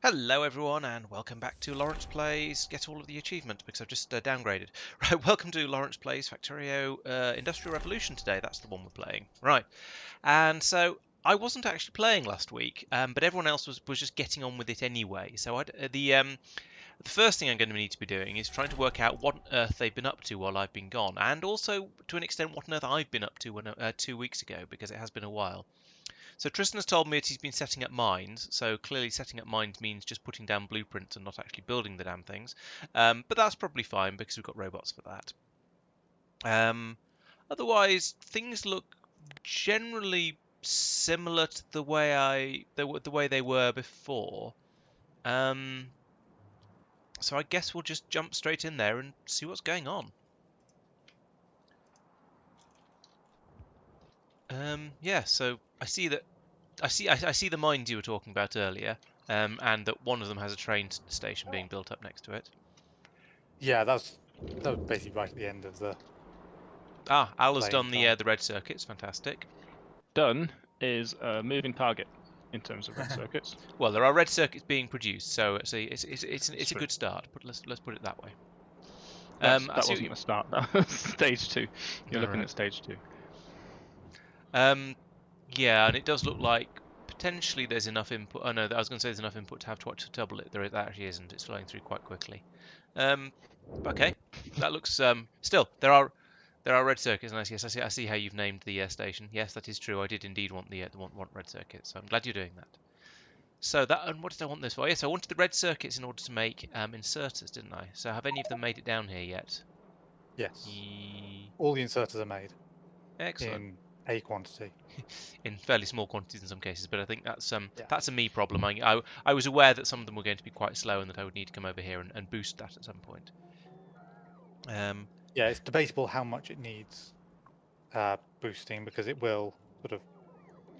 Hello everyone and welcome back to Laurence Plays Get All of the Achievements because I've just downgraded. Right, welcome to Laurence Plays Factorio Industrial Revolution today, that's the one we're playing. Right, and so I wasn't actually playing last week, but everyone else was just getting on with it anyway. So the first thing I'm going to need to be doing is trying to work out what on earth they've been up to while I've been gone, and also to an extent what on earth I've been up to 2 weeks ago because it has been a while. So Tristan has told me that he's been setting up mines, so clearly setting up mines means just putting down blueprints and not actually building the damn things. But that's probably fine because we've got robots for that. Otherwise, things look generally similar to the way they were before. So I guess we'll just jump straight in there and see what's going on. Yeah, so I see the mines you were talking about earlier, and that one of them has a train station being built up next to it. Yeah, that was basically right at the end of the. Ah, Al has done playing the red circuits. Fantastic. Done is a moving target in terms of red circuits. Well, there are red circuits being produced, so it's a good start. But let's put it that way. That wasn't the start. That was stage 2. You're looking right. at stage 2. Yeah, and it does look like potentially there's enough input. Oh no, I was going to say there's enough input to have to double it. There actually isn't. It's flowing through quite quickly. Okay, that looks. Still, there are red circuits, and yes, I see how you've named the station. Yes, that is true. I did indeed want want red circuits, so I'm glad you're doing that. So that, and what did I want this for? Yes, I wanted the red circuits in order to make inserters, didn't I? So have any of them made it down here yet? Yes. All the inserters are made. Excellent. In a quantity. In fairly small quantities in some cases, but I think that's a me problem. I was aware that some of them were going to be quite slow and that I would need to come over here and boost that at some point. Yeah, it's debatable how much it needs boosting because it will sort of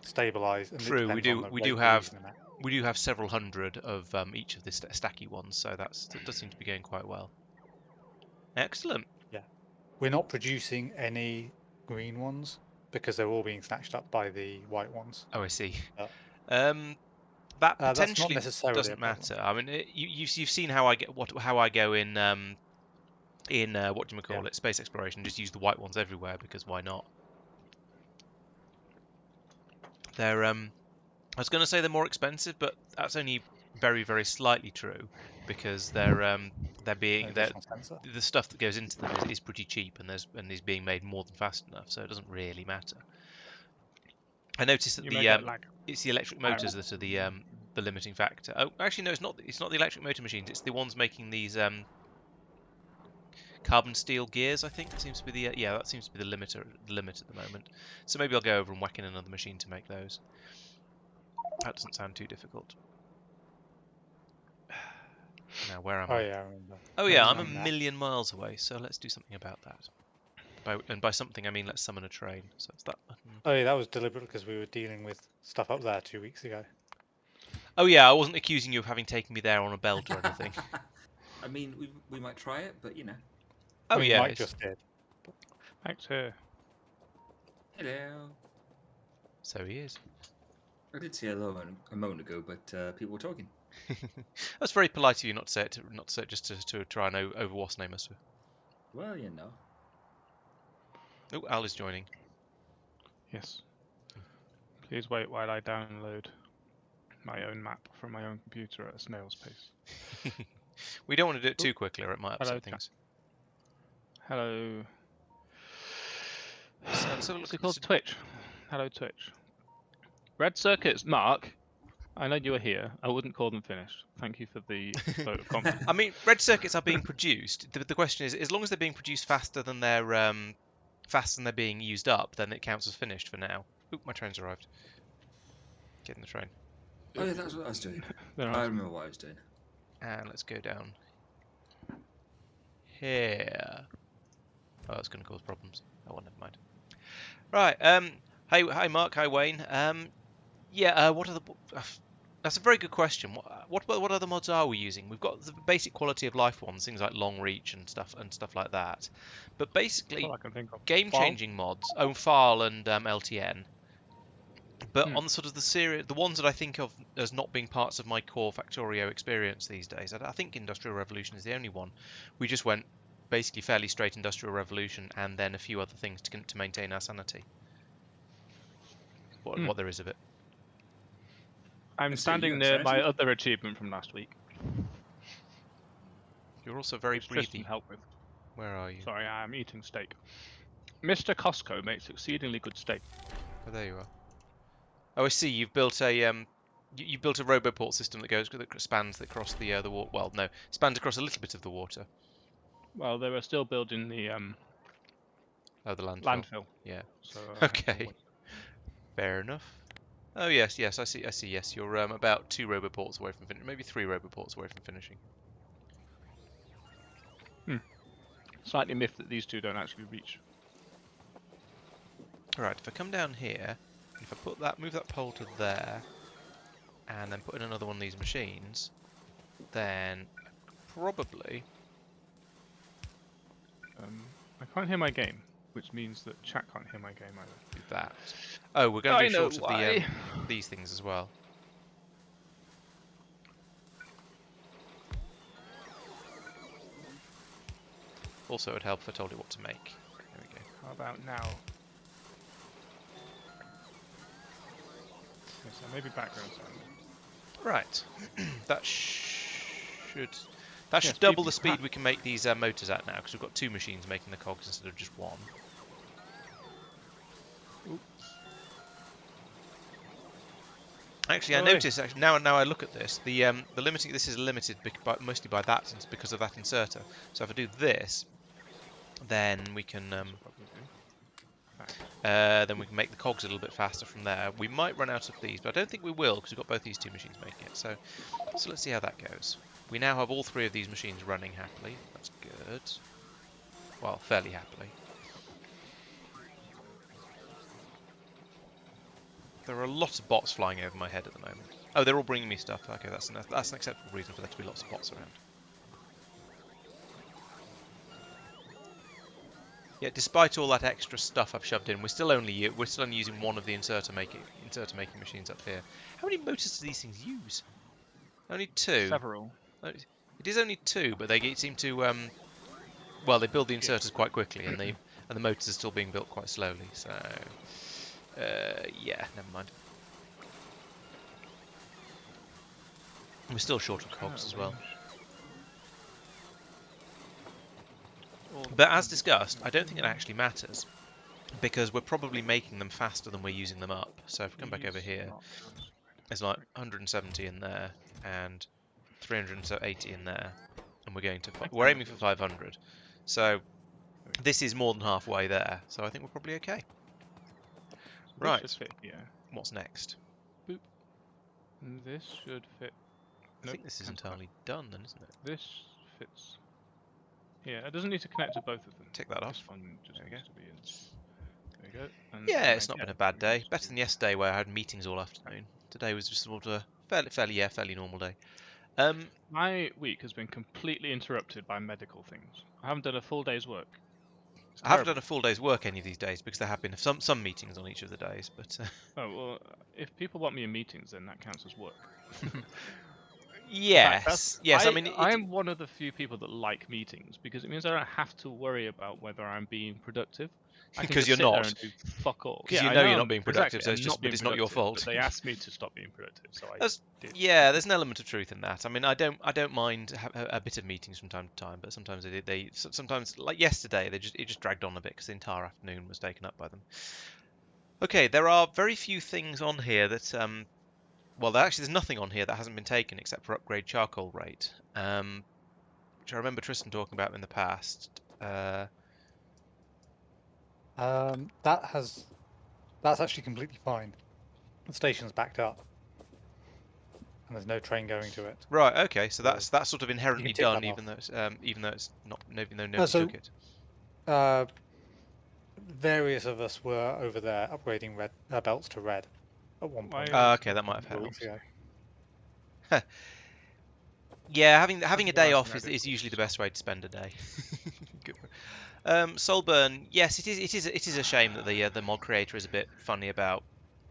stabilize. And True, we do have several hundred of each of the stacky ones, so that does seem to be going quite well. Excellent. Yeah, we're not producing any green ones because they're all being snatched up by the white ones. Oh, I see. That potentially doesn't matter. I mean, you've seen how I go in what do you call it, space exploration. Just use the white ones everywhere because why not? They're I was going to say they're more expensive, but that's only very, very slightly true because the stuff that goes into them is pretty cheap and is being made more than fast enough, so it doesn't really matter. I noticed that it's the electric motors that are the limiting factor. Oh, actually no, it's not. It's not the electric motor machines. It's the ones making these carbon steel gears. I think that seems to be that seems to be the limit at the moment. So maybe I'll go over and whack in another machine to make those. That doesn't sound too difficult. Now, where am I? Oh yeah, I remember. Oh yeah, I'm a million miles away, so let's do something about that. By something, I mean let's summon a train. So it's that button. Oh yeah, that was deliberate because we were dealing with stuff up there 2 weeks ago. Oh yeah, I wasn't accusing you of having taken me there on a belt or anything. I mean, we might try it, but you know. Oh yeah, Mike just did. Thanks here. Hello. So he is. I did say hello a moment ago, but people were talking. That's very polite of you not to say it, just to try and over-wasname us. Well, you know. Oh, Al is joining. Yes. Please wait while I download my own map from my own computer at a snail's pace. We don't want to do it too quickly or it might upset things. Hello. So What's it called? Twitch. Hello, Twitch. Red circuits, Mark. I know you were here. I wouldn't call them finished. Thank you for the vote of confidence. I mean, red circuits are being produced. The question is, as long as they're being produced faster than they're being used up, then it counts as finished for now. Oop, my train's arrived. Get in the train. Oh yeah, that's what I was doing. I remember what I was doing. And let's go down here. Oh, that's going to cause problems. Oh, well, never mind. Right. Hi, Mark. Hi, Wayne. Yeah. What are the? That's a very good question. What other mods are we using? We've got the basic quality of life ones, things like long reach and stuff like that. But basically, game-changing mods. File and LTN. But on sort of the ones that I think of as not being parts of my core Factorio experience these days, I think Industrial Revolution is the only one. We just went basically fairly straight Industrial Revolution and then a few other things to maintain our sanity. What there is of it. I'm So, standing yeah, near my sanity? other achievement from last week, You're also very which Tristan breathy. helped with. Where are you? Sorry, I'm eating steak. Mr. Costco makes exceedingly good steak. Oh, there you are. Oh, I see. You've built a you built a roboport system that spans across the water. Well, no, spans across a little bit of the water. Well, they were still building the Oh, the landfill. landfill. Yeah. So I had to Okay. wait. Fair enough. Oh yes, I see. Yes, you're about 2 roboports away from maybe 3 roboports away from finishing. Slightly miffed that these two don't actually reach. All right. If I come down here, if I move that pole to there, and then put in another one of these machines, then probably. I can't hear my game, which means that chat can't hear my game either. Do that. Oh, we're going to I do know short of these things as well. Also, it would help if I told it what to make. There we go. How about now? Yes, so maybe background sound. Right. that should Yes, double people the speed we can make these motors at now, because we've got 2 machines making the cogs instead of just 1. Actually, I noticed now I look at this, the limiting. This is limited mostly by that, because of that inserter. So if I do this, then we can make the cogs a little bit faster from there. We might run out of these, but I don't think we will, because we've got both these 2 machines making it. So let's see how that goes. We now have all 3 of these machines running happily. That's good. Well, fairly happily. There are a lot of bots flying over my head at the moment. Oh, they're all bringing me stuff. Okay, that's an acceptable reason for there to be lots of bots around. Yeah, despite all that extra stuff I've shoved in, we're still only using one of the inserter making machines up here. How many motors do these things use? Only 2. Several. It is only 2, but they seem to well, they build the inserters quite quickly, and the motors are still being built quite slowly. So yeah, never mind. We're still short of cogs as well. But as discussed, I don't think it actually matters, because we're probably making them faster than we're using them up. So if we come back over here, there's like 170 in there and 380 in there, and we're aiming for 500. So this is more than halfway there. So I think we're probably okay. Right. This should fit here. What's next? Boop. And this should fit. I think this is entirely done then, isn't it? This fits. Yeah, it doesn't need to connect to both of them. Tick that off. This one just There we needs to be in. There we go. And Yeah, it's not again, been a bad day. just Better than yesterday where I had meetings all afternoon. Today was just sort of a fairly normal day. My week has been completely interrupted by medical things. I haven't done a full day's work. It's I haven't terrible. done a full day's work any of these days because there have been some meetings on each of the days, but Oh well, if people want me in meetings, then that counts as work. yes. I mean, I am one of the few people that like meetings because it means I don't have to worry about whether I'm being productive. I can Because just you're sit there not. and do fuck all. Because Yeah, you know you're I'm- not being productive, exactly, so it's not your fault. But they asked me to stop being productive, so I did. Yeah, there's an element of truth in that. I mean, I don't mind a bit of meetings from time to time, but sometimes sometimes like yesterday it just dragged on a bit because the entire afternoon was taken up by them. Okay, there are very few things on here that well, there's nothing on here that hasn't been taken except for upgrade charcoal rate, which I remember Tristan talking about in the past. That's actually completely fine. The station's backed up, and there's no train going to it. Right. Okay. So that's sort of inherently tick done, that even though it's not. Even though nobody so- took it. Various of us were over there upgrading red belts to red at one point. Okay, that might have a couple weeks helped. ago. Yeah, having a day Right, off right, is usually the best way to spend a day. Good. Soulburn, yes, it is a shame that the mod creator is a bit funny about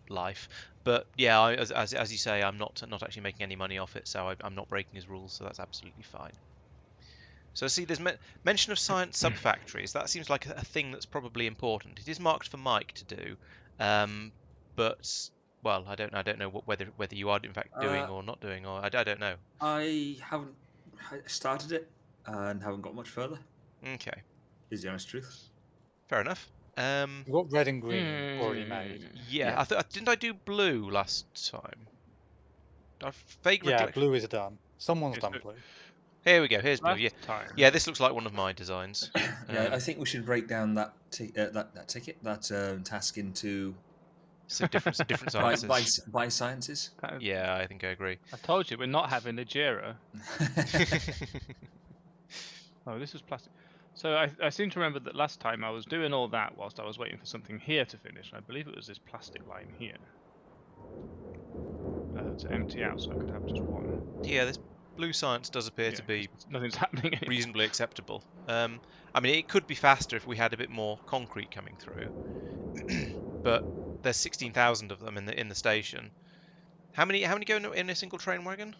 life. But yeah, as you say, I'm not actually making any money off it, so I'm not breaking his rules, so that's absolutely fine. So see, there's mention of science sub-factories. That seems like a thing that's probably important. It is marked for Mike to do, but well, I don't know whether you are in fact doing or not doing, or I don't know. I haven't started it and haven't got much further. Okay, Is the honest truth. fair enough. You've got red and green already made. Yeah, Yeah. didn't I do blue last time? I've vague Yeah, recollection. blue is done. Someone's Yes, done but- blue. Here we go. Here's blue. Last Yeah, time. yeah. This looks like one of my designs. Yeah, I think we should break down that task into So different by, sciences. by sciences. Yeah, I think I agree. I told you we're not having the Jira. Oh, this is plastic. So I seem to remember that last time I was doing all that whilst I was waiting for something here to finish. I believe it was this plastic line here. To empty out so I could have just one. Yeah, this blue science does appear to be 'cause nothing's happening anymore. reasonably acceptable. I mean, it could be faster if we had a bit more concrete coming through, but there's 16,000 of them in the station. How many go in a single train wagon?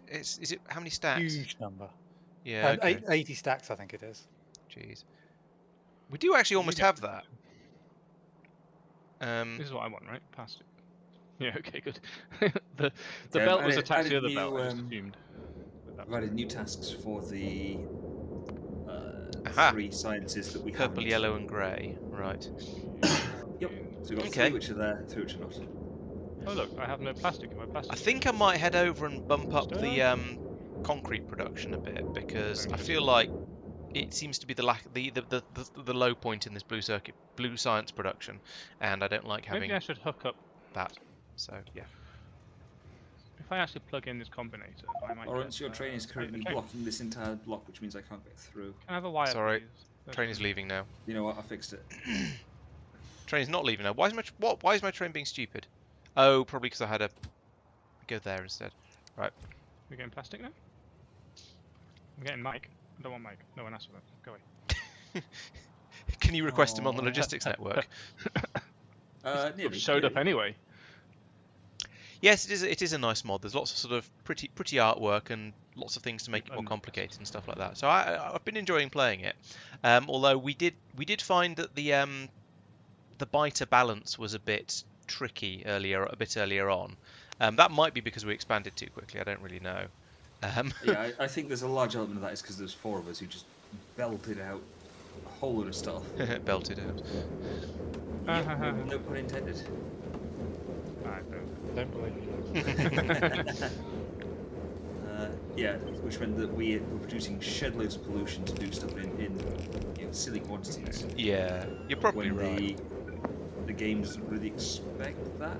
Is it how many stacks? Huge number. Yeah, okay. 80 stacks, I think it is. Jeez, we do actually almost have that. This is what I want, right? Plastic. Yeah. Okay. Good. the Okay, belt I've was added- attached to the added other belt. I just new, assumed. I've added new tasks for the Aha. 3 sciences that we have. Purple, yellow, and grey. Right. Yep. So we've got Okay. 3 which are there, 3 which are not. Oh look, I have no plastic in my plastic. I think I might head over and bump up Still? the concrete production a bit because I feel like it seems to be the low point in this blue science production, and I don't like having Maybe I should hook up. that. So yeah. If I actually plug in this combinator, I might. Laurence, get, your train is currently okay. blocking this entire block, which means I can't get through. Can I have a wire, Sorry, please? Train is leaving now. You know what? I fixed it. Train is not leaving now. Why is my train being stupid? Oh, probably because I had a go there instead. Right. We're getting plastic now. I'm getting Mike. I don't want Mike. No one asked for that. Go away. Can you request him on the logistics network? Nearly. Showed up nearly. anyway. Yes, it is a nice mod. There's lots of sort of pretty artwork and lots of things to make it more complicated and stuff like that. So I've been enjoying playing it. Although we did find that the biter balance was a bit tricky a bit earlier on. That might be because we expanded too quickly. I don't really know. Yeah, I think there's a large element of that is because there's 4 of us who just belted out a whole load of stuff. Belted out. Yep, no pun intended. I Don't believe you. Yeah, which meant that we were producing shed loads of pollution to do stuff in silly quantities. Yeah, you're probably when right. the game doesn't really expect that.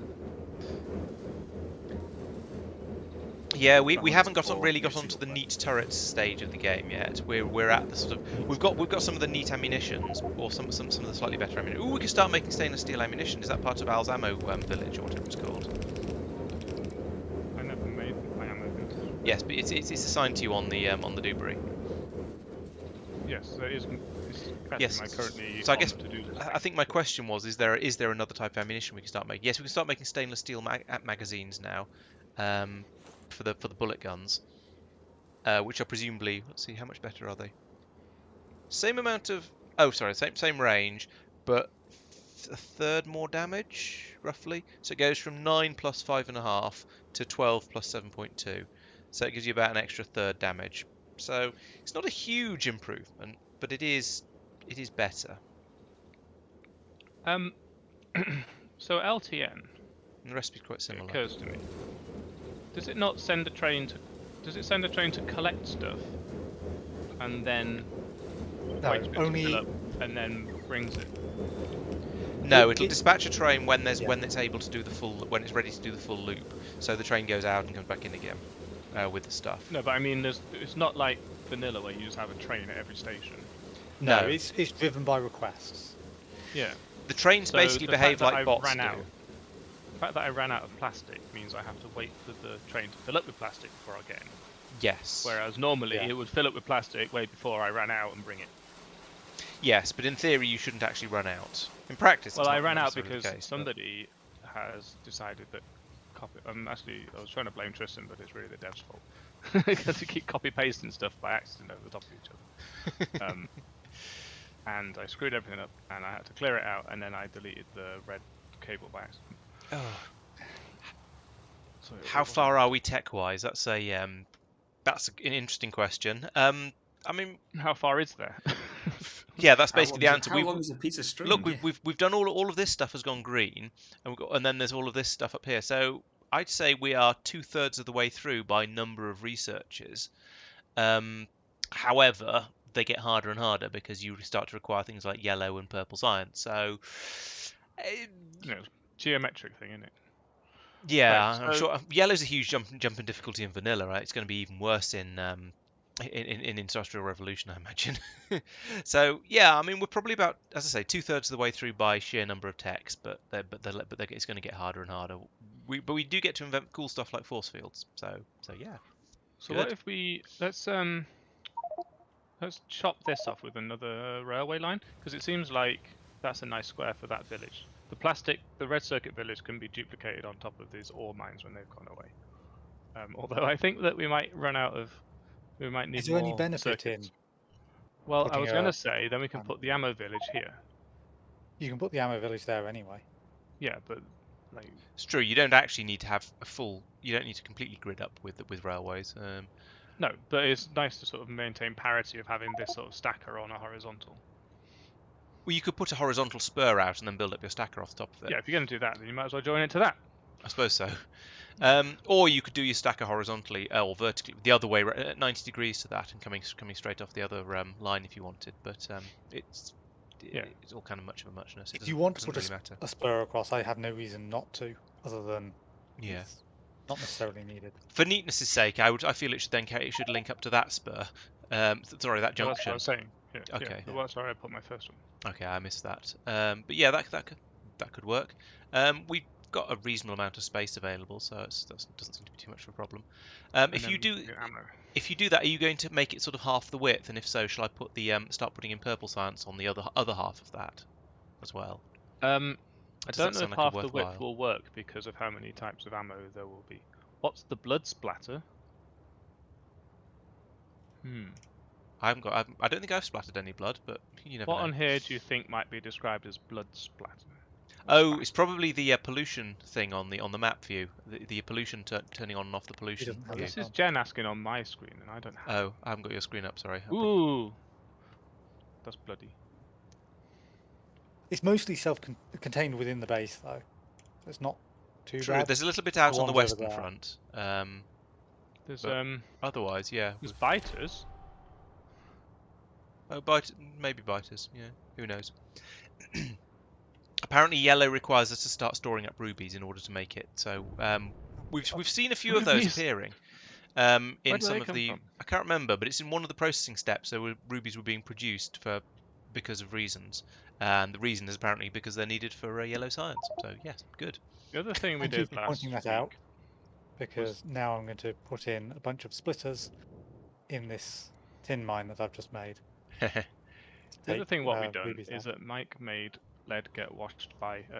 Yeah, we haven't really got Single onto the player. neat turrets stage of the game yet. We're at the sort of we've got some of the neat ammunitions or some of the slightly better ammunition. Ooh, we can start making stainless steel ammunition. Is that part of Al's ammo village or whatever it's called? I never made my ammo build. Yes, but it's assigned to you on the Dewberry. Yes, there is. Yes. My currently So I on guess the to-do list. I think my question was: is there another type of ammunition we can start making? Yes, we can start making stainless steel magazines now, for the bullet guns, which are presumably, let's see, how much better are they? Same amount of same range, but a third more damage roughly. So it goes from 9 plus 5.5 to 12 plus 7.2. So it gives you about an extra third damage. So it's not a huge improvement, but it is better. So LTN. And the recipe's quite It similar. occurs to me. Does it not send a train to? Does it send a train to collect stuff, and then No, waits for it to only fill up, and then brings it? No, It- it'll it- dispatch a train when Yeah. it's able to do when it's ready to do the full loop. So the train goes out and comes back in again with the stuff. No, but I mean, it's not like vanilla where you just have a train at every station. no, No. it's driven by requests. Yeah. The trains So basically the behave fact that like I bots ran do. out, the fact that I ran out of plastic means I have to wait for the train to fill up with plastic before I get in. Yes. Whereas normally Yeah. it would fill up with plastic way before I ran out and bring it. Yes, but in theory you shouldn't actually run out. In practice, Well, it's I not ran out necessarily the because case, but- somebody has decided that actually, I was trying to blame Tristan, but it's really the dev's fault because you keep copy pasting stuff by accident over the top of each other. And I screwed everything up, and I had to clear it out, and then I deleted the red cable by accident. Oh. So How far are we tech-wise? That's an interesting question. I mean, how far is there? yeah, that's basically the answer. How long is a piece of string? Look, we've done all of this stuff has gone green, and then there's all of this stuff up here. So I'd say we are 2/3 of the way through by number of researches. However, they get harder and harder because you start to require things like yellow and purple science. So, Geometric thing, isn't it? yeah, Right, I'm sure yellow's a huge jump in difficulty in vanilla, right? It's going to be even worse in Industrial Revolution, I imagine. So yeah, I mean we're probably about, as I say, 2/3 of the way through by sheer number of techs, but it's going to get harder and harder. But we do get to invent cool stuff like force fields. So yeah. So Good. what if we let's chop this off with another railway line, because it seems like that's a nice square for that village. The red circuit village can be duplicated on top of these ore mines when they've gone away. Although I think that we might need Is there any more benefit circuits. in? Well, I putting was a- going to say then we can put the ammo village here. You can put the ammo village there anyway. Yeah, but like It's true. You don't actually need to have a full. You don't need to completely grid up with railways. no, but it's nice to sort of maintain parity of having this sort of stacker on a horizontal. Well, you could put a horizontal spur out and then build up your stacker off the top of it. Yeah, if you're going to do that, then you might as well join into that. I suppose so. Or you could do your stacker horizontally or vertically, the other way, at 90 degrees to that, and coming straight off the other line if you wanted. But it's all kind of much of a muchness. If you want to doesn't put really matter. a spur across, I have no reason not to, other than Yeah. it's not necessarily needed. For neatness' sake, I feel it should link up to that spur. Sorry, that Well, that's what I junction. was saying. Yeah, Okay. Yeah. Well, that's where I put my first one. Okay, I missed that. But yeah, that could work. We've got a reasonable amount of space available, so that doesn't seem to be too much of a problem. If you do that, are you going to make it sort of half the width? And if so, shall I put start putting in purple science on the other half of that as well? I Does don't that know if sound like a half the worthwhile? width will work because of how many types of ammo there will be. What's the blood splatter? I don't think I've splattered any blood, but you never What know. on here do you think might be described as blood splatter? Oh, it's probably the pollution thing on the map view. The pollution turning on and off the pollution doesn't have view. This is Jen asking on my screen, and I don't have. Oh, I haven't got your screen up. Sorry. Ooh, that's bloody. It's mostly self-contained within the base, though. It's not too True. bad. There's a little bit out on the ones over western there. front. There's But otherwise, yeah. there's biters. Oh, maybe biters. Yeah, who knows? Apparently, yellow requires us to start storing up rubies in order to make it. So we've seen a few of those Rubies? appearing Where in do some they of come the. from? I can't remember, but it's in one of the processing steps. So rubies were being produced because of reasons, and the reason is apparently because they're needed for yellow science. So yes, good. The other thing we Thank you did for last pointing that week. out, because now I'm going to put in a bunch of splitters in this tin mine that I've just made. The other thing what we've done rubies is out. that Mike made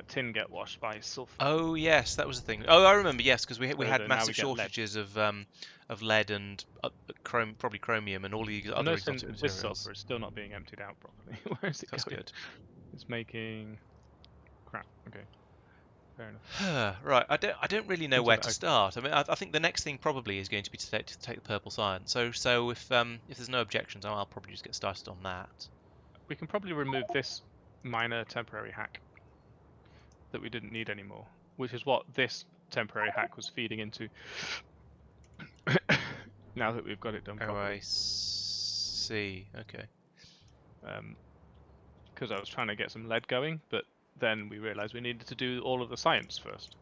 tin get washed by sulfur. Oh yes, that was the thing. Oh, I remember. Yes, because we So had that now we massive get lead. shortages of lead and probably chromium and all the I'm other noticing exotic this materials. sulfur is still not being emptied out properly. Where is it That's going? good. It's making crap. Okay, fair enough. Right, I don't really know Into where the to open. start. I mean, I think the next thing probably is going to be to take the purple science. So if there's no objections, I'll probably just get started on that. We can probably remove this minor temporary hack that we didn't need anymore, which is what this temporary hack was feeding into. Now that we've got it done Oh, properly. I see. Okay. Because I was trying to get some lead going, but then we realised we needed to do all of the science first,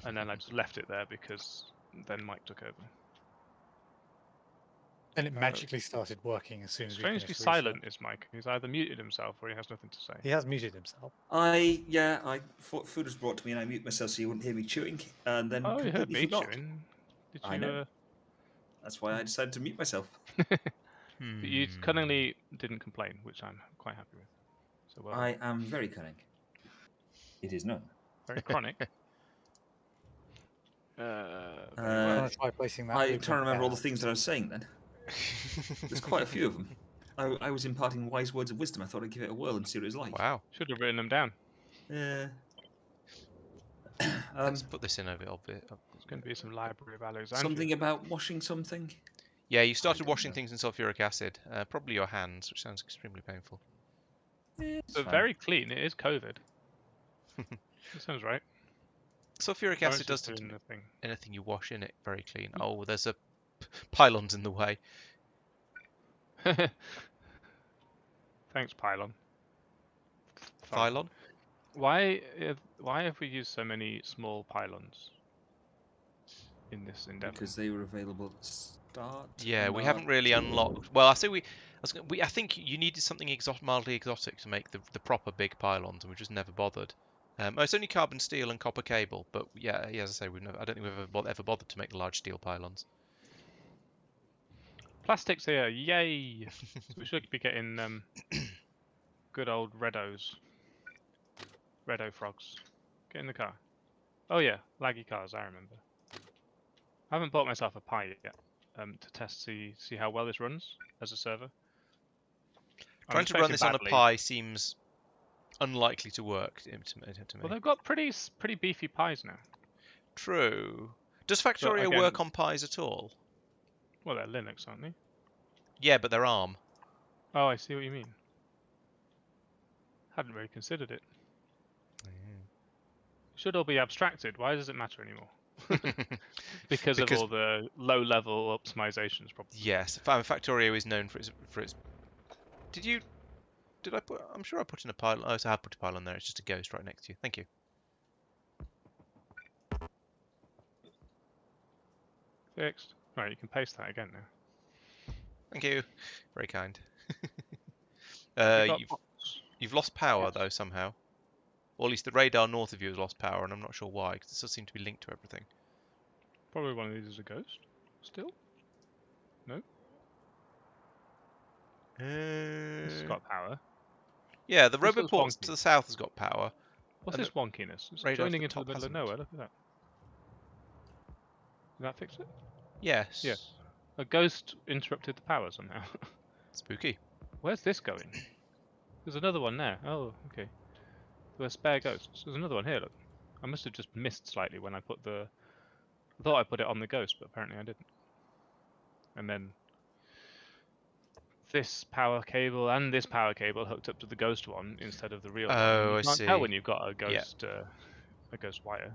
and then I just left it there because then Mike took over. And it magically started working as soon as we Strangely finished silent research. is Mike. He's either muted himself or he has nothing to say. He has muted himself. Food was brought to me and I mute myself so you wouldn't hear me chewing, and then Oh, you heard completely me forgot. chewing. Did you? I know. That's why I decided to mute myself. But you cunningly didn't complain, which I'm quite happy with. So well, I am very cunning. It is known. very chronic. Very well. Want to try placing that? I'm blueprint trying to remember all the down? things that I was saying then. There's quite a few of them. I was imparting wise words of wisdom. I thought I'd give it a whirl and see what it was like. Wow. Should have written them down. Yeah. Let's put this in a little bit. There's going to be some Library of Alexandria. Something about washing something. Yeah, you started don't washing know. things in sulfuric acid. Probably your hands, which sounds extremely painful. It's But fine. very clean. It is COVID. That sounds right. Sulfuric Lawrence acid is does doing the thing. anything you wash in it very clean. Oh, there's a pylons in the way. Thanks, Pylon. Pylon? Why have we used so many small pylons in this endeavor? Because they were available at the start. Yeah, and we are haven't really unlocked. Well, I say I think you needed something mildly exotic to make the proper big pylons, and we just never bothered. It's only carbon steel and copper cable, but yeah, as I say, I don't think we've ever bothered to make the large steel pylons. Plastics here, yay! So we should be getting good old Reddo frogs. Get in the car. Oh yeah, laggy cars. I remember. I haven't bought myself a Pi yet to test see how well this runs as a server. Trying to run this on a Pi seems unlikely to work to me. Well, they've got pretty beefy Pis now. True. Does Factorio again- work on Pis at all? Well, they're Linux, aren't they? Yeah, but they're ARM. Oh, I see what you mean. Hadn't really considered it. Should all be abstracted. Why does it matter anymore? Because of all the low-level optimizations, probably. Yes, Factorio is known for its. Did I put? I'm sure I put in a pylon. Oh, so I have put a pylon there. It's just a ghost right next to you. Thank you. Fixed. Right, you can paste that again now. Thank you. Very kind. You've You've lost power though somehow, or at least the radar north of you has lost power, and I'm not sure why because it does seem to be linked to everything. Probably one of these is a ghost. Still. No. This has got power. Yeah, the This looks Roboport wonky. to the south has got power. What's And this wonkiness? It's radar to joining the into the top middle of hasn't. nowhere. Look at that. Did that fix it? Yes. Yeah. A ghost interrupted the power somehow. Spooky. Where's this going? There's another one there. Oh, okay. There are spare ghosts. There's another one here, look. I must have just missed slightly when I put the... I thought I put it on the ghost, but apparently I didn't. And then this power cable and this power cable hooked up to the ghost one instead of the real one. Oh, You I can't see. tell when you've got a Yeah. ghost wire.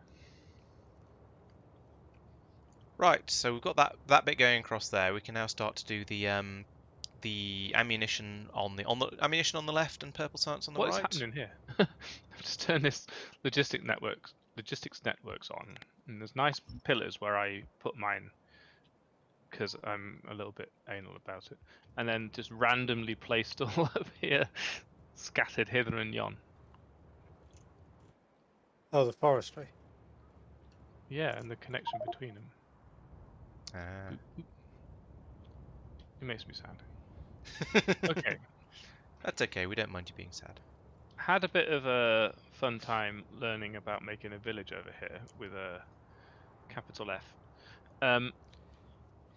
Right, so we've got that bit going across there. We can now start to do the ammunition on the ammunition on the left and purple science on the What is right. happening here? I've just turned this logistics networks on, and there's nice pillars where I put mine because I'm a little bit anal about it, and then just randomly placed all up here, scattered hither and yon. Oh, the forestry. Yeah, and the connection between them. Ah. It makes me sad. Okay. That's okay. We don't mind you being sad. Had a bit of a fun time learning about making a village over here with a capital F.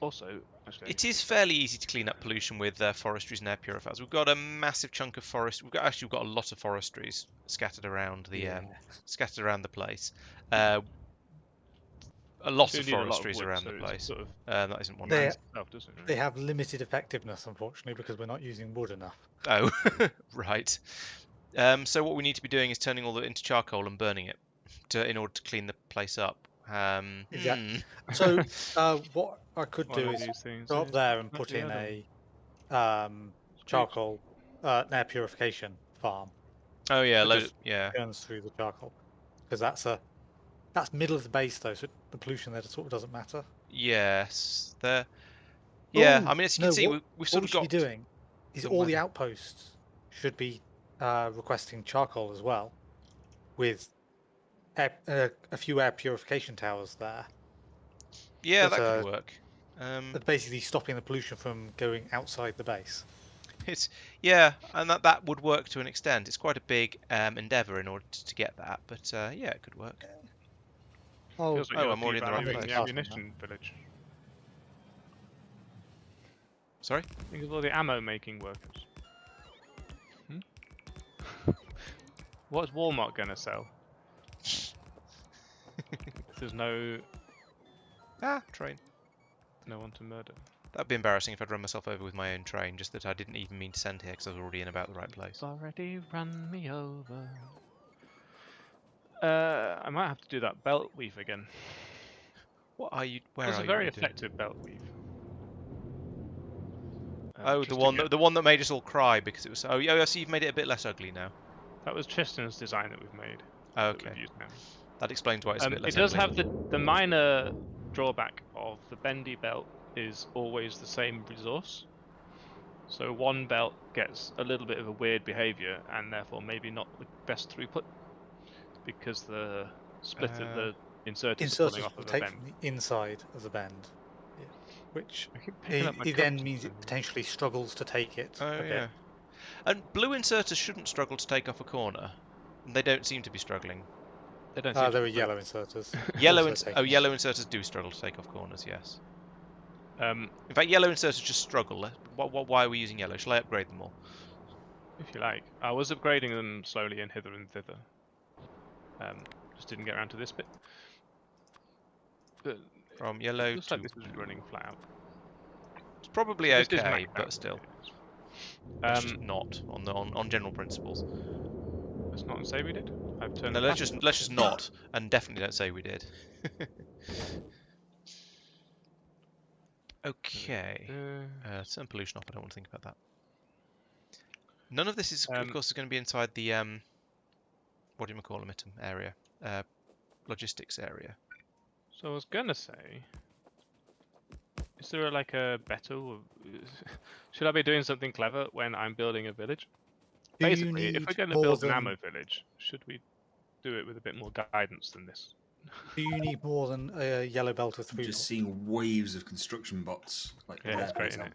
Also, actually, It is fairly easy to clean up pollution with forestries and air purifiers. We've got a massive chunk of forest. We've got a lot of forestries scattered around the place. A lot of forestries around the place. Sort of that isn't one. They- itself, doesn't it? They have limited effectiveness, unfortunately, because we're not using wood enough. Oh, right. So what we need to be doing is turning all that into charcoal and burning it in order to clean the place up. Exactly. So what I could One do of is these things go up is there and not put the in other a charcoal air purification farm. Oh yeah, It just yeah. burns through the charcoal, because that's middle of the base though, so the pollution there sort of doesn't matter. Yes. There. Yeah. Ooh, I mean, as you can see, we've what sort we of should got. be doing is the all the weather. outposts should be requesting charcoal as well, with a few air purification towers there. Yeah, But, that could work. But basically stopping the pollution from going outside the base. And that would work to an extent. It's quite a big endeavour in order to get that, but yeah, it could work. Oh, Feels like Oh, you're I'm already in the right devaluing place. the ammunition village. Sorry? Think of all the ammo making workers. What's Walmart gonna sell? There's no Train. one to murder. That'd be embarrassing if I'd run myself over with my own train, just that I didn't even mean to send here because I was already in about the right place. Already run me over. I might have to do that belt weave again. What are you? Where It was are a you? very What are you doing? effective belt weave. Oh, the Tristan one that made us all cry because it was. Oh, yeah. I see you've made it a bit less ugly now. That was Tristan's design that we've made. Oh, That okay. we've used now. That explains why it's a bit less It does ugly. have the minor drawback of the bendy belt is always the same resource. So one belt gets a little bit of a weird behavior and therefore maybe not the best throughput because the split of the inserters are pulling inserters off will of a take bend. from the inside of the bend, which I keep picking up my it then cups means it and- potentially struggles to take it Oh, a yeah. bit. And blue inserters shouldn't struggle to take off a corner. And they don't seem to be struggling. They don't seem to There are be yellow inserters. Yellow also taking it. yellow inserters do struggle to take off corners. Yes. Um, In fact, yellow inserters just struggle. Why are we using yellow? Shall I upgrade them all? if you like. I was upgrading them slowly and hither and thither. Just didn't get around to this bit. But From it yellow looks to like this is running flat out. It's probably This is okay, maxed but out. still, It is. it's just not on general principles. Let's not say we did. I've turned. No, the let's plastic just not, and definitely don't say we did. Okay. Turn pollution off. I don't want to think about that. None of this is, of course, is going to be inside the what do you call them? Area, logistics area. So I was gonna say, is there like a better? Should I be doing something clever when I'm building a village? Do you Basically, if need we're going to more build an than- ammo village, should we do it with a bit more guidance than this? Do you need more than a yellow belt of I'm throughput? just seeing waves of construction bots, like Yeah, there, it's for great, isn't it?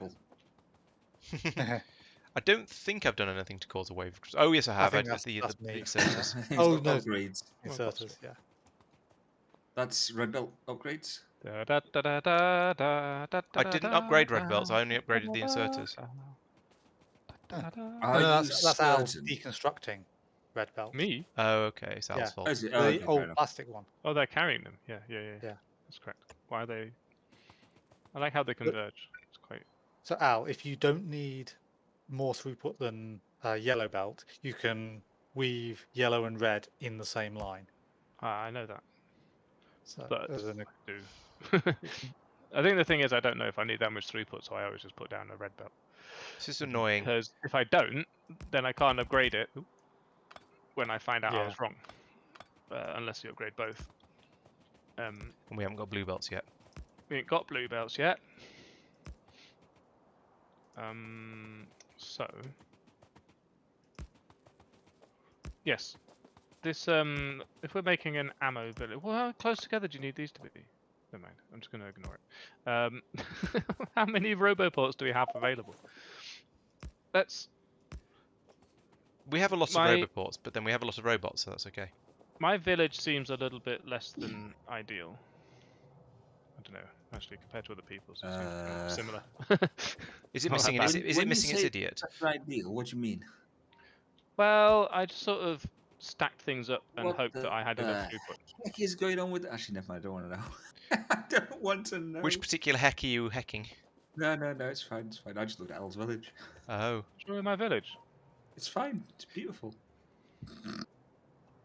example. I don't think I've done anything to cause a wave. Oh yes, I have. think I did that's the me. inserters. It's Oh, got no. upgrades. Inserters, yeah. That's red belt upgrades. I didn't upgrade red belts. I only upgraded the inserters. Are No, you that's Al certain? deconstructing red belt. Me? Oh, okay. It's Al's Yeah. fault. Oh, is it? The Oh, okay, fair old enough. plastic one. Oh, they're carrying them. Yeah. Yeah. That's correct. Why are they? I like how they converge. It's quite. So Al, if you don't need more throughput than yellow belt, you can weave yellow and red in the same line. I know that, So but as an- I do. I think the thing is, I don't know if I need that much throughput, so I always just put down a red belt. This is annoying. Because if I don't, then I can't upgrade it when I find out I Yeah. was wrong. Unless you upgrade both. And we haven't got blue belts yet. We ain't got blue belts yet. So yes, this if we're making an ammo village, well, how close together do you need these to be? Never mind. I'm just going to ignore it. How many roboports do we have available? We have a lot of My- roboports, but then we have a lot of robots, so that's okay. My village seems a little bit less than ideal. I don't know. Actually, compared to other people's, it seems kind of similar. Is it Not missing? that Is bad. it When you missing its say idiot? That's ideal. What do you mean? Well, I just sort of stacked things up and What hoped the- that I had enough throughput. What is going on with? Actually, never mind. I don't want to know. I don't want to know. Which particular heck are you hacking? No, it's fine. It's fine. I just looked at Al's village. Oh, Show me my village. It's fine. It's beautiful.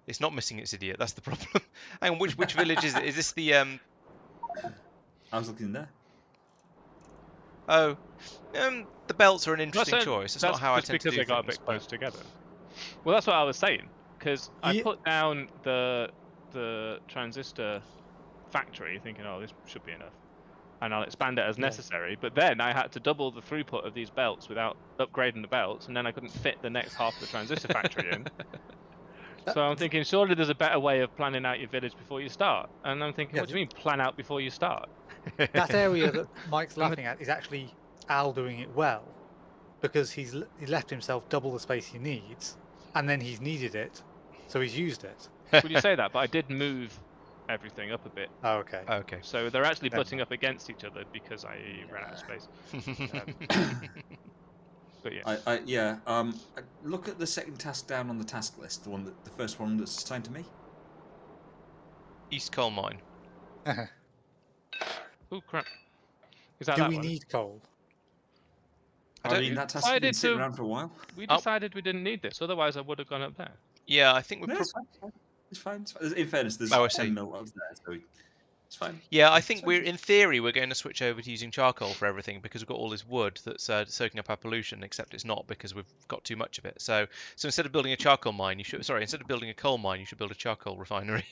it's not missing its idiot. That's the problem. Hang on, which village is it? Is this the I was looking there. Oh, the belts are an interesting choice. That's not how I just tend to because do they got a things, bit but- close together. Well, that's what I was saying. Because I Ye- put down the transistor factory, thinking, oh, this should be enough, and I'll expand it as Yeah. necessary. But then I had to double the throughput of these belts without upgrading the belts, and then I couldn't fit the next half of the transistor factory in. So I'm thinking, surely there's a better way of planning out your village before you start. And I'm thinking, Yeah, what do you mean plan out before you start? that area that Mike's laughing at is actually Al doing it well, because he left himself double the space he needs, and then he's needed it, so he's used it. Well, you say that, but I did move everything up a bit. Oh, okay. Okay. So they're actually Never butting up against each other because I ran out of space. But yeah, Look at the second task down on the task list. The first one that's assigned to me. East Coal Mine. oh crap! Is that Do that we one? need coal? I I don't. mean, that task has been decided sitting to- around for a while. We Oh. decided we didn't need this. Otherwise, I would have gone up there. Yeah, I think we're. No, it's fine. It's fine. It's fine. In fairness, there's Oh, I 10 see. mil of there, so it's fine. Yeah, I It's think fine. in theory, we're going to switch over to using charcoal for everything because we've got all this wood that's soaking up our pollution, except it's not because we've got too much of it. So instead of building a charcoal mine, instead of building a coal mine, you should build a charcoal refinery.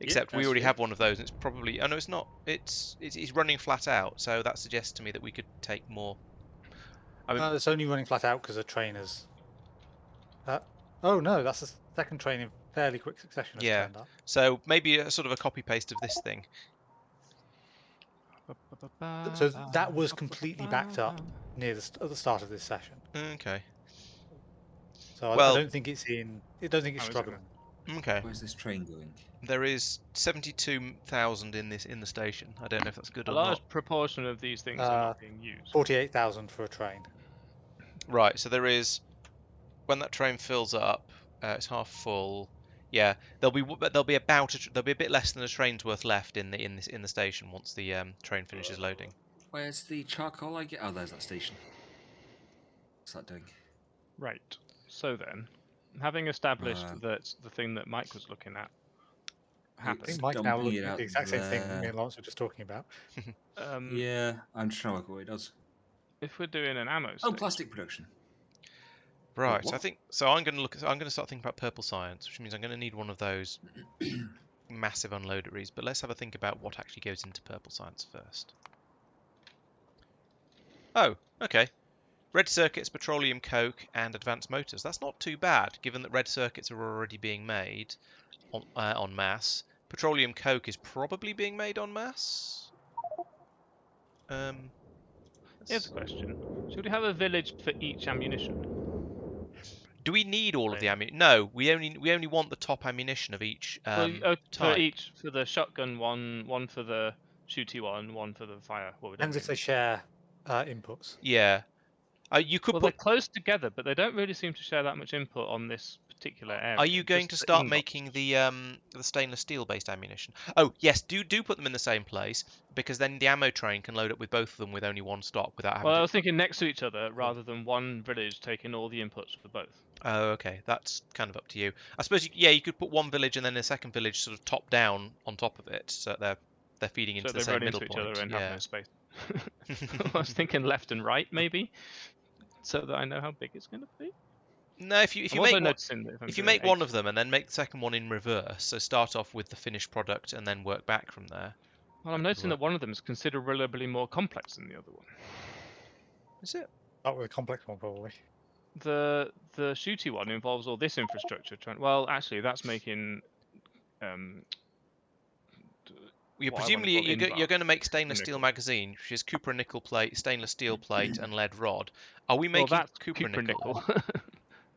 Except we that's already fair. have one of those, and it's probably, oh no, it's not. It's running flat out, so that suggests to me that we could take more. I mean, It's only running flat out because a train is. Oh no, that's the second train in fairly quick succession has Yeah. turned up. so maybe a sort of a copy paste of this thing. So that was completely backed up near at the start of this session. Okay. So Well- I don't think it's in. I don't think it's How is it struggling. Okay. Where's this train going? There is 72,000 in the station. I don't know if that's good A or large not. proportion of these things are not being used. 48,000 for a train. Right. So there is. When that train fills up, it's half full. Yeah, there'll be a bit less than a train's worth left in the station once the train finishes loading. Where's the charcoal I get? Oh, there's that station. What's that doing? Right. So then, having established Right. that the thing that Mike was looking at I happened, think Mike's now dumping looking it at out the exact same thing there. me and Laurence were just talking about. Yeah, I'm just trying to work out what it does. if we're doing an ammo Oh, station, plastic production. Right. what? I think so. I'm going to start thinking about purple science, which means I'm going to need one of those massive unloaderies. But let's have a think about what actually goes into purple science first. Oh, okay. Red circuits, petroleum coke, and advanced motors. That's not too bad, given that red circuits are already being made en masse. Petroleum coke is probably being made en masse. here's a question: should we have a village for each ammunition? Do we need all of the Right. ammunition? No, we only want the top ammunition of each For type. each, for the shotgun one for the shooty one for the fire. Well, we don't Depends if really they share inputs. Yeah. You could Well, they're put. close together, but they don't really seem to share that much input on this particular area. Are you going just to the start ingots. making the stainless steel based ammunition? Oh yes, do put them in the same place because then the ammo train can load up with both of them with only one stock without having Well, I to. was thinking next to each other rather than one village taking all the inputs for both. Oh, okay, that's kind of up to you. I suppose you could put one village and then a second village sort of top down on top of it, so they're feeding into So the they same run middle into each point. other and have Yeah. no space. I was thinking left and right, maybe, so that I know how big it's going to be. No, if you I'm also make one, noticing that if you I'm make doing one eight- of them and then make the second one in reverse, so start off with the finished product and then work back from there. well, I'm noticing that one of them is considerably more complex than the other one. Is it? Not with a complex one, probably. The shooty one involves all this infrastructure. Well, actually, that's making You're what I wanna presumably call you're invar. going to make stainless steel Nickel. magazine, which is copper nickel plate, stainless steel plate, and lead rod. Are we Well, making that's copper nickel?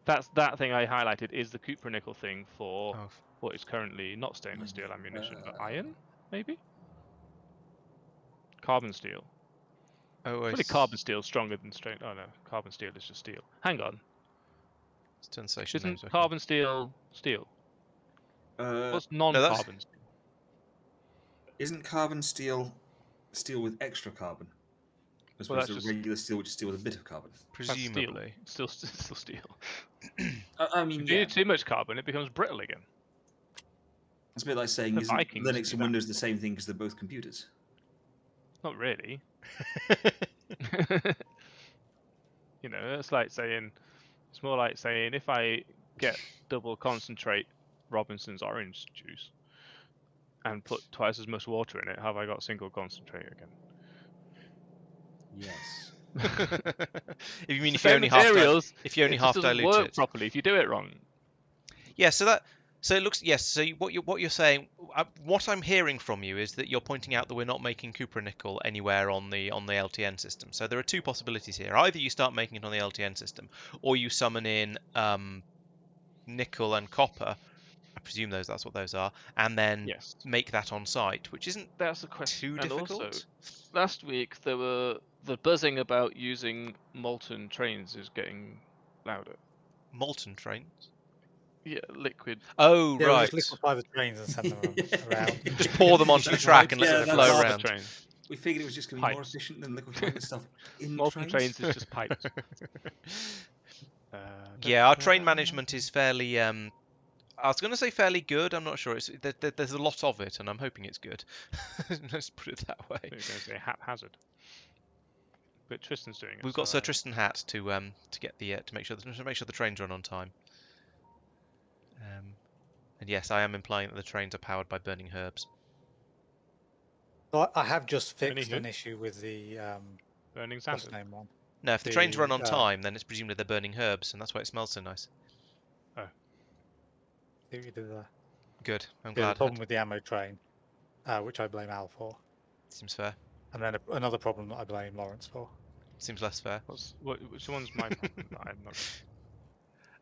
That's that thing I highlighted is the copper nickel thing for Oh, what is currently not stainless steel ammunition, but iron, maybe? Carbon steel. oh, Really, carbon steel stronger than straight. Oh no, carbon steel is just steel. Hang on, Sensation isn't names, okay. carbon steel steel? What's non-carbon steel? Isn't carbon steel with extra carbon? As Well, opposed that's to just- regular steel, which is steel with a bit of carbon. That's steel. Presumably. Still steel. I mean, If you yeah. do too much carbon, it becomes brittle again. It's a bit like saying, The isn't Vikings Linux do and that. Windows the same thing because they're both computers? Not really. You know, it's like saying, it's more like saying if I get double concentrate Robinson's orange juice and put twice as much water in it, have I got single concentrate again? Yes. if you mean It's if the you same only half materials, if you only it half just doesn't dilute work it. properly if you do it wrong. Yeah, so it looks yes. So what you're saying, what I'm hearing from you is that you're pointing out that we're not making copper nickel anywhere on the LTN system. So there are two possibilities here. Either you start making it on the LTN system, or you summon in nickel and copper presume that's what those are, and then Yes, make that on site, which isn't that's the question. too And difficult. also, last week the buzzing about using molten trains is getting louder. Molten trains. Yeah, liquid. Oh, Yeah, we right. just liquefy the trains and send them around. Just pour them onto the track and let them Yeah, flow that's- Lava around. trains. We figured it was just going to be more Pipes. efficient than liquefying the stuff in Molten trains. trains is just pipes. Yeah, our train management is fairly. I was going to say fairly good. I'm not sure. There's a lot of it, and I'm hoping it's good. Let's put it that way. You're going to say haphazard. But Tristan's doing it. We've got Sir Tristan Hat to get the to make sure the trains run on time. And yes, I am implying that the trains are powered by burning herbs. So I have just Burning fixed who? an issue with the burning what's sand. the name one. No, if the trains run on The, time, then it's presumably they're burning herbs, and that's why it smells so nice. See what you did there. Good. I'm Yeah, glad. the problem with the ammo train, which I blame Al for, Seems fair. and then another problem that I blame Laurence for. Seems less fair. Which one's my problem? I'm not.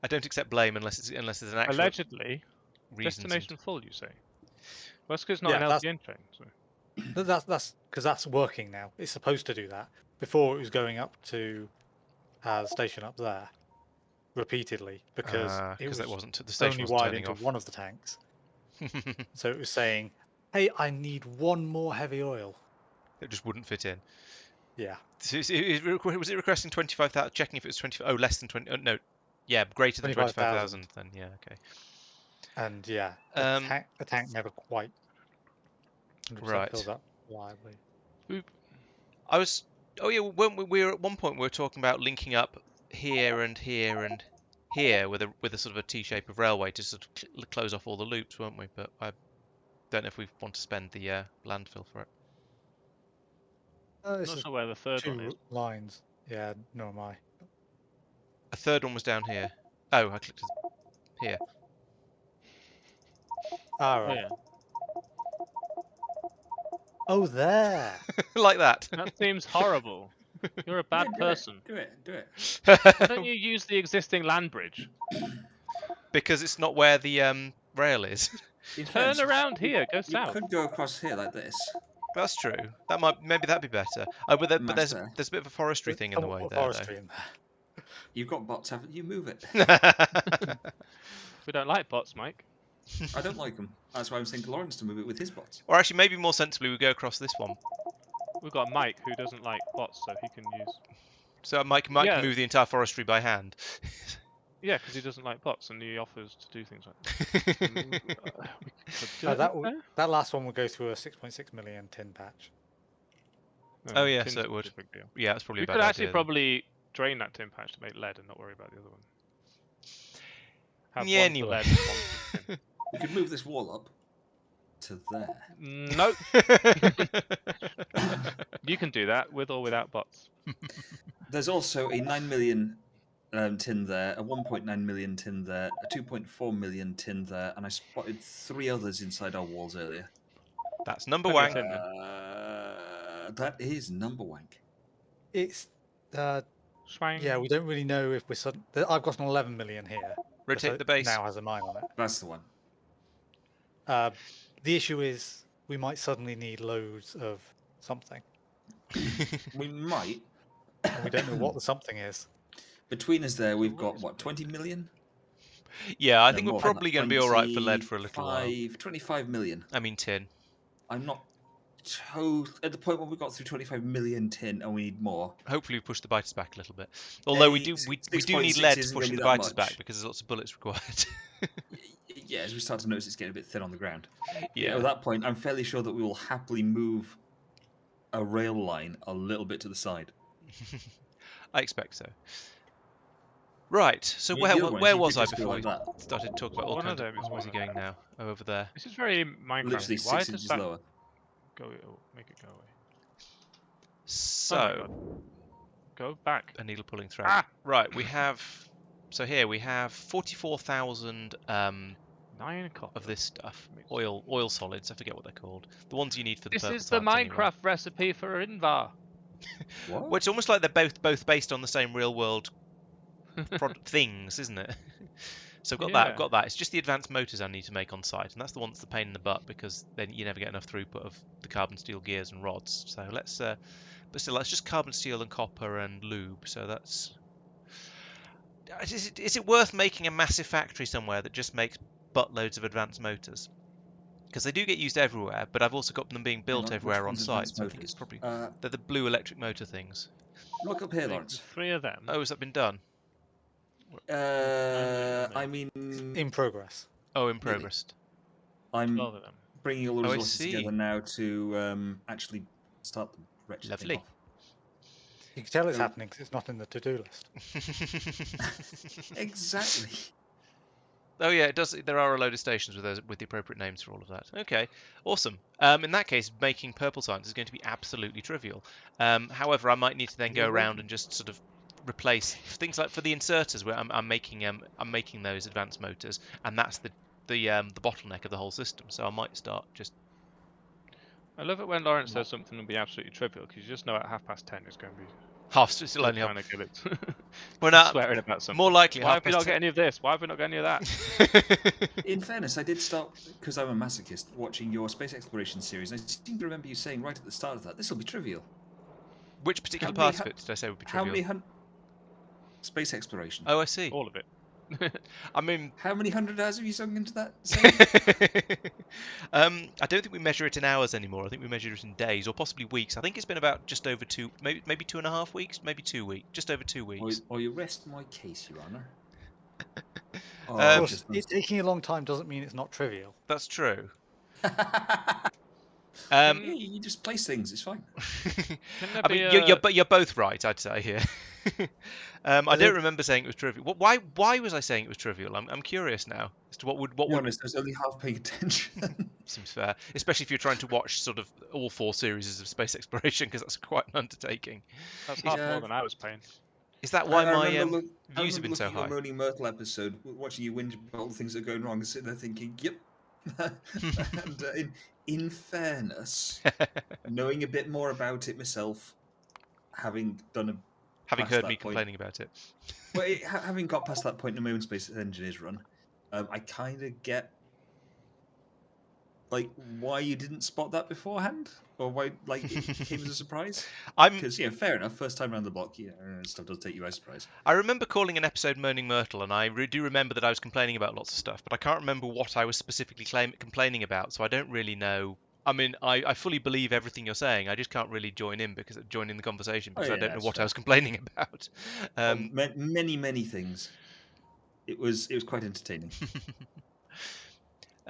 I don't accept blame unless there's an actual Allegedly, reason. destination full. You say? Well, that's because it's not Yeah, an that's- LPN train. So. That's because that's working now. It's supposed to do that. Before it was going up to the station up there repeatedly because it was wasn't the station only wasn't wired turning into off. one of the tanks. So it was saying, "Hey, I need one more heavy oil." It just wouldn't fit in. Yeah. So was it requesting 25,000? Checking if it was 20. Oh, less than 20. No, yeah, greater than 25,000. 25,000. Then yeah, okay. And yeah, the tank never quite 100% Right. fills up reliably. I was. Oh yeah, when we were at one point we were talking about linking up here and here and here with a sort of a T shape of railway to sort of close off all the loops, weren't we? But I don't know if we want to spend the landfill for it. This Not is sure where the third one is. 2 lines. Yeah, nor am I. A third one was down here. Oh, I clicked here. Ah, Oh, right. yeah. Oh, there. Like that. That seems horrible. You're a bad Yeah, person. Do it. Why don't you use the existing land bridge? Because it's not where the rail is. In Turn fairness, around here. Go You south. could go across here like this. That's true. Maybe that'd be better. Oh, but Much there's better. a bit of a forestry thing in the way Somewhat there, forestry in there. You've got bots, haven't you? Move it. though. We don't like bots, Mike. I don't like them. That's why I was thinking Laurence to move it with his bots. Or actually, maybe more sensibly, we go across this one. We've got Mike who doesn't like bots, so he can use. So Mike Yeah. can move the entire forestry by hand. Yeah, because he doesn't like bots, and he offers to do things like that. We could do it there. That last one will go through a 6.6 million tin patch. Oh, yeah, tin's so it a would. big deal. Yeah, that's probably We a bad could actually idea, then. probably drain that tin patch to make lead and not worry about the other one. Have Yeah, one anyway. for lead and one for tin. We could move this wall up to there. Nope. You can do that with or without bots. There's also a 9 million tin there, a 1.9 million tin there, a 2.4 million tin there, and I spotted 3 others inside our walls earlier. That's number Plenty of one. tin then. That is number wank. It's Swang. yeah, we don't really know if we're sudden. I've got an 11 million here. Rotate so the base. Now has a 9 on it. That's the one. The issue is we might suddenly need loads of something, We might. and we don't know what the something is. Between us there, we've got, what, 20 million? Yeah, I No, think more we're than probably that. going to be all right for lead for a little while. 25 million. I mean tin. I'm not at the point where we got through 25 million tin and we need more. Hopefully we push the biters back a little bit. Although we do need 6.6 lead to isn't push gonna the be that biters back much. because there's lots of bullets required. Yeah, as we start to notice it's getting a bit thin on the ground. Yeah. At that point, I'm fairly sure that we will happily move a rail line a little bit to the side. I expect so. Right. So The where other ones, where you was could I just go before we like that. started talking about all One of kinds of... them is Where's he one of going now? Oh, over there. This is very Minecraft. Literally Why 6 does inches that lower. go? Oh, make it go away. So, Go back. a needle pulling thread. Ah! Right, we have... So here we have 44,000 9 copper. of this stuff. Oil solids, I forget what they're called. The ones you need for the This purple is the types anyway. Minecraft recipe for Invar. What? Well, it's almost like they're both based on the same real world things, isn't it? So I've got that. I've Yeah. got that. It's just the advanced motors I need to make on site, and that's the one that's the pain in the butt because then you never get enough throughput of the carbon steel gears and rods. So let's, but still, that's just carbon steel and copper and lube. So that's. Is it worth making a massive factory somewhere that just makes buttloads of advanced motors? Because they do get used everywhere, but I've also got them being Hang built on, which everywhere on one's site. advanced So I think it's motors? probably they're the blue electric motor things. Look up here, Make Laurence. 3 of them. Oh, has that been done? I mean, In progress. Oh, in Nearly. progress. I'm 12 of them. bringing all the Oh, I resources see. together now to actually start the wretched Lovely. thing You can tell it's So- happening because it's not in the to-do list. off. Exactly. Oh yeah, it does. There are a load of stations with the appropriate names for all of that. Okay, awesome. In that case, making purple science is going to be absolutely trivial. However, I might need to then go You're around welcome. and just sort of replace things like for the inserters where I'm making those advanced motors, and that's the bottleneck of the whole system. So I might start just I love it when Laurence says something will be absolutely trivial because you just know at 10:30 it's going to be still still only half. trying to get it. Well, no, Swearing about something. more likely Why half have we not past got any of this? Why have we not got any of that? In fairness, I did start, because I'm a masochist, watching your space exploration series. And I seem to remember you saying right at the start of that, this will be trivial. Which particular How many part of it did I say would be How trivial? many space exploration? Oh, I see. All of it. I mean, How many hundred hours have you sunk into that? save? I don't think we measure it in hours anymore. I think we measure it in days or possibly weeks. I think it's been about just over maybe 2.5 weeks, maybe 2 weeks, just over 2 weeks. or you rest my case, Your Honour. Of Um, course, it taking a long time doesn't mean it's not trivial. That's true. Yeah, you just place things. It's fine. Can there I be mean, you're both right, I'd say here. I don't think- remember saying it was trivial. Why was I saying it was trivial? I'm curious now as to what To be would honest, I was only half paying attention. seems fair, especially if you're trying to watch sort of all 4 series of space exploration because that's quite an undertaking. That's half Yeah. more than I was paying. Is that why I my remember views have been so looking at high? your Moaning Myrtle episode, watching you whinge about all the things that are going wrong, and sitting there thinking, "Yep." And in fairness, knowing a bit more about it myself, having done a Having past heard that me point- complaining about it. well, having got past that point in my own space engineers run, I kind of get like why you didn't spot that beforehand, or why like it came as a surprise. I'm Because fair enough, first time around the block, stuff does take you by surprise. I remember calling an episode Moaning Myrtle, and I do remember that I was complaining about lots of stuff, but I can't remember what I was specifically complaining about, so I don't really know. I mean, I fully believe everything you're saying. I just can't really join in the conversation because I yeah, don't know that's what I fair. was complaining about. Many things. It was quite entertaining.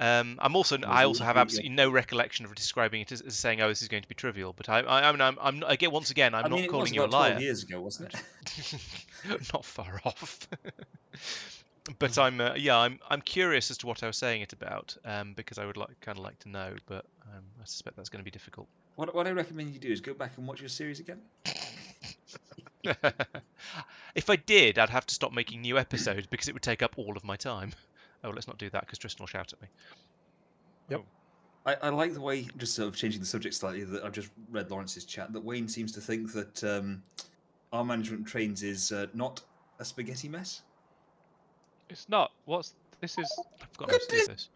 I also There's have the- absolutely no recollection of describing it as saying, "Oh, this is going to be trivial." But I mean, I'm again, once again, I'm I mean, not it calling was you a about 12 liar. years ago, wasn't it? Not far off. But I'm curious as to what I was saying it about, because I would kind of like to know, but I suspect that's going to be difficult. What I recommend you do is go back and watch your series again. If I did, I'd have to stop making new episodes because it would take up all of my time. Oh, let's not do that because Tristan will shout at me. I like the way, just sort of changing the subject slightly, that I've just read Lawrence's chat, that Wayne seems to think that our management trains is not a spaghetti mess. It's not. This is? I've got to do this.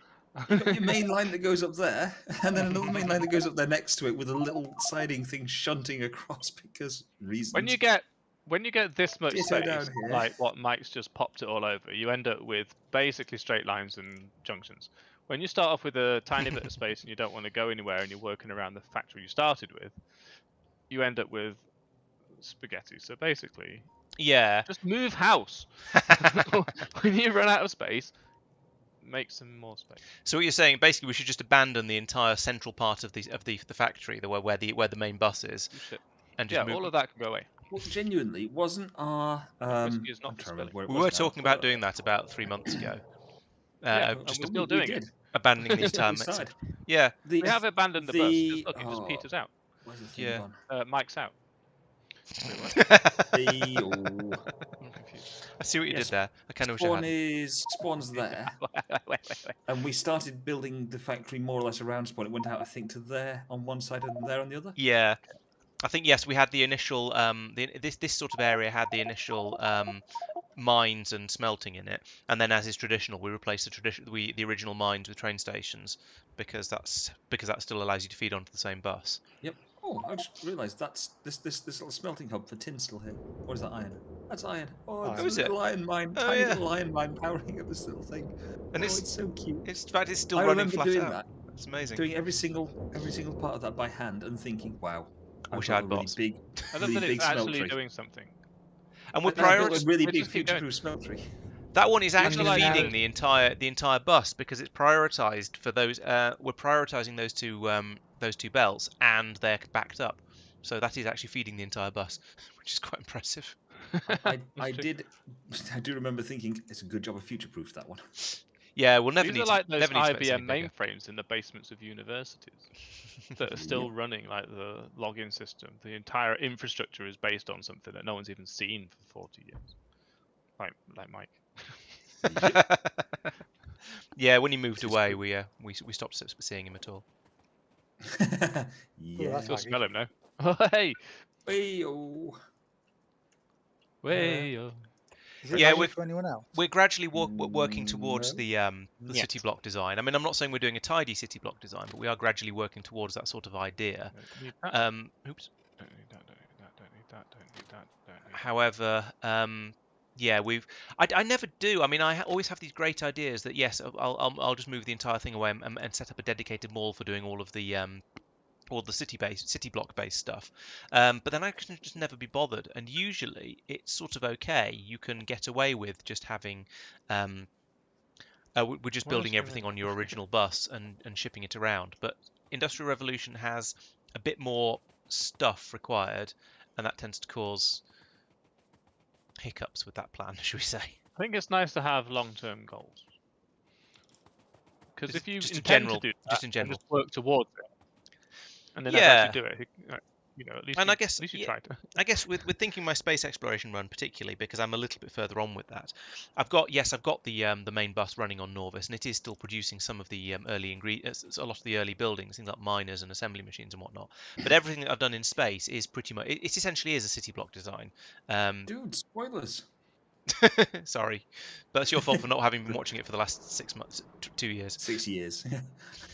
You've got your main line that goes up there, and then another main line that goes up there next to it with a little siding thing shunting across because reasons. When you get this much Ditto space, down here. like what Mike's just popped it all over, you end up with basically straight lines and junctions. When you start off with a tiny bit of space and you don't want to go anywhere and you're working around the factory you started with, you end up with spaghetti. So basically, Yeah. just move house. When you run out of space, make some more space. So what you're saying, basically, we should just abandon the entire central part of the factory, where the main bus is, You should- and just Yeah, move. all of that can go away. Well, genuinely, wasn't our Whiskey is not I'm for trying to remember spilling. where it We was were now, talking about but- doing that about 3 months ago. Yeah, Of and just we're still doing it. did. abandoning the entire We Mexico. started. Yeah. The, We have abandoned the bus. 'Cause look, it just oh, peters out. Where's the thing Yeah. gone? Mike's out. The, oh. I'm confused. I see what you Yes, did there. I kind of wish I hadn't. Spawn's there, Wait. and we started building the factory more or less around Spawn. It went out, I think, to there on one side and there on the other. Yeah. I think yes, we had the initial this sort of area had the initial mines and smelting in it, and then as is traditional, we replace the original mines with train stations because that still allows you to feed onto the same bus. Yep. Oh, I just realised that's this little smelting hub for tin still here. What is that iron? That's iron. Oh, it's Oh, a is it? little iron mine, Oh tiny yeah, little iron mine powering up this little thing. and Oh, it's so cute. in fact it's still I running remember flat doing out. that, That's amazing. doing every single part of that by hand, and thinking, "Wow, I I've wish I got had a really bots. big, I love really that big it's actually smeltery. doing something. And we're And I built a prioritizing. really They big just keep going. future-proof smeltery. That one is These actually are like feeding the- the entire bus because it's prioritized for those. We're prioritizing those two belts, and they're backed up, so that is actually feeding the entire bus, which is quite impressive. I That's true. I do remember thinking it's a good job I future-proofed that one. Yeah, we'll never These need are to like those never need to make IBM something bigger. mainframes in the basements of universities that are still running, like the login system. The entire infrastructure is based on something that no one's even seen for 40 years. Like Mike. Yeah, when he moved This is away, cool. we stopped seeing him at all. Yeah. that's You'll laggy. smell him now. Oh, hey! Hey-oh. Way! Is it Yeah, laggy for anyone else? we're gradually working towards No. the city block design. I mean, I'm not saying we're doing a tidy city block design, but we are gradually working towards that sort of idea. Don't need that. Oops. Don't need that. Don't need that. Don't need that. Don't need that. Don't need that. However, yeah, I never do. I mean, always have these great ideas that yes, I'll just move the entire thing away and set up a dedicated mall for doing all the city block based stuff. But then I can just never be bothered. And usually it's sort of okay. You can get away with just having we're just What else building do you everything mean? on your original bus and shipping it around. But Industrial Revolution has a bit more stuff required, and that tends to cause hiccups with that plan, should we say? I think it's nice to have long-term goals. Because Just- if you just in intend general- to do that, just in and general. just work towards it, and then Yeah. never actually do it, at least And you, I guess- at least you yeah. tried. I guess with thinking my space exploration run particularly because I'm a little bit further on with that, I've got the main bus running on Norvis, and it is still producing some of the early ingredients, a lot of the early buildings, things like miners and assembly machines and whatnot. But everything that I've done in space is pretty much it essentially is a city block design. Dude, spoilers. Sorry, but that's your fault for not having been watching it for the last 6 months, 2 years. 6 years.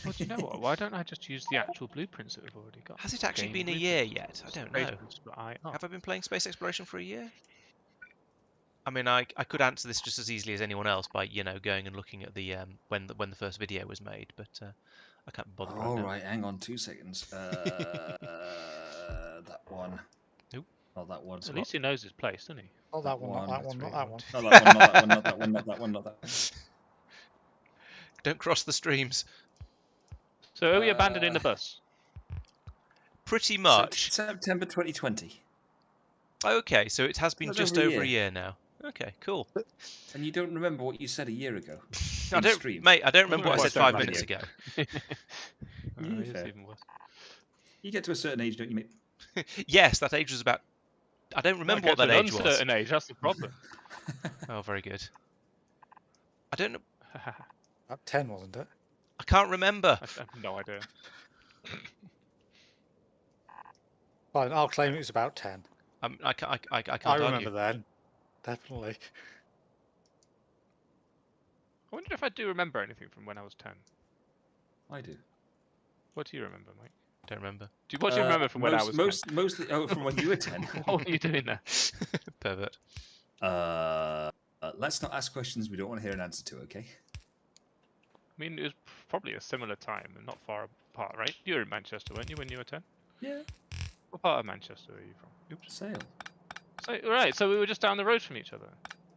Well, do you know what? Why don't I just use the actual blueprints that we've already got? Has it actually Game been a year yet? I don't know. Have I been playing space exploration for a year? I mean, I could answer this just as easily as anyone else by going and looking at the when the first video was made, but I can't be bothered right All now. right, hang on 2 seconds. That one. Nope. Not that one. At least he knows his place, doesn't he? Not that one, not that one, not that one. Not that one, not that one, not that one, not that one, not that one. Don't cross the streams. So are we abandoning the bus? Pretty much. September 2020. Okay, so it has been That's just over a over a year. year now. Okay, cool. And you don't remember what you said a year ago? I in don't, stream. mate. I don't Well, remember what I quite said 5 don't minutes ago. Yeah, It's fair. even worse. You get to a certain age, don't you, mate? Yes, that age was about. I don't remember Might what get that to an age was. uncertain age, that's the problem. Oh, very good. I don't know. About 10, wasn't it? I can't remember. I have no idea. Fine, I'll claim it was about 10. I can't I argue. remember then. Definitely. I wonder if I do remember anything from when I was 10. I do. What do you remember, Mike? Don't remember. What do you remember from when I was 10? Mostly from when you were 10. What were you doing there? Pervert. Let's not ask questions we don't want to hear an answer to, okay? I mean, it was probably a similar time and not far apart, right? You were in Manchester, weren't you, when you were 10? Yeah. What part of Manchester are you from? Oops. Sale. So, right, so we were just down the road from each other.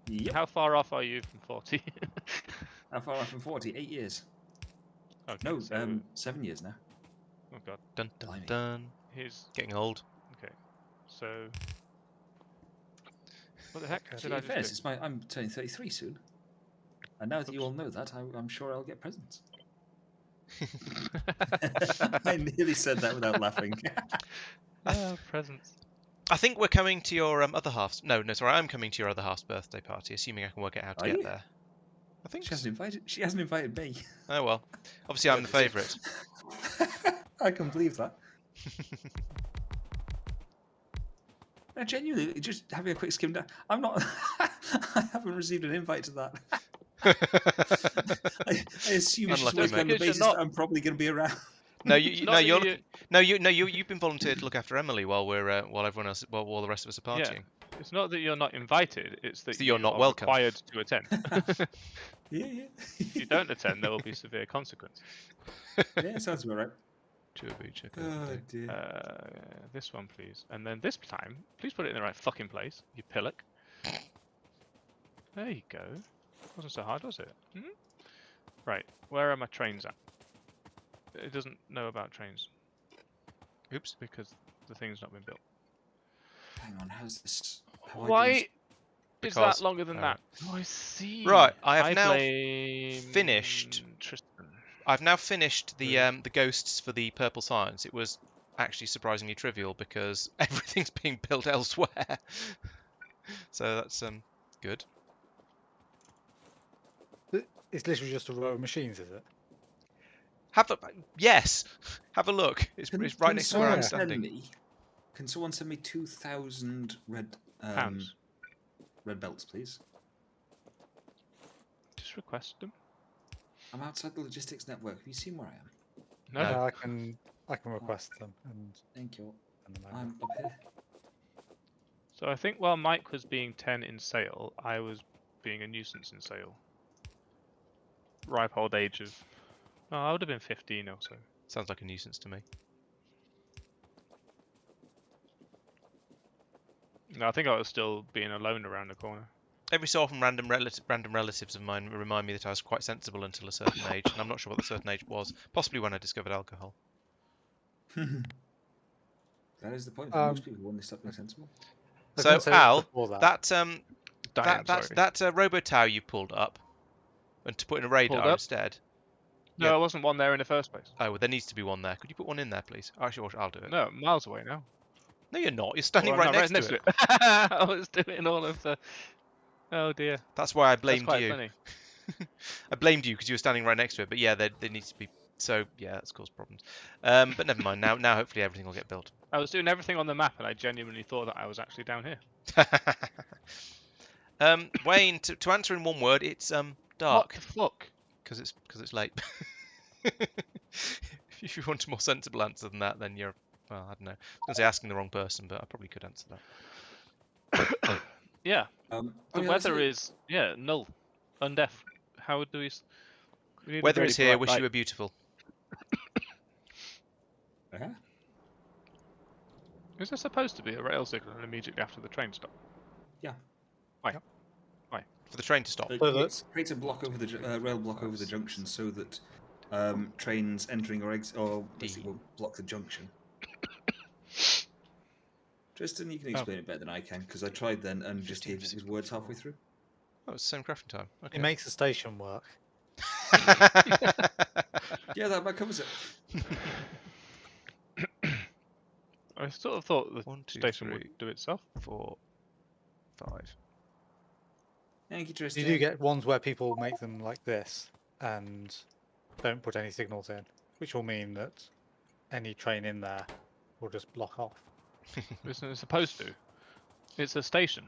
Yep. How far off are you from 40? How far off from 40? 8 years. Okay, No, so, 7 years now. oh god, Dun dun Blimey. dun. here's Getting old. okay. So, what the heck Okay. did I In just fairness, do? I'm turning 33 soon. And now that you all know that, I'm sure I'll get presents. I nearly said that without laughing. Oh, presents. I think we're coming to your other half's. No, sorry, I'm coming to your other half's birthday party, assuming I can work out how to Are get you? there. I think. She hasn't invited me. Oh well. Obviously, I'm the favourite. I can believe that. No, genuinely, just having a quick skim down. I'm not. I haven't received an invite to that. I assume it's just Unlucky, working mate. on the Because you're basis not- that I'm probably going to be around. No, It's no, not that you're you- looking. No, you've been volunteered to look after Emily while we're while everyone else, while the rest of us are Yeah. partying. It's not that you're not invited, it's that So you're you not are welcome. required to attend. Yeah. If you don't attend, there will be severe consequences. Yeah, sounds about right. Two of each. Okay. Oh dear. This one, please. And then this time, please put it in the right fucking place, you pillock. There you go. Wasn't so hard, was it? Hmm? Right, where are my trains at? It doesn't know about trains Oops. because the thing's not been built. Hang on, how's this? Have I done Why s- is Because- that longer than oh. that? Oh, I see. Right, I have now blame finished- Tristan. I've now finished the ghosts for the purple science. It was actually surprisingly trivial because everything's being built elsewhere. So that's good. It's literally just a row of machines, is it? Have a yes. Have a look. It's right next to where I'm standing. Can someone send me 2,000 red Pounds. red belts, please? Just request them. I'm outside the logistics network. Have you seen where I am? No. No. Yeah, I can request them and Thank you. send them over. I'm up here. So I think while Mike was being 10 in sale, I was being a nuisance in sale. Ripe old age of... Oh, I would have been 15 or so. Sounds like a nuisance to me. No, I think I was still being alone around the corner. Every so often, random relatives of mine remind me that I was quite sensible until a certain age, and I'm not sure what the certain age was. Possibly when I discovered alcohol. That is the point for most people when they stop being sensible. I was So gonna say Al, before that, Diane, sorry. that robo tower you pulled up, and to put in a radar Pulled up? instead. No, yeah. there wasn't one there in the first place. Oh, well, there needs to be one there. Could you put one in there, please? Actually, I'll do it. No, miles away now. No, you're not. You're standing Well, right I'm next to it. I was doing all of the... Oh dear. That's why I That's blamed quite you. funny. I blamed you because you were standing right next to it. But yeah, there needs to be. So yeah, that's caused problems. But never mind. Now hopefully everything will get built. I was doing everything on the map and I genuinely thought that I was actually down here. Wayne, to answer in one word, it's What dark the fuck? because it's late. If you want a more sensible answer than that, then you're well, I don't know. I was gonna say asking the wrong person, but I probably could answer that. Yeah, Oh, the yeah, weather that's is, null. Undeaf. How do we... we need a Weather really is here. bright Wish light. you were beautiful. it. Uh-huh. Is there supposed to be a rail signal immediately after the train stop? For the train to stop. It So creates a block over the rail block over the junction so that trains entering or exit or basically will block the junction. Tristan, you can explain it better than I can because I tried then and just gave his words halfway through. Oh, it's the same crafting time. Okay. it makes the station work. Yeah, that covers it. I sort of thought the 1, 2, station 3, would do itself. 4, 5. Thank you, Tristan. You do get ones where people make them like this and don't put any signals in, which will mean that any train in there will just block off. Isn't it supposed to? It's a station.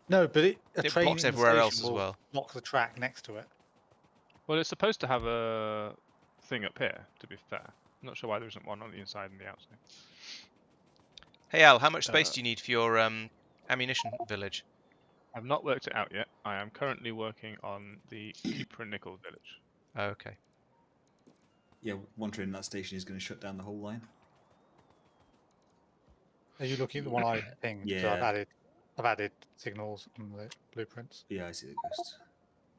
No, but a It train blocks in the everywhere else station as will well. block the track next to it. Well, it's supposed to have a thing up here, to be fair. I'm not sure why there isn't one on the inside and the outside. Hey Al, how much space Uh, do you need for your ammunition village? I've not worked it out yet. I am currently working on the Cupra Nickel village. Oh, okay. Yeah, one train in that station is going to shut down the whole line. Are you looking at the one I pinged? So Yeah. I've added signals on the blueprints. Yeah, I see the ghost.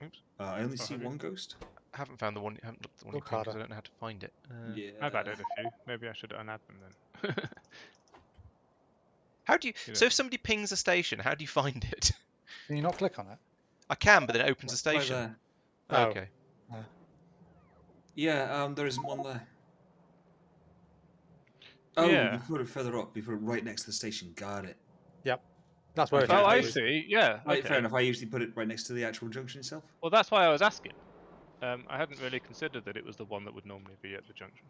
Oops. I only see have you? one ghost. I haven't found the one. I haven't looked at the one Look you picked because I harder. don't know how to find it. Yeah. I've added a few. Maybe I should unadd them then. How do you? You So know. if somebody pings a station, how do you find it? Can you not click on it? I can, but then it opens a Right station. there. Oh. Okay. Yeah, there isn't one there. Oh, Yeah. you put it further up. You put it right next to the station. Got it. That's where Okay. it Oh, I is. see. Yeah. Right, Okay. fair enough. I usually put it right next to the actual junction itself. Well, that's why I was asking. I hadn't really considered that it was the one that would normally be at the junction.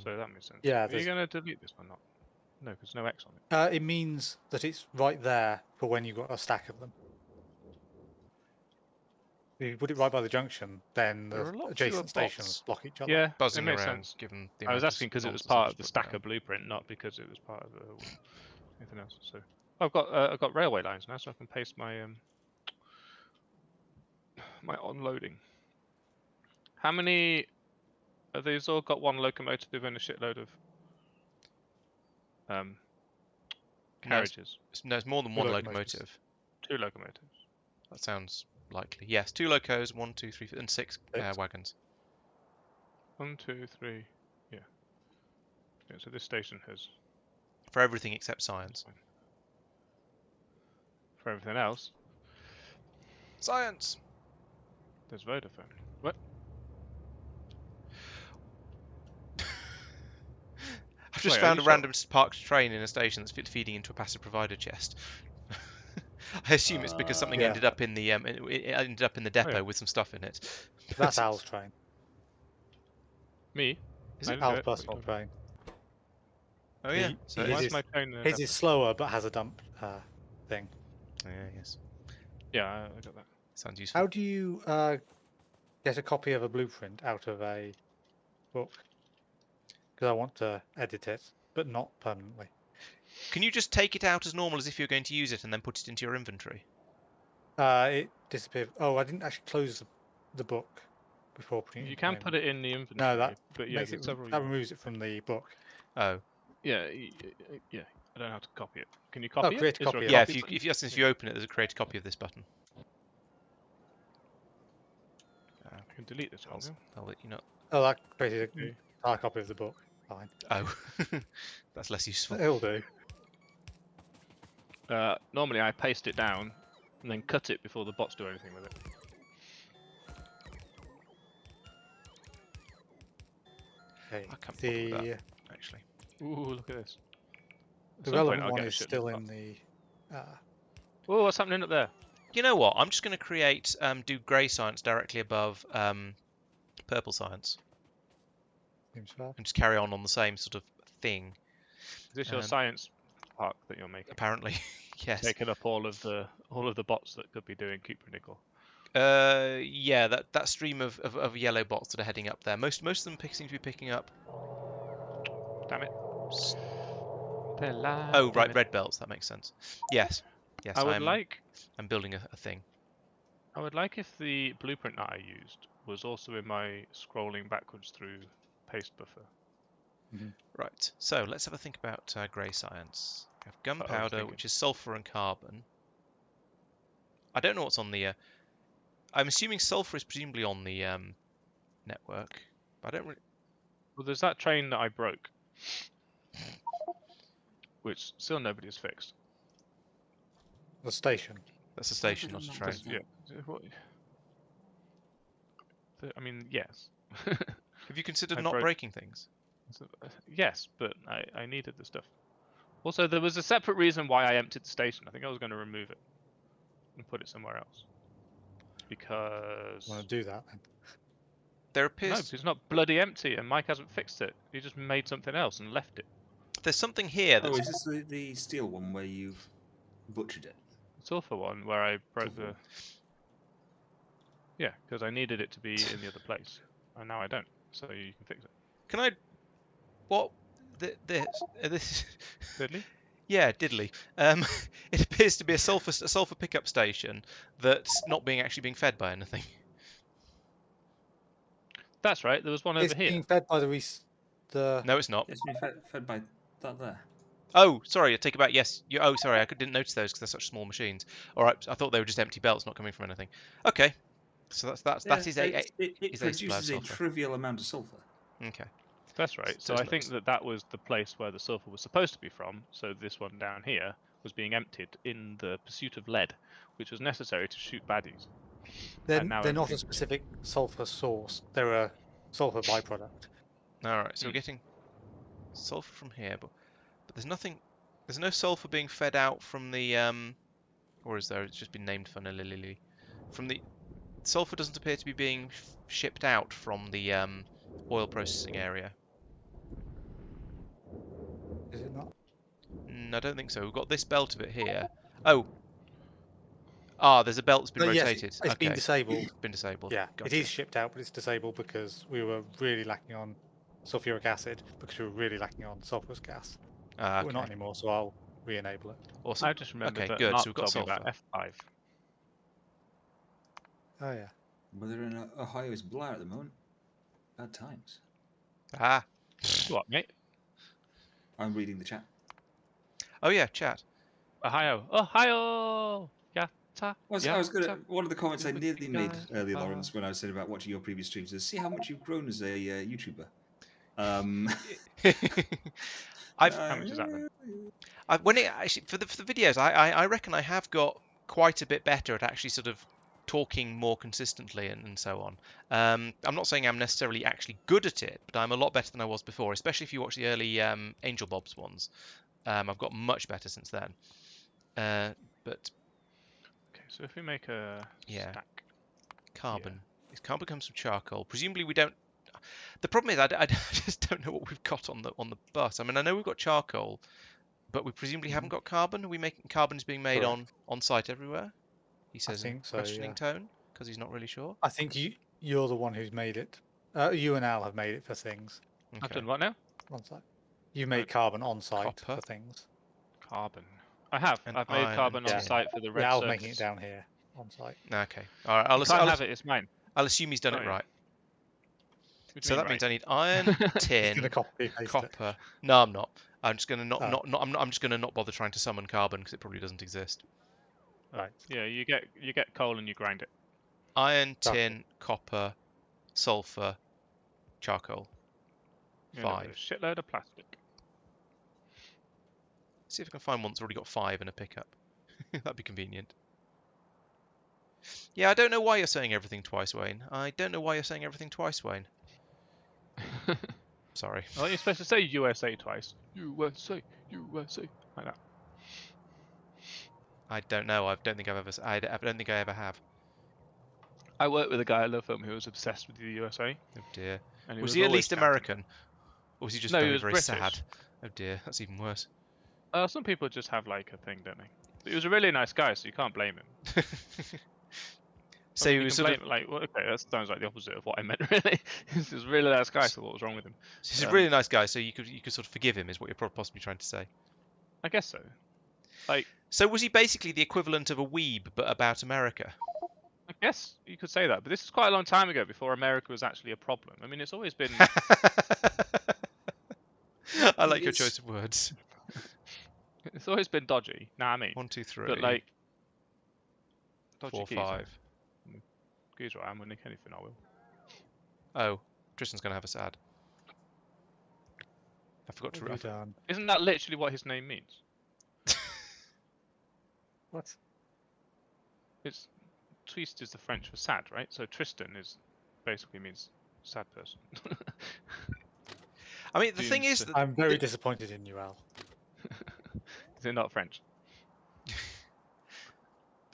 So that makes sense. Yeah, Are you there's- going to delete this one? Not. No, because there's no X on it. It means that it's right there for when you've got a stack of them. If you put it right by the junction, then There the are a lot adjacent fewer stations bots block each other. Yeah, it buzzing makes around, sense. given the I was amount of asking because it was nonsense part I've of the put stacker down. blueprint, not because it was part of anything else. So I've got railway lines now, so I can paste my my unloading. How many? Have these all got one locomotive and a shitload of carriages? No, it's more than Two one locomotives. locomotive. 2 locomotives. That sounds likely. Yes, 2 locos, 1, 2, 3, and 6 Six. wagons. 1, 2, 3. Yeah. Yeah. So this station has For everything except science. for everything else. Science! There's Vodafone. What? I've just Wait, are found you a sure? random parked train in a station that's feeding into a passive provider chest. I assume it's because something Yeah. ended up in the it ended up in the depot yeah. with some stuff in it. That's Al's train. Me? Is I it? didn't do Al's it. What are you personal talking train. Oh yeah. He- So he Why it's, is my train in a His depot? is slower, but has a dump thing. yeah, yes. Yeah, I got that. Sounds useful. How do you get a copy of a blueprint out of a book? Because I want to edit it, but not permanently. Can you just take it out as normal as if you're going to use it and then put it into your inventory? It disappeared. Oh, I didn't actually close the book before putting it. You into can my put it in the inventory, No, that but yeah, makes there's it. several. That removes it from the book. Oh. Yeah, yeah. I don't know how to copy it. Can you Oh, copy it? create a Is there copy of Yeah, it. if you open it, there's a create a copy of this button. I can delete this one. yeah? I'll let you know. Oh, that created Okay. an entire copy of the book. Fine. Oh, that's less useful. It'll do. Normally I paste it down and then cut it before the bots do anything with it. Okay. I can't bother with The that, actually. Ooh, look at this. At the some point relevant I'll one get a is shitload still of in the. Oh, what's happening up there? You know what? I'm just going to create, do grey science directly above purple science, Seems fair. and just carry on the same sort of thing. Is this your Um, science park that you're making? Apparently, yes. Taking up all of the bots that could be doing cupronickel. Yeah, that stream of yellow bots that are heading up there. Most of them seem to be picking up. Damn it. s- They're live. Oh, damn right, it. red belts. That makes sense. Yes, yes. I would like I'm building a thing. if the blueprint that I used was also in my scrolling backwards through paste buffer. Right. So let's have a think about grey science. We have gunpowder, thinking. which is sulfur and carbon. I don't know what's on the. I'm assuming sulfur is presumably on the network, but I don't really. Well, there's that train that I broke, which still nobody has fixed. The station. That's a station, not a train. Yeah. I mean, yes. Have you considered I not broke- breaking things? Yes, but I needed the stuff. Also, there was a separate reason why I emptied the station. I think I was going to remove it and put it somewhere else. Because... Want to do that then? There No, appears it's not bloody empty, and Mike hasn't fixed it. He just made something else and left it. there's something here Oh, that's. is this the steel one where you've butchered it? Sulfur one where I broke the... Sulfur. Yeah, because I needed it to be in the other place, and now I don't. So you can fix it. Can I? What? This. Diddly? Yeah, diddly. It appears to be a sulfur pickup station that's not actually being fed by anything. That's right. There was one It's over here. being fed by the No, it's not. It's been fed by that there. Oh, sorry. I take it back. Yes. Oh, sorry. I didn't notice those because they're such small machines. All right. I thought they were just empty belts, not coming from anything. Okay. So that is it is a supply of produces a sulfur. trivial amount of sulfur. Okay. That's right. So So it's I think that was the place where the sulfur was supposed to be from. So this one down here was being emptied in the pursuit of lead, which was necessary to shoot baddies. They're And now not a everything's- specific sulfur source. They're a sulfur byproduct. All right. So we're getting sulfur from here, but there's nothing. There's no sulfur being fed out from the or is there? It's just been named funnily. From the sulfur doesn't appear to be being shipped out from the oil processing area. Is it not? I don't think so. We've got this belt of it here. Oh. Ah, there's a belt that's been But yes, rotated. it's been Okay. disabled. Been disabled. Yeah, Gotcha. it is shipped out, but it's disabled because we were really lacking on sulfuric acid because we were really lacking on sulfurous gas. Ah, But we're not okay. anymore, so I'll re-enable it. Awesome. I just remembered Okay, that good. So Mark we've got told me sulfur. about F5. Oh yeah. Weather in Ohio is blah at the moment. Bad times. Ah. What, mate? I'm reading the chat. Oh yeah, chat. Ohio. Ohio! Yatta. I was gonna. Yatta. One of the comments I You nearly made guys earlier, are- Lawrence, when I was saying about watching your previous streams, is see how much you've grown as a YouTuber. I've How much is that then? when it actually for the videos, I reckon I have got quite a bit better at actually sort of talking more consistently and so on. I'm not saying I'm necessarily actually good at it, but I'm a lot better than I was before. Especially if you watch the early Angel Bob's ones, I've got much better since then. But Okay, so if we make a yeah, stack. carbon. If carbon comes from charcoal, presumably we don't. The problem is I just don't know what we've got on the bus. I mean, I know we've got charcoal, but we presumably haven't got carbon. Are we making carbon is being made Correct. on site everywhere? He says in think so, questioning yeah. tone because he's not really sure. I think you're the one who's made it. You and Al have made it for things I've Okay. done what now? on site. You made carbon on site Copper. for things. Carbon. I have. And I've made iron carbon and on tin. site for the red Yeah, Al's circuits. making it down here on site. Okay. All right. You can't have it. It's mine. I'll assume he's done Oh, it yeah. right. What do So you that mean, means right? I need iron, He's tin, gonna copy paste it. copper. No, I'm not. I'm just gonna not, Oh. not I'm not. I'm just gonna not bother trying to summon carbon because it probably doesn't exist. Right. Yeah, you get coal and you grind it. Iron, Charcoal. tin, copper, sulfur, charcoal. You end up with 5. a shitload of plastic. See if I can find one that's already got 5 in a pickup. That'd be convenient. Yeah, I don't know why you're saying everything twice, Wayne. I don't know why you're saying everything twice, Wayne. Sorry. Well, you're supposed to say USA twice. USA, USA, like that. I don't know. I don't think I've ever. I don't think I ever have. I worked with a guy at Love Film who was obsessed with the USA. Oh dear. And Was he at always least chanting. American, or was he just No, he very, was very British. sad? Oh dear, that's even worse. Some people just have like a thing, don't they? But he was a really nice guy, so you can't blame him. So I he mean, you was can sort blame of. like, well, okay, that sounds like the opposite of what I meant. Really, he's a really nice guy. So what was wrong with him? He's a really nice guy, so you could sort of forgive him, is what you're possibly trying to say. I guess so. Like, So was he basically the equivalent of a weeb, but about America? I guess you could say that, but this is quite a long time ago, before America was actually a problem. I mean, it's always been. I like your choice of words. It's always been dodgy. Nah, I mean. 1, 2, 3. But like. Dodgy 4, keys. 5. Keys, right? I'm gonna nick anything I will. Oh, Tristan's gonna have a sad. I forgot What to. have you done? Isn't that literally what his name means? What? It's Twist is the French for sad, right? So Tristan is basically means sad person. I mean, the thing Doomed is to- that I'm very disappointed in you, Al. Is it not French?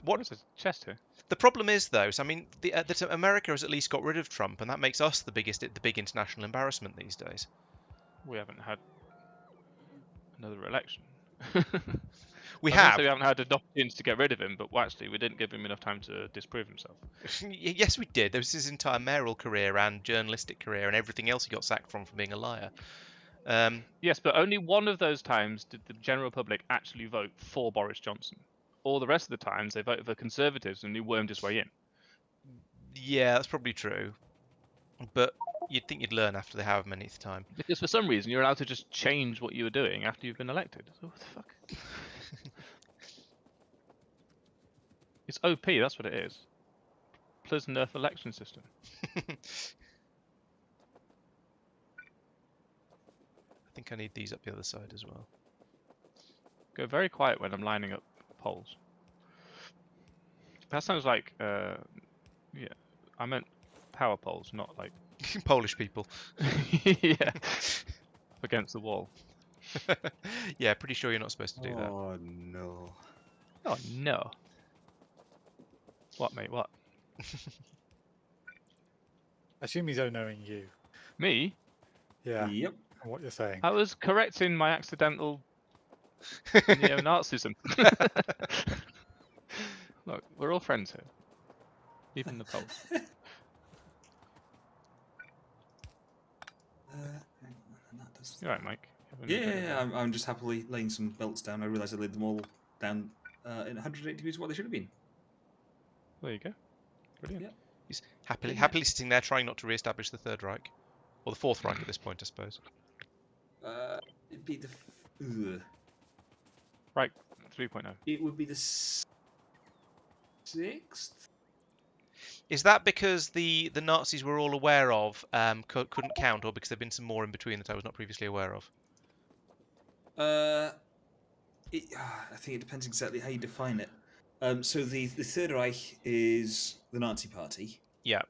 What's a chest here? the problem is, though. So I mean, that America has at least got rid of Trump, and that makes us the big international embarrassment these days. We haven't had another election. We I was gonna have. say we haven't had an opportunity to get rid of him, but actually we didn't give him enough time to disprove himself. Yes, we did. There was his entire mayoral career and journalistic career and everything else he got sacked from for being a liar. Yes, but only one of those times did the general public actually vote for Boris Johnson. All the rest of the times they voted for Conservatives and he wormed his way in. Yeah, that's probably true. But you'd think you'd learn after the however many time. Because for some reason you're allowed to just change what you were doing after you've been elected. So what the fuck? It's OP, that's what it is. Plus nerf election system. I think I need these up the other side as well. Go very quiet when I'm lining up poles. That sounds like, yeah, I meant power poles, not like, Polish people. yeah, up against the wall. Yeah, pretty sure you're not supposed to do that. Oh no. Oh no. What, mate, what? I assume he's knowing you. Me? Yeah. Yep. And what you're saying. I was correcting my accidental Neo-Nazism. Look, we're all friends here. Even the Poles. That does You're right, Mike. Yeah, I'm just happily laying some belts down. I realised I laid them all down in 180 degrees what they should have been. There you go. Brilliant. Yeah. He's happily sitting there trying not to re-establish the Third Reich. Or the Fourth Reich at this point, I suppose. It'd be the... Right, 3.0. It would be the 6th? Is that because the Nazis were all aware of couldn't count, or because there have been some more in between that I was not previously aware of? I think it depends exactly how you define it. So the Third Reich is the Nazi Party. Yeah.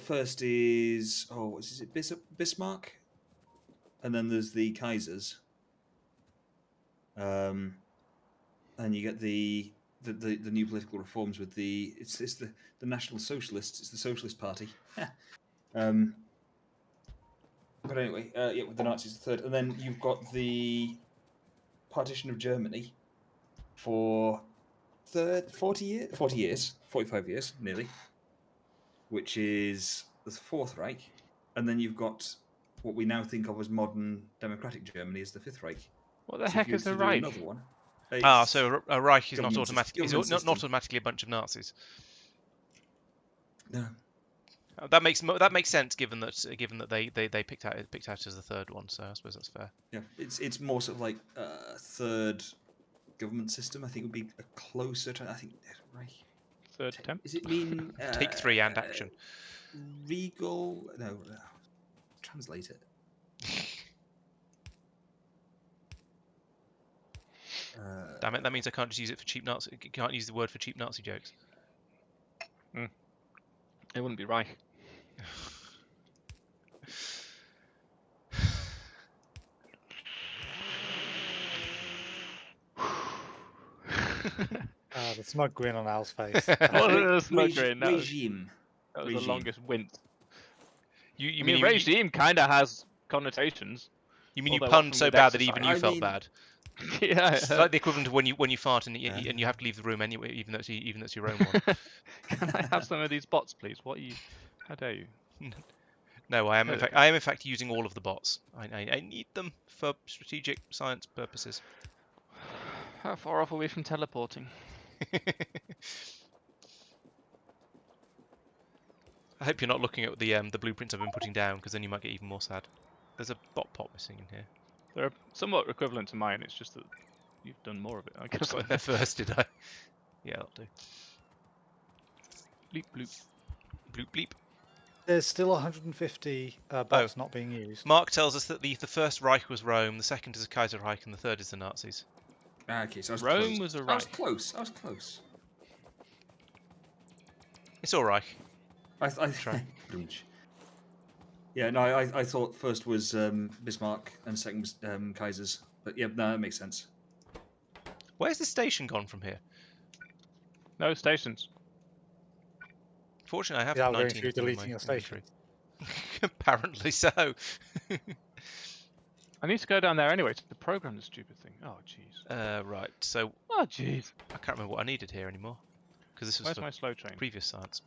First is is it Bismarck, and then there's the Kaisers. And you get the new political reforms with it's the National Socialists. It's the Socialist Party. But anyway, yeah, with the Nazis the third, and then you've got the partition of Germany for 45 years nearly, which is the Fourth Reich, and then you've got what we now think of as modern democratic Germany as the Fifth Reich. What the So heck if you is were a to do Reich? Another one. So a Reich is not government automatically system. not automatically a bunch of Nazis. No. That makes sense given that they picked out as the third one. So I suppose that's fair. Yeah, it's more sort of like third government system. I think would be a closer to. I think Reich. Third attempt? Is it mean Take 3 and action. Regal? No, translate it. Damn it! That means I can't just use it for cheap Nazi. Can't use the word for cheap Nazi jokes. It wouldn't be Reich. The smug grin on Al's face. What a smug grin. Regime. That was the longest wince. You mean regime kind of has connotations. You mean you Although punned often so with bad that even exercise. you felt bad? Yeah. It's like the equivalent of when you fart and you have to leave the room anyway, even though it's your own one. Can I have some of these bots, please? How dare you? No, I am in fact using all of the bots. I need them for strategic science purposes. How far off are we from teleporting? I hope you're not looking at the blueprints I've been putting down, because then you might get even more sad. There's a bot pot missing in here. They're somewhat equivalent to mine. It's just that you've done more of it. I guess. Got in there first, did I? Yeah, that'll do. Bleep bloop. Bloop bleep. There's still 150 bots not being used. Mark tells us that the first Reich was Rome, the second is the Kaiserreich, and the third is the Nazis. Okay, so I was Rome close. was a I Reich. was close. I was close. It's all Reich. Try. Yeah, no, I thought first was Bismarck and second was Kaisers, but yeah, no, that makes sense. Where's the station gone from here? No stations. Fortunately, I have Without 19 going through of them in my deleting your station. inventory. Apparently so. I need to go down there anyway to program the stupid thing. Oh, jeez. Right, so Oh, jeez. I can't remember what I needed here anymore, because this was Where's for my slow train? previous science.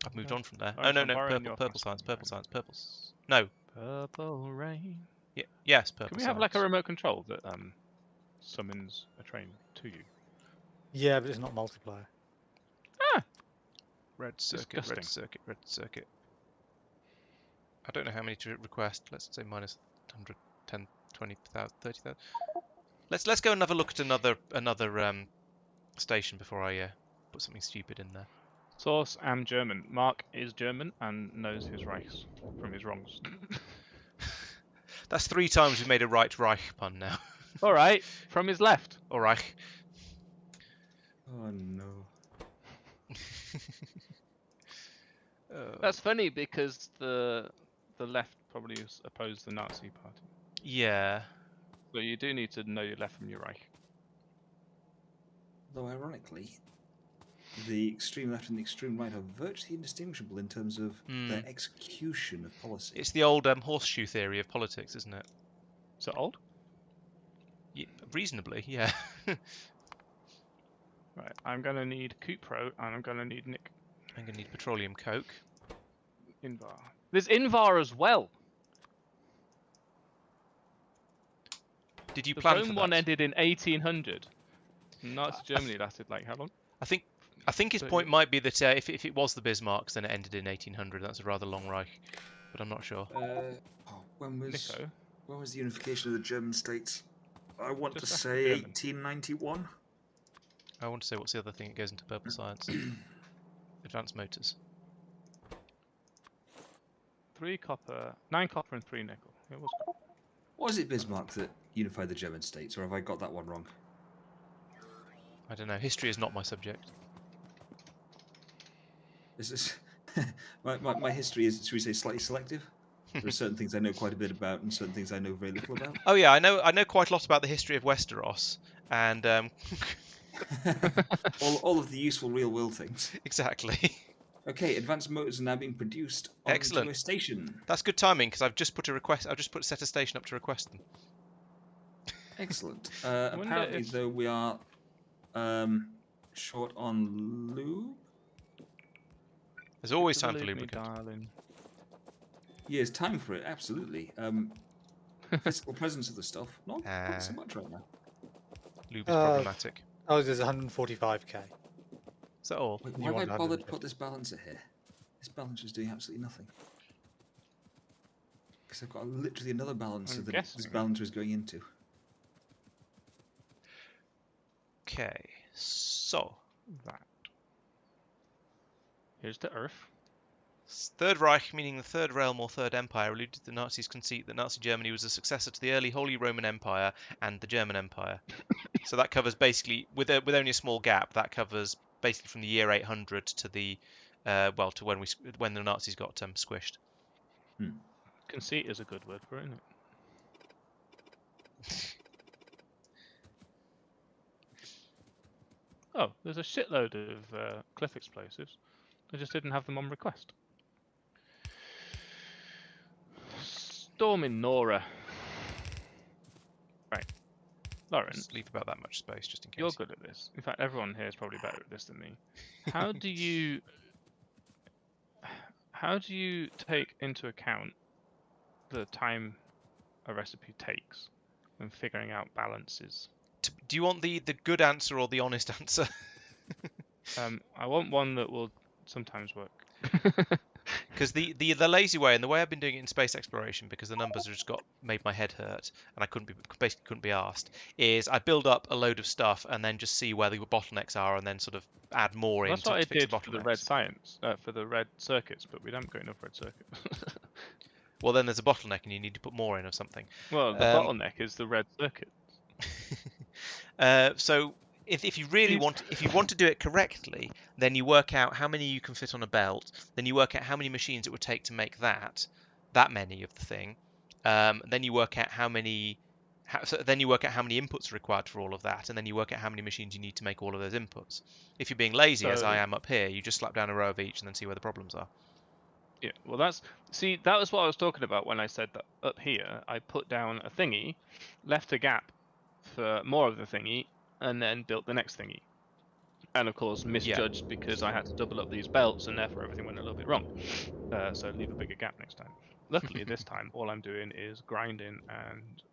I've moved Okay. on from there. Alright, Oh, so no, I'm borrowing your purple fast science, train. No. Purple rain. Yeah, yes, purple Can we science. have like a remote control that summons a train to you? Yeah, but it's not multiplayer. Red circuit, Disgusting. red circuit, red circuit. I don't know how many to request. Let's say minus 100, 10, 20,000, 30,000. Let's go and have a look at another station before I put something stupid in there. Source: am German. Mark is German and knows his Reichs from his wrongs. That's 3 times we've made a right Reich pun now. All right, from his left. Or Reich. Oh no. That's funny because the left probably opposed the Nazi party. Yeah. So you do need to know your left from your right. Though ironically, the extreme left and the extreme right are virtually indistinguishable in terms of their execution of policy. It's the old horseshoe theory of politics, isn't it? Is it old? Reasonably, yeah. Right, I'm gonna need Cupro and I'm gonna need Nick I'm going to need petroleum coke. Invar. There's Invar as well. Did you The plan for Rome that? one ended in 1800. Nazi Germany lasted like how long? I think his 30 point years. might be that if it was the Bismarcks, then it ended in 1800. That's a rather long Reich, but I'm not sure. When was Nico, the unification of the German states? I want to just ask the say German. 1891. I want to say what's the other thing that goes into purple science? Advanced motors. 3 copper, 9 copper and 3 nickel. It was copper. Was it Bismarck that unified the German states, or have I got that one wrong? I don't know. History is not my subject. This is my history is, should we say, slightly selective. There are certain things I know quite a bit about, and certain things I know very little about. Oh yeah, I know quite a lot about the history of Westeros, and all of the useful real-world things. exactly. Okay, advanced motors are now being produced onto Excellent. a station. That's good timing because I've just put a request. I've just put set a station up to request them. Excellent. wonder Apparently, if- though, we are short on lube. There's always Stick to time the for lube, me lubricant. darling. Yes, time for it. Absolutely. Physical presence of the stuff, not so much right now. Lube is problematic. Oh, there's 145k. Is that all? Wait, You why have I want bothered to 150. put this balancer here? This balancer is doing absolutely nothing. Because I've got literally another balancer I'm that this guessing. balancer is going into. Okay, so That. Here's the Earth. Third Reich, meaning the Third Realm or Third Empire, alluded to the Nazis' conceit that Nazi Germany was a successor to the early Holy Roman Empire and the German Empire. So that covers basically, with only a small gap, that covers basically from the year 800 to the to when the Nazis got squished. Conceit is a good word for it, isn't it? Oh, there's a shitload of cliff explosives. I just didn't have them on request. Storming Nora. Right. Laurence, Just leave about that much space just in case. you're good at this. In fact, everyone here is probably better at this than me. How do you take into account the time a recipe takes when figuring out balances? Do you want the good answer or the honest answer? I want one that will sometimes work. Because the lazy way, and the way I've been doing it in space exploration, because the numbers have just made my head hurt, and I basically couldn't be asked, is I build up a load of stuff and then just see where the bottlenecks are, and then sort of add more in That's to what I fix did the for the red bottlenecks. science, for the red circuits, but we haven't got enough red circuits. Well, then there's a bottleneck, and you need to put more in of something. Well, the bottleneck is the red circuit. So if you really want to do it correctly, then you work out how many you can fit on a belt. Then you work out how many machines it would take to make that many of the thing. Then you work out how many inputs are required for all of that, and then you work out how many machines you need to make all of those inputs. If you're being lazy, as I am up here, you just slap down a row of each and then see where the problems are. Yeah, well, that was what I was talking about when I said that up here I put down a thingy, left a gap for more of the thingy, and then built the next thingy. And of course misjudged because I had to double up these belts and therefore everything went a little bit wrong. So leave a bigger gap next time. Luckily this time all I'm doing is grinding and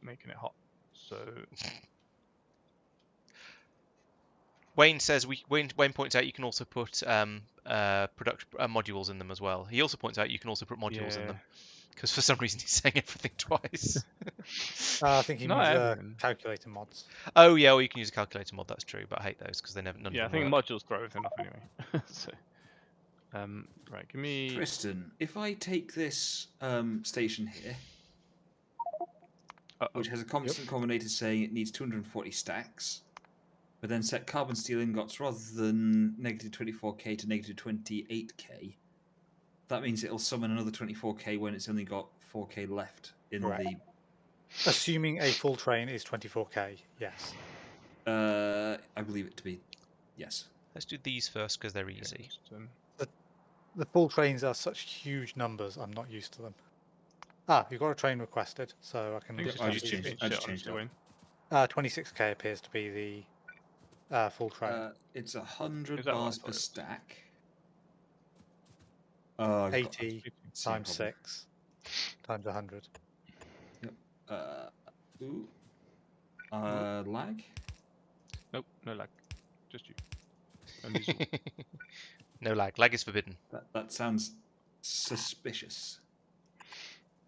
making it hot. So Wayne says Wayne points out you can also put production modules in them as well. He also points out you can also put modules in them because for some reason he's saying everything twice. I think he Not means everything. calculator mods. Oh yeah, well you can use a calculator mod. That's true, but I hate those because they never. None yeah, I of them think work. modules throw everything off anyway. So right, give me. Tristan, if I take this station here, which has a constant combinator saying it needs 240 stacks, but then set carbon steel ingots rather than negative 24k to negative 28k, that means it'll summon another 24k when it's only got 4k left in Correct. the. Assuming a full train is 24k, yes. I believe it to be, yes. Let's do these first because they're easy. Just, The full trains are such huge numbers, I'm not used to them. You've got a train requested, so I can. I think Yeah, it's I just just YouTube changed- being I shit just on us, changed it. Wayne. 26k appears to be the full train. It's 100 Is that what I bars thought per it was? stack. I've got 80 same times problem. 6 times 100. Ooh. Lag. Nope, no lag. Just you. Only Zoom. No lag. Lag is forbidden. That sounds suspicious.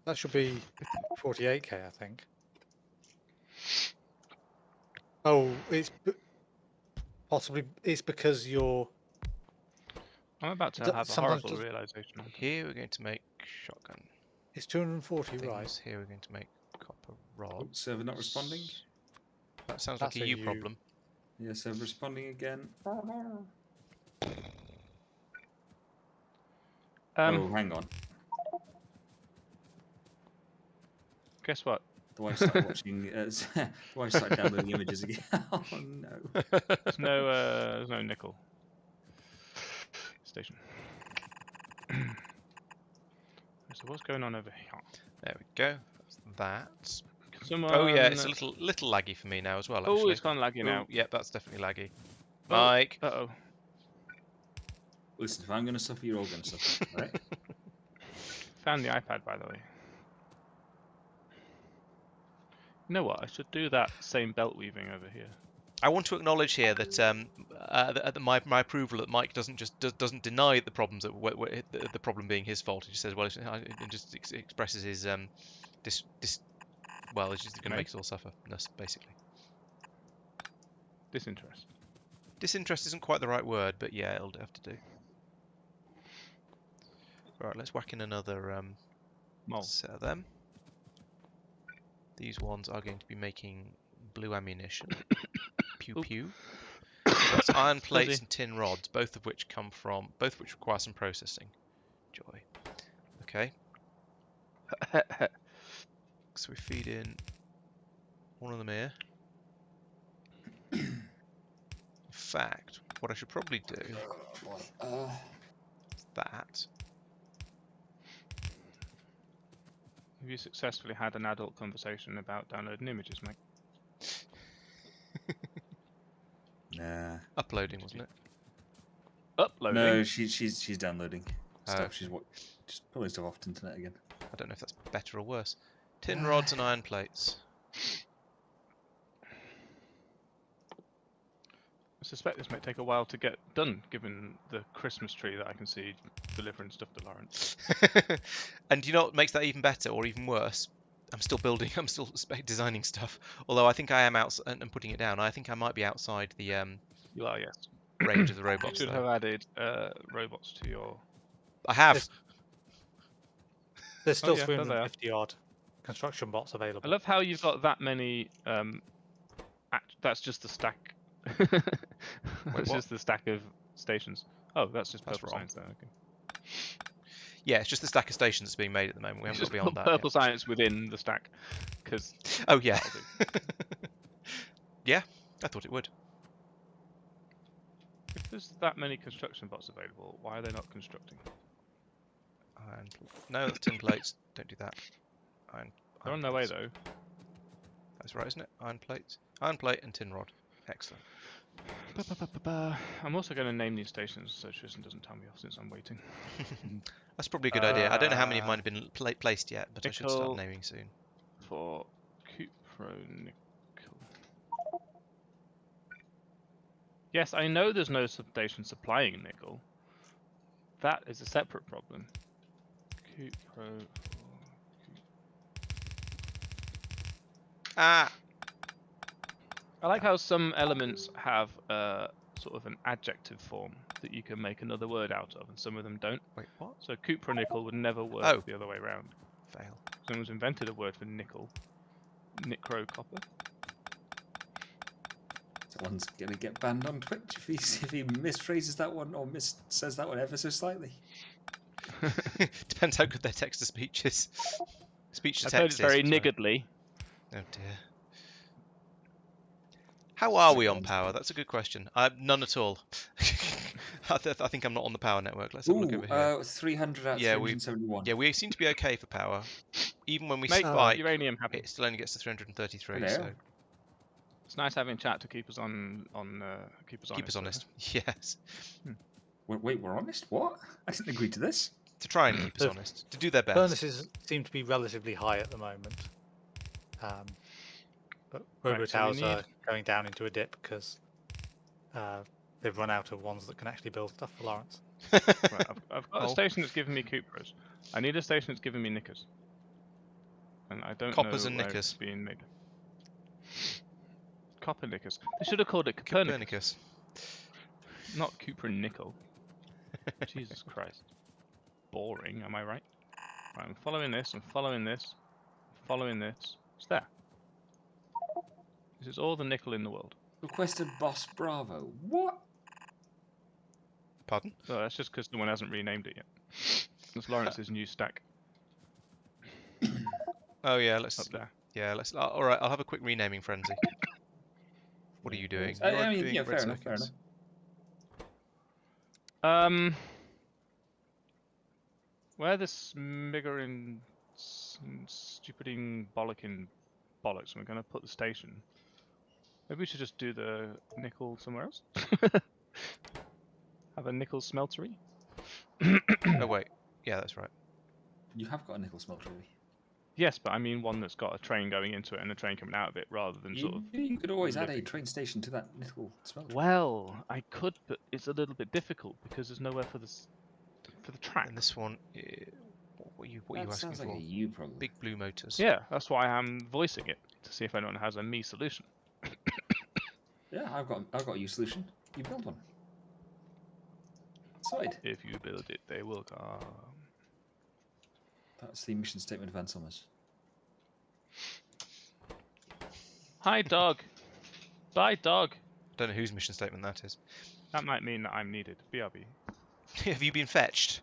That should be 48k, I think. Oh, possibly it's because you're. I'm about to It do- have a sometimes horrible does- realization. Here we're going to make shotgun It's 240, things. right? Here we're going to make copper rods. Oh, server not responding. That sounds That's like a a you you. problem. Yeah, server responding again. Oh, hang on. Guess what? The wife started watching. The wife started downloading images again. Oh no. There's no nickel station. So what's going on over here? There we go. That's that. Can someone... Oh yeah, it's a little laggy for me now as well. Actually. Oh, it's gone laggy now. Yeah, that's definitely laggy. Oh, Mike. Uh-oh. Listen, if I'm going to suffer, you're all going to suffer, right? Found the iPad, by the way. You know what? I should do that same belt weaving over here. I want to acknowledge here that my approval that Mike doesn't deny the problems that the problem being his fault. He just says, well, it just expresses his it's just going to make us all suffer. Basically. Disinterest. Disinterest isn't quite the right word, but yeah, it'll have to do. Right, let's whack in another Mole. set of them. These ones are going to be making blue ammunition. Pew Oop. pew. So that's iron plates Fuzzy. and tin rods, both of which require some processing. Joy. Okay. So we feed in one of them here. In fact, what I should probably do Oh boy. is that. Have you successfully had an adult conversation about downloading images, Mike? Nah. Uploading, wasn't it? Uploading? No, she's downloading stuff. Okay. She's just pulling stuff off the internet again. I don't know if that's better or worse. Tin rods and iron plates. I suspect this might take a while to get done, given the Christmas tree that I can see delivering stuff to Laurence. And you know what makes that even better or even worse? I'm still designing stuff. Although I think I am out and putting it down. I think I might be outside the You are, yes. range of the You robots. should Though. have added robots to your... I have. There's still yeah, there they are. 350 odd construction bots I available. love how you've got that many... that's just the stack. It's what? just the stack of stations. Oh, that's just That's purple wrong. science there. Okay. Yeah, it's just the stack of stations that's being made at the moment. We haven't got Just beyond put that. purple science within the stack, because Yet. Oh yeah. Yeah, I thought it would. if there's that many construction bots available, why are they not constructing? No, that's tin plates. Don't do that. They're on their way though. That's right, isn't it? Iron plates. Iron plate and tin rod. Excellent. I'm also going to name these stations so Tristan doesn't tell me off since I'm waiting. That's probably a good idea. I don't know how many of mine have been placed yet, but I should start nickel. naming soon. For Cupronickel. Yes, I know there's no station supplying nickel. That is a separate problem. Cupro. Ah! I like how some elements have sort of an adjective form that you can make another word out of, and some of them don't. Wait, what? So cupronickel would never work Oh. the other way around. Fail. Someone's invented a word for nickel. Nicro copper. Someone's gonna get banned on Twitch if he misphrases that one or says that one ever so slightly. Depends how good their text to speech is. Speech to I've heard text it's very is. so- niggardly. Oh dear. How are we on Someone's power? good. That's a good question. None at all. I think I'm not on the power network. Let's have a look over here. 300 out of Yeah, 371. Yeah, we seem to be okay for power. Even when we Make spike, uranium happy. it still only gets to 333. Hello. So It's nice having chat to keep us keep us honest. Yes, Wait, we're honest? What? I didn't agree to this. to try and keep us The honest, to do their best. Furnaces seem to be relatively high at the moment. But robo Right, so towers we are need- going down into a dip because they've run out of ones that can actually build stuff for Laurence. Right, I've got Oh. a station that's giving me Cupras. I need a station that's giving me knickers. And I don't Coppers know and where knickers. it's being made. Copper knickers. They should have called it Copernicus, Copernicus. not Cooper and nickel. Jesus Christ. Boring, am I right? Right, I'm following this, I'm following this, I'm following this. It's there. This is all the nickel in the world. Requested Boss Bravo. What? Pardon? So that's just because no one hasn't renamed it yet. It's Lawrence's new stack Oh yeah, let's. up there. Yeah, let's. All right, I'll have a quick renaming frenzy. What are you doing? I You're mean, doing yeah, bread fair enough, fair snackers. enough. Where the smiggering, stupiding, bollocking bollocks, we're going to put the station. Maybe we should just do the nickel somewhere else? Have a nickel smeltery? Oh wait, yeah, that's right. You have got a nickel smeltery. Yes, but I mean one that's got a train going into it and a train coming out of it, rather than sort of... You could always add a living. train station to that nickel smeltery. Well, I could, but it's a little bit difficult because there's nowhere for the track. And this one, what are you That asking sounds like for? a you problem. Big blue motors. Yeah, that's why I'm voicing it, to see if anyone has a me solution. Yeah, I've got a you solution. You build one. Sorted. If you build it, they will come. That's the mission statement of Van Summers. Hi, dog. Bye, dog. Don't know whose mission statement that is. That might mean that I'm needed. BRB. Have you been fetched?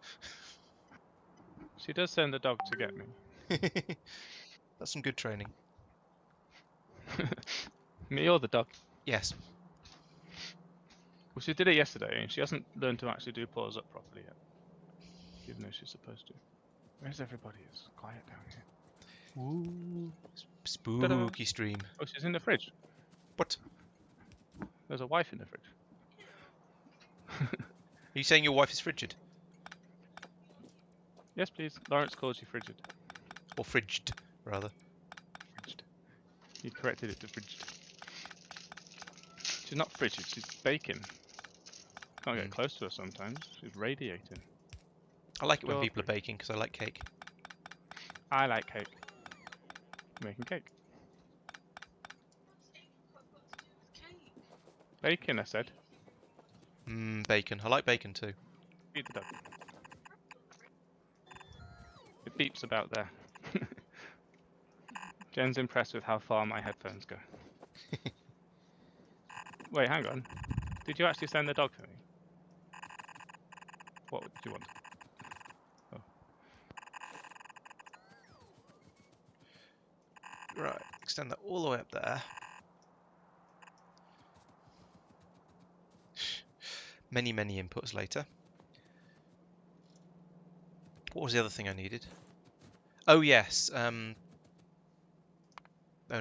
She does send the dog to get me. That's some good training. Me or the dog? Yes. Well, she did it yesterday, and she hasn't learned to actually do paws up properly yet. Even though she's supposed to. Where's everybody? It's quiet down here. Ooh, spooky stream. Oh, she's in the fridge. What? There's a wife in the fridge. Are you saying your wife is frigid? Yes, please. Lawrence calls you frigid. Or frigid, rather. Frigid. He corrected it to frigid. She's not frigid, she's baking. Can't get close to her sometimes. She's radiating. I like it when Go people are for it. baking, because I like cake. I like cake. Making cake. Bacon, I said. Bacon. I like bacon too. Eat the dog. It beeps about there. Jen's impressed with how far my headphones go. Wait, hang on. Did you actually send the dog to me? What did you want? Oh. Right, extend that all the way up there. Many, many inputs later. What was the other thing I needed? Oh yes. Oh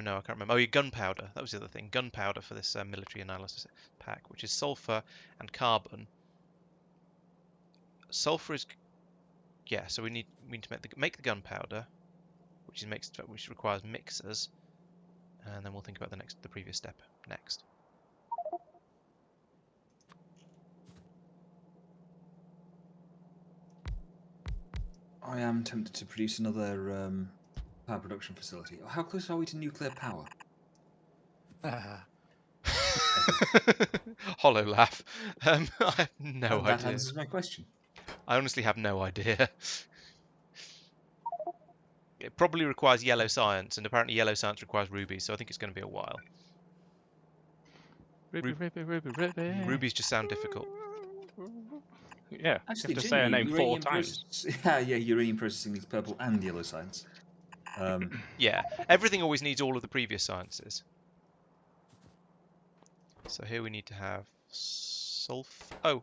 no, I can't remember. Oh, yeah, gunpowder. That was the other thing. Gunpowder for this military analysis pack, which is sulfur and carbon. Sulfur is, yeah. So we need to make the gunpowder, which requires mixers, and then we'll think about the previous step next. I am tempted to produce another power production facility. How close are we to nuclear power? Hollow laugh. I have no That idea. answers my question. I honestly have no idea. It probably requires yellow science, and apparently yellow science requires rubies, so I think it's going to be a while. Ruby, Ruby, Ruby, Ruby. Rubies just sound difficult. Yeah, Actually, you have to say her name 4 uranium times. Yeah, uranium processing needs purple and yellow science. Yeah, everything always needs all of the previous sciences. So here we need to have sulfur. Oh,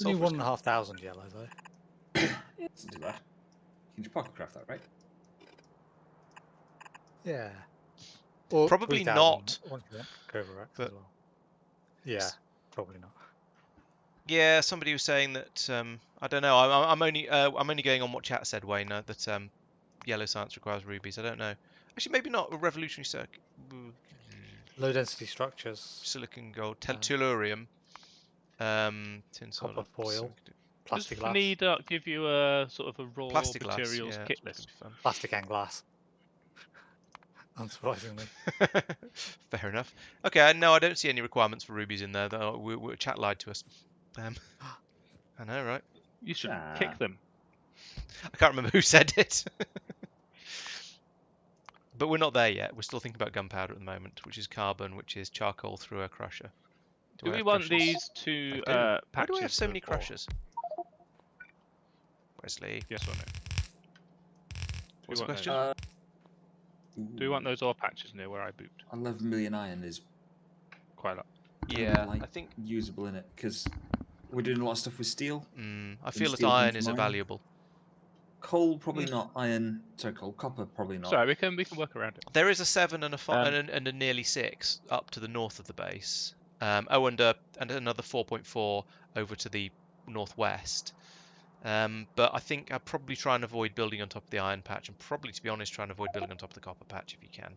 Only Sulphurous 1,500 yellow though. Doesn't do that. You can just pocket craft that, right? Yeah. Or Probably 3,000 not, once you want Kovarex but- as well. Yeah, probably not. Yeah, somebody was saying that I don't know. I'm only going on what chat said, Wayne. That yellow science requires rubies. I don't know. Actually, maybe not. A revolutionary circuit, Low density structures, silicon gold, Um, tellurium, tin copper solid, foil, Does plastic glass, Fnida give you a sort of a raw plastic glass. materials Yeah, kit that's list? pretty plastic and glass. Unsurprisingly. fun. Fair enough. Okay, no, I don't see any requirements for rubies in there. Though chat lied to us. I know, right? You should Ah. kick them. I can't remember who said it. But we're not there yet. We're still thinking about gunpowder at the moment, which is carbon, which is charcoal through a crusher. Do I we have want crushers? these two I do. Why patches? do I have so many or- crushers? Wesley, Yes or no? what's the want question? those? Do we want those ore patches near where I booped? 11 million iron is Quite a lot. Yeah, like I think usable in it because we're doing a lot of stuff with steel. I feel that steel iron comes is mine. valuable. Coal probably not. Iron, sorry, coal. Copper probably not. Sorry, we can work around it. There is a 7 and a 5 and a nearly 6 up to the north of the base. And another 4.4 over to the northwest. But I think I'd probably try and avoid building on top of the iron patch, and probably, to be honest, try and avoid building on top of the copper patch if you can.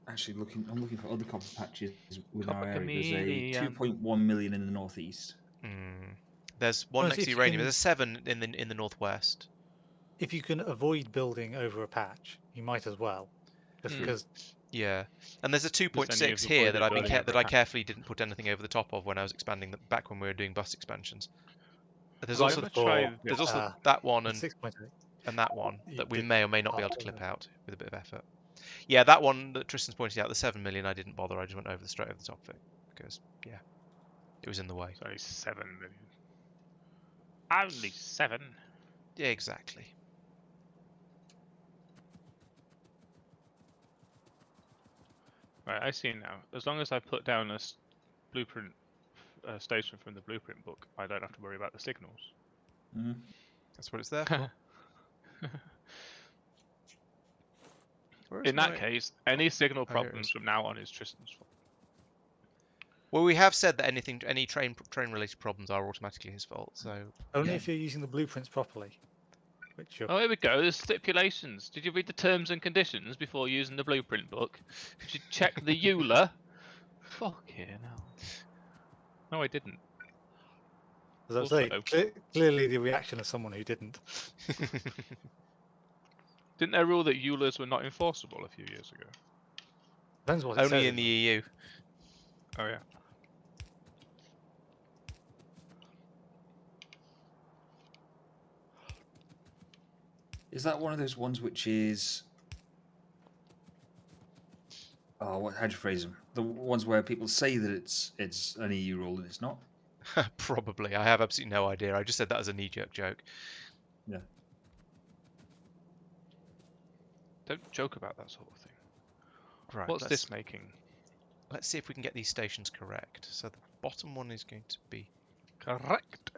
Actually, I'm looking for other copper patches within Copper our area. There's a chameleon. 2.1 million in the northeast. There's one Well, next if to you uranium. can- There's a 7 in the northwest. If you can avoid building over a patch, you might as well. Just because Yeah, and there's a then 2.6 you've here avoided that building over that a I patch. carefully didn't put anything over the top of when I was expanding back when we were doing bus expansions. There's right also before there's also uh, that one the and 6.8, that one you that we did may or may not be half able to of clip them. out with a bit of effort. Yeah, that one that Tristan's pointed out, the 7 million, I didn't bother. I just went straight over the top of it because yeah, it was in the way. Sorry, 7 million. Only 7. Yeah, exactly. Right, I see now. As long as I put down a blueprint station from the blueprint book, I don't have to worry about the signals. Mm. That's what it's there for. Where's In that my- case, any signal Oh, here it problems is. from now on is Tristan's fault. Well, we have said that any train related problems are automatically his fault. So Only Yeah. if you're using the blueprints properly. Which you're Oh, here we go. There's stipulations. Did you read the terms and conditions before using the blueprint book? Did you check the EULA? Fucking hell. No, I didn't. as I Also- say, clearly the reaction of someone who didn't. Didn't they rule that EULAs were not enforceable a few years ago? Depends what it says only in the them. EU. Oh, yeah. Is that one of those ones which is? Oh, how do you phrase them? The ones where people say that it's an EU rule and it's not. Probably. I have absolutely no idea. I just said that as a knee-jerk joke. Yeah. Don't joke about that sort of thing. Right. What's let's, this making? Let's see if we can get these stations correct. So the bottom one is going to be Correct.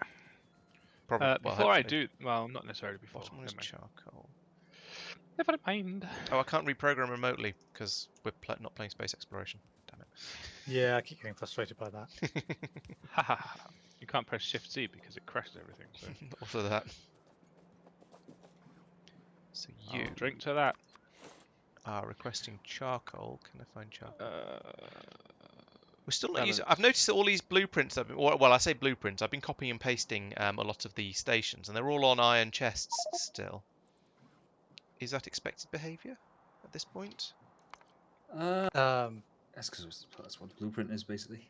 probably. well, Before I hopefully. do, well, not necessarily before. Bottom one is Never mind. charcoal. Never mind. Oh, I can't reprogram remotely because we're not playing space exploration. Damn it. Yeah, I keep getting frustrated by that. Ha ha ha. You can't press Shift C because it crashes everything. So Also that. So I'll you drink to that. are requesting charcoal. Can I find charcoal? We're still not using. balance. I've noticed that all these blueprints. Well, I say blueprints. I've been copying and pasting a lot of the stations, and they're all on iron chests still. Is that expected behaviour at this point? That's because that's what the blueprint is basically.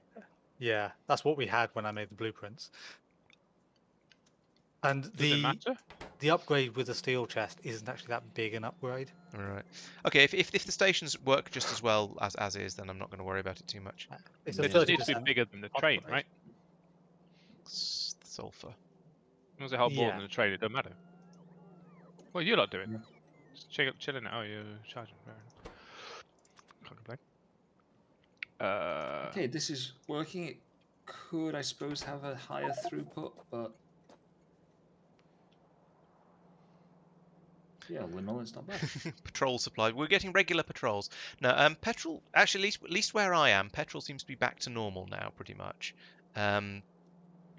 Yeah, that's what we had when I made the blueprints. And Does it matter? the upgrade with the steel chest isn't actually that big an upgrade. All right. Okay. If the stations work just as well as is, then I'm not going to worry about it too much. It's Yeah. a It just needs to be 30% bigger than the train, upgrade. right? Sulfur. As long as it hold more Yeah. than the train, it don't matter. What are you lot doing? Yeah. Just chilling. Oh, you're charging. Fair enough. Can't complain. Okay, this is working. It could, I suppose, have a higher throughput, but Yeah, all in all, it's not bad. Patrol supply. We're getting regular patrols. No, petrol. Actually, at least where I am, petrol seems to be back to normal now, pretty much. Oh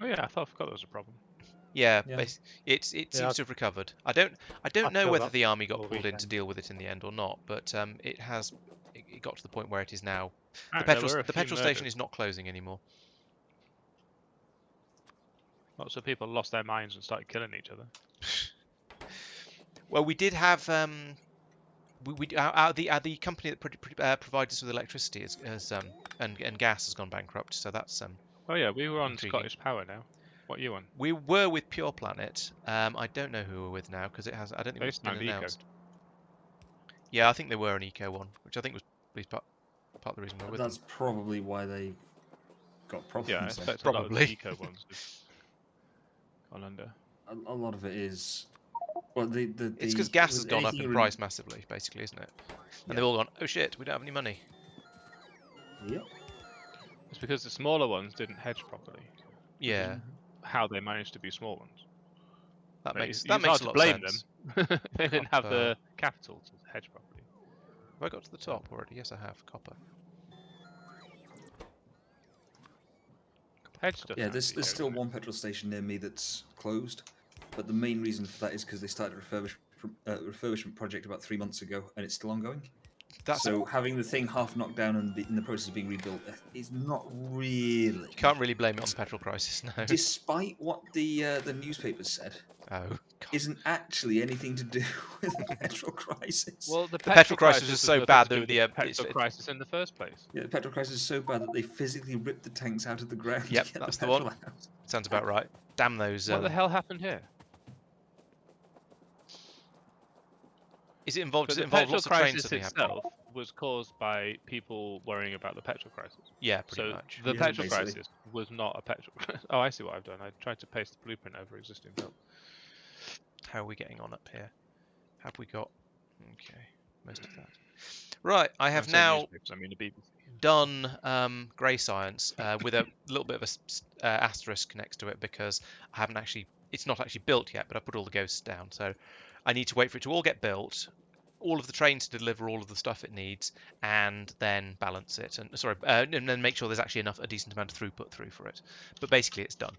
yeah, I forgot there was a problem. Yeah, Yeah. it Yeah, seems to have recovered. I don't know filled whether up the army got all pulled in to weekend. deal with it in the end or not, but it has. It got to the point where it is now. There were a The few petrol station murders. is not closing anymore. Lots of people lost their minds and started killing each other. Well, we did have the company that provides us with electricity and gas has gone bankrupt, so that's Oh yeah, we were on intriguing. Scottish Power now. What are you on? We were with Pure Planet. I don't know who we're with now because it has. I don't think They it's been sound eco. announced. Yeah, I think they were an eco one, which I think was at least part of the reason we're with them. That's probably why they got problems. Yeah, I then. expect a lot of Probably. the eco ones have gone under. A lot of it is. Well, It's because gas has with gone up anything in price massively, basically, isn't it? And they've all gone, oh shit, we don't have any money. Yep. It's because the smaller ones didn't hedge properly. Yeah, How they managed to be small ones. that Like, makes it's a hard to lot of blame sense. them. They didn't have the Copper. capital to hedge properly. Have I got to the top already? Yes, I have. Copper. Hedge stuff. Yeah, sounds there's eco, still doesn't it? one petrol station near me that's closed, but the main reason for that is because they started a refurbishment project about 3 months ago, and it's still ongoing. That's So having the thing half knocked down and in the process of being rebuilt is not really. you can't really blame it on the petrol crisis, no. Despite what the newspapers said, Oh, God. isn't actually anything to do with the petrol crisis. Well, the petrol crisis was was so nothing bad to do that with the petrol crisis in the first place. Yeah, the petrol crisis is so bad that they physically ripped the tanks out of the ground Yep, to get that's the the petrol one. out. Sounds about right. Damn those. What the hell happened here? Does it involve The lots petrol of trains crisis suddenly happening? itself was caused by people worrying about the petrol crisis. Yeah, pretty So much. the Yeah, petrol basically. crisis was not a petrol. Oh, I see what I've done. I tried to paste the blueprint over existing build. How are we getting on up here? Have we got... Okay, most of that. Right, I have When I say now newspapers, I mean the BBC. done grey science with a little bit of a asterisk next to it because I haven't actually... It's not actually built yet, but I put all the ghosts down. So I need to wait for it to all get built, all of the trains to deliver all of the stuff it needs, and then balance it. And then make sure there's actually a decent amount of throughput through for it. But basically, it's done.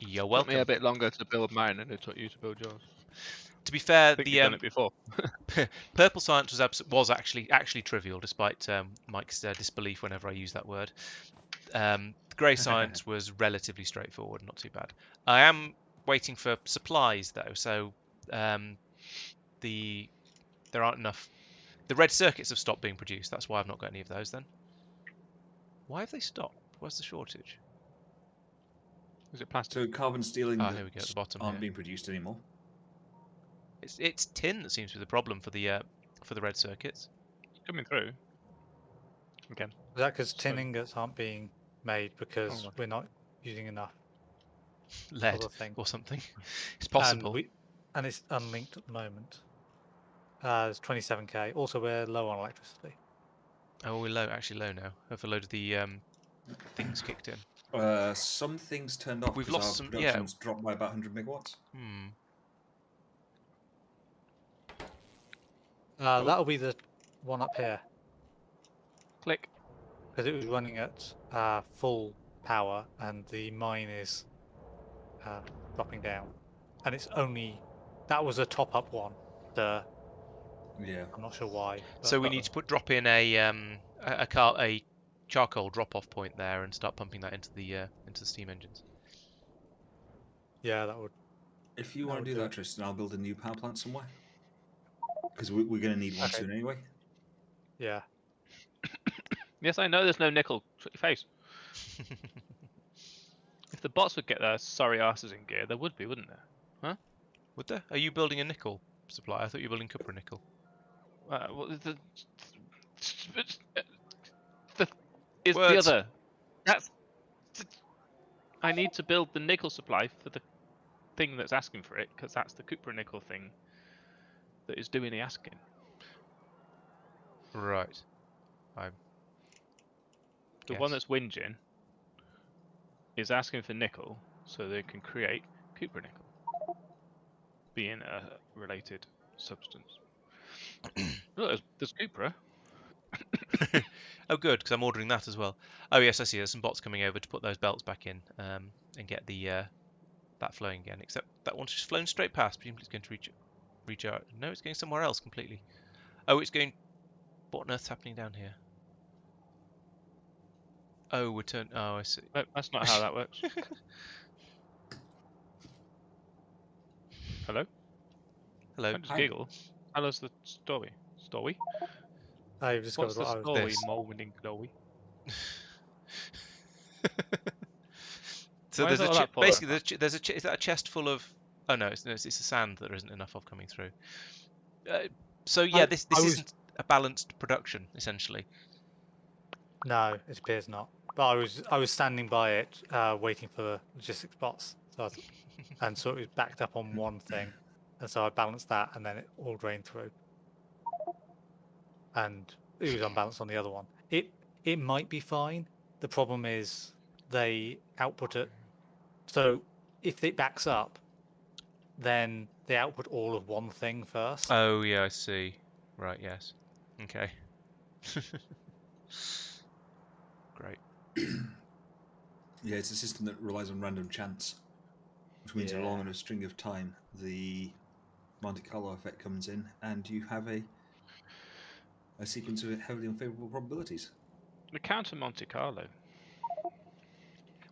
You're Took me welcome. a bit longer to build mine than it took you to build yours. To be fair, I think you've done it before. purple science was actually trivial, despite Mike's disbelief whenever I use that word. Grey science was relatively straightforward, not too bad. I am waiting for supplies though, so there aren't enough. The red circuits have stopped being produced. That's why I've not got any of those. Then why have they stopped? Where's the shortage? Is it plastic? So carbon steeling Ah, here we go at the bottom aren't here. being produced anymore. It's tin that seems to be the problem for the red circuits. It's coming through. Again. Is that because tin So- ingots aren't being made because Oh, we're not using enough Lead other thing? or something. It's possible. And it's unlinked at the moment. It's 27k. Also, we're low on electricity. Oh, we're actually low now. Have a load of the things kicked in. Some things turned off We've because lost our some- production's dropped by about 100 megawatts. That'll be the one up here Click. because it was running at full power, and the mine is dropping down. And it's only that was a top-up one. Yeah. I'm not sure why. So we need to drop in a charcoal drop-off point there and start pumping that into the steam engines. Yeah, that would. If you That want would to do do that, it. Tristan, I'll build a new power plant somewhere. Because we're going to need one Okay. soon anyway. Yeah. Yes, I know there's no nickel. Shut your face. If the bots would get their sorry asses in gear, there would be, wouldn't there? Would there? Are you building a nickel supply? I thought you were building copper nickel. Well, the is the Words. other. That's. I need to build the nickel supply for the thing that's asking for it, because that's the copper nickel thing that is doing the asking. Right. The one that's whinging is asking for nickel so they can create copper nickel. being a related substance. Look, there's Cupra. Oh, good, because I'm ordering that as well. Oh yes, I see. There's some bots coming over to put those belts back in and get the that flowing again. Except that one's just flown straight past. Presumably it's going to reach out. No, it's going somewhere else completely. Oh, it's going. What on earth's happening down here? Oh, we're turn. Oh, I see. No, that's not how that works. Hello? Hello. Don't just Hi. giggle. Tell us the story. Story? I've discovered What's the what I was story, This. Morning Glory? So Why is there's a all that pouring basically out? there's a is that a chest full of? Oh no, it's a sand that there isn't enough of coming through. So yeah, this I was isn't a balanced production essentially. no, it appears not. But I was standing by it, waiting for the logistics bots. So and so it was backed up on one thing, and so I balanced that, and then it all drained through, and it was unbalanced on the other one. It might be fine. The problem is they output it. So if it backs up, then they output all of one thing first. Oh yeah, I see. Right. Yes. Okay. Great. Yeah, it's a system that relies on random chance, which means Yeah. along in a string of time, the Monte Carlo effect comes in, and you have a sequence of heavily unfavourable probabilities. The counter Monte Carlo.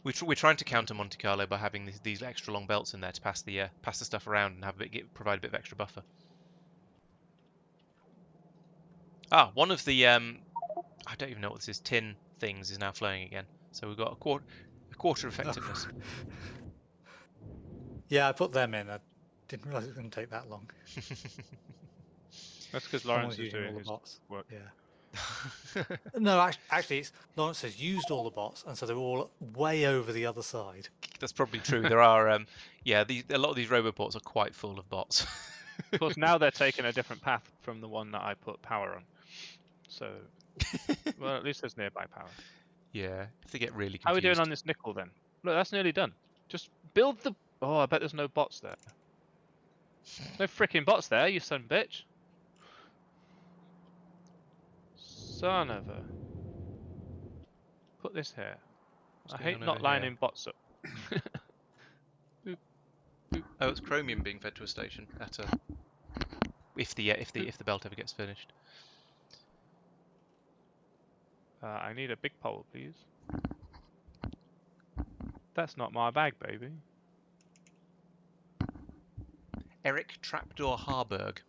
We're trying to counter Monte Carlo by having these extra long belts in there to pass the stuff around and have provide a bit of extra buffer. Ah, one of the I don't even know what this is. Tin things is now flowing again. So we've got a quarter effectiveness. Yeah, I put them in. I didn't realize it was going to take that long. That's because Laurence Someone's is using all doing the his bots. work. Yeah. No, actually, it's Laurence has used all the bots, and so they're all way over the other side. That's probably true. There are a lot of these roboports are quite full of bots. Of course, now they're taking a different path from the one that I put power on. So, well, at least there's nearby power. Yeah, if they get really confused. How are we doing on this nickel then? Look, that's nearly done. Just build the... Oh, I bet there's no bots there. No freaking bots there, you son of a bitch. Son of a... Put this here. What's I going hate on not over lining here? bots up. Oh, it's chromium being fed to a station at a if the belt ever gets finished. I need a big pole, please. That's not my bag, baby. Eric Trapdoor Harburg.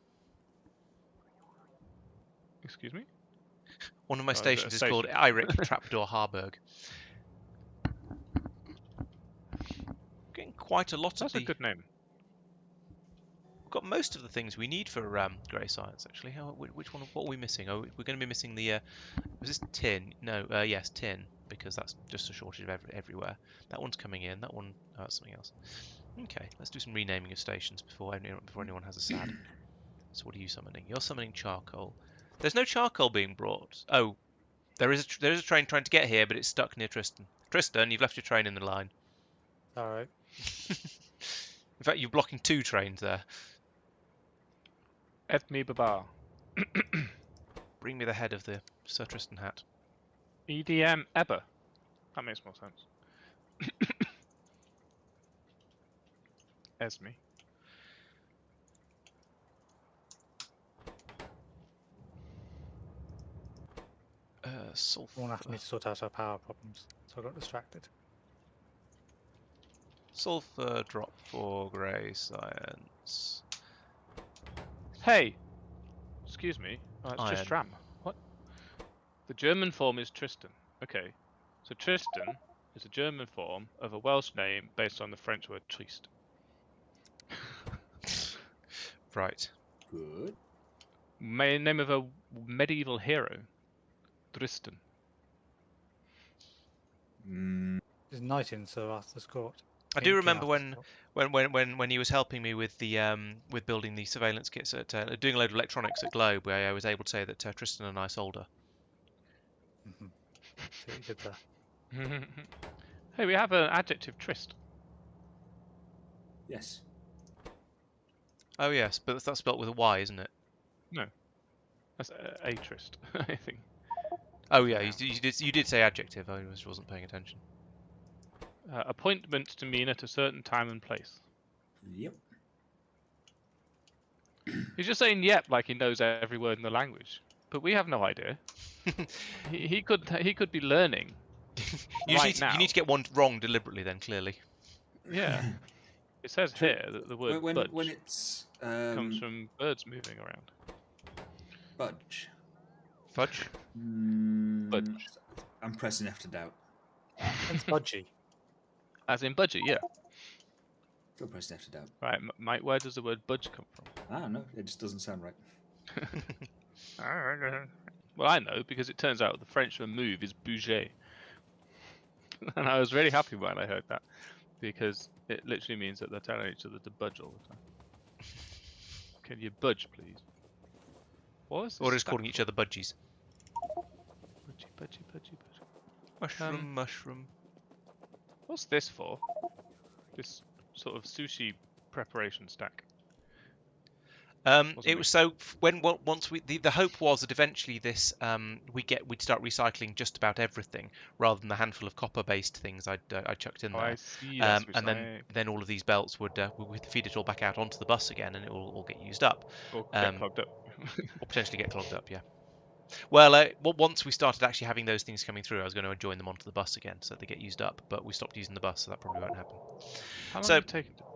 Excuse me? One of my Oh, stations is called station? Eric Trapdoor Harburg. Getting quite a lot That's of a good name. We've got most of the things we need for grey science actually. Which one? What are we missing? Oh, we're going to be missing the. Was this tin? No. Yes, tin, because that's just a shortage of everywhere. That one's coming in. That one. Oh, that's something else. Okay, let's do some renaming of stations before anyone has a sad. So what are you summoning? You're summoning charcoal. There's no charcoal being brought. Oh, there is a train trying to get here, but it's stuck near Tristan. Tristan, you've left your train in the line. All right. In fact, you're blocking 2 trains there. Ethme Baba. Bring me the head of the Sir Tristan hat. EDM Eber. That makes more sense. Esme. Sulfur. Someone asked me to sort out our power problems, so I got distracted. Sulfur drop for grey science. Hey! Excuse me. Oh, it's Iron. Tristram. What? The German form is Tristan. Okay. So Tristan is a German form of a Welsh name based on the French word triste. Right. Good. Name of a medieval hero. Tristan. There's night in Sir Arthur's court. I do In remember Arthur's court. when he was helping me with the with building the surveillance kits at doing a load of electronics at Globe, where I was able to say that Tristan and I sold her. See what you did there. Hey, we have an adjective trist. Yes. Oh yes, but that's spelt with a Y, isn't it? That's atrist, I think. Oh It's a yeah, noun. you did say adjective. I wasn't paying attention. Appointment to mean at a certain time and place. Yep. He's just saying yep like he knows every word in the language, but we have no idea. He could be learning. You need to get one wrong deliberately, then clearly. Yeah. It says True. here that the word when budge it's comes from birds moving around. budge. Fudge. Budge. I'm pressing F to doubt. It's budgie. As in budgie, yeah. Still pressing F to doubt. Right, Mike, where does the word budge come from? I don't know. It just doesn't sound right. Well, I know, because it turns out the French for move is bouger. And I was really happy when I heard that, because it literally means that they're telling each other to budge all the time. Can you budge, please? What is this Or just stack calling each for? other budgies. Budgie. Mushroom, mushroom. What's this for? This sort of sushi preparation stack. Wasn't It me. was so once the hope was that eventually this we'd start recycling just about everything rather than the handful of copper-based things I chucked in Oh, there. I see. That's And then all of these belts would we'd feed it all back out onto the bus again, and it will all get used up or get clogged up. or potentially get clogged up. Yeah. Well, once we started actually having those things coming through, I was going to join them onto the bus again so they get used up. But we stopped using the bus, so that probably won't happen. How long So- did it take it to build?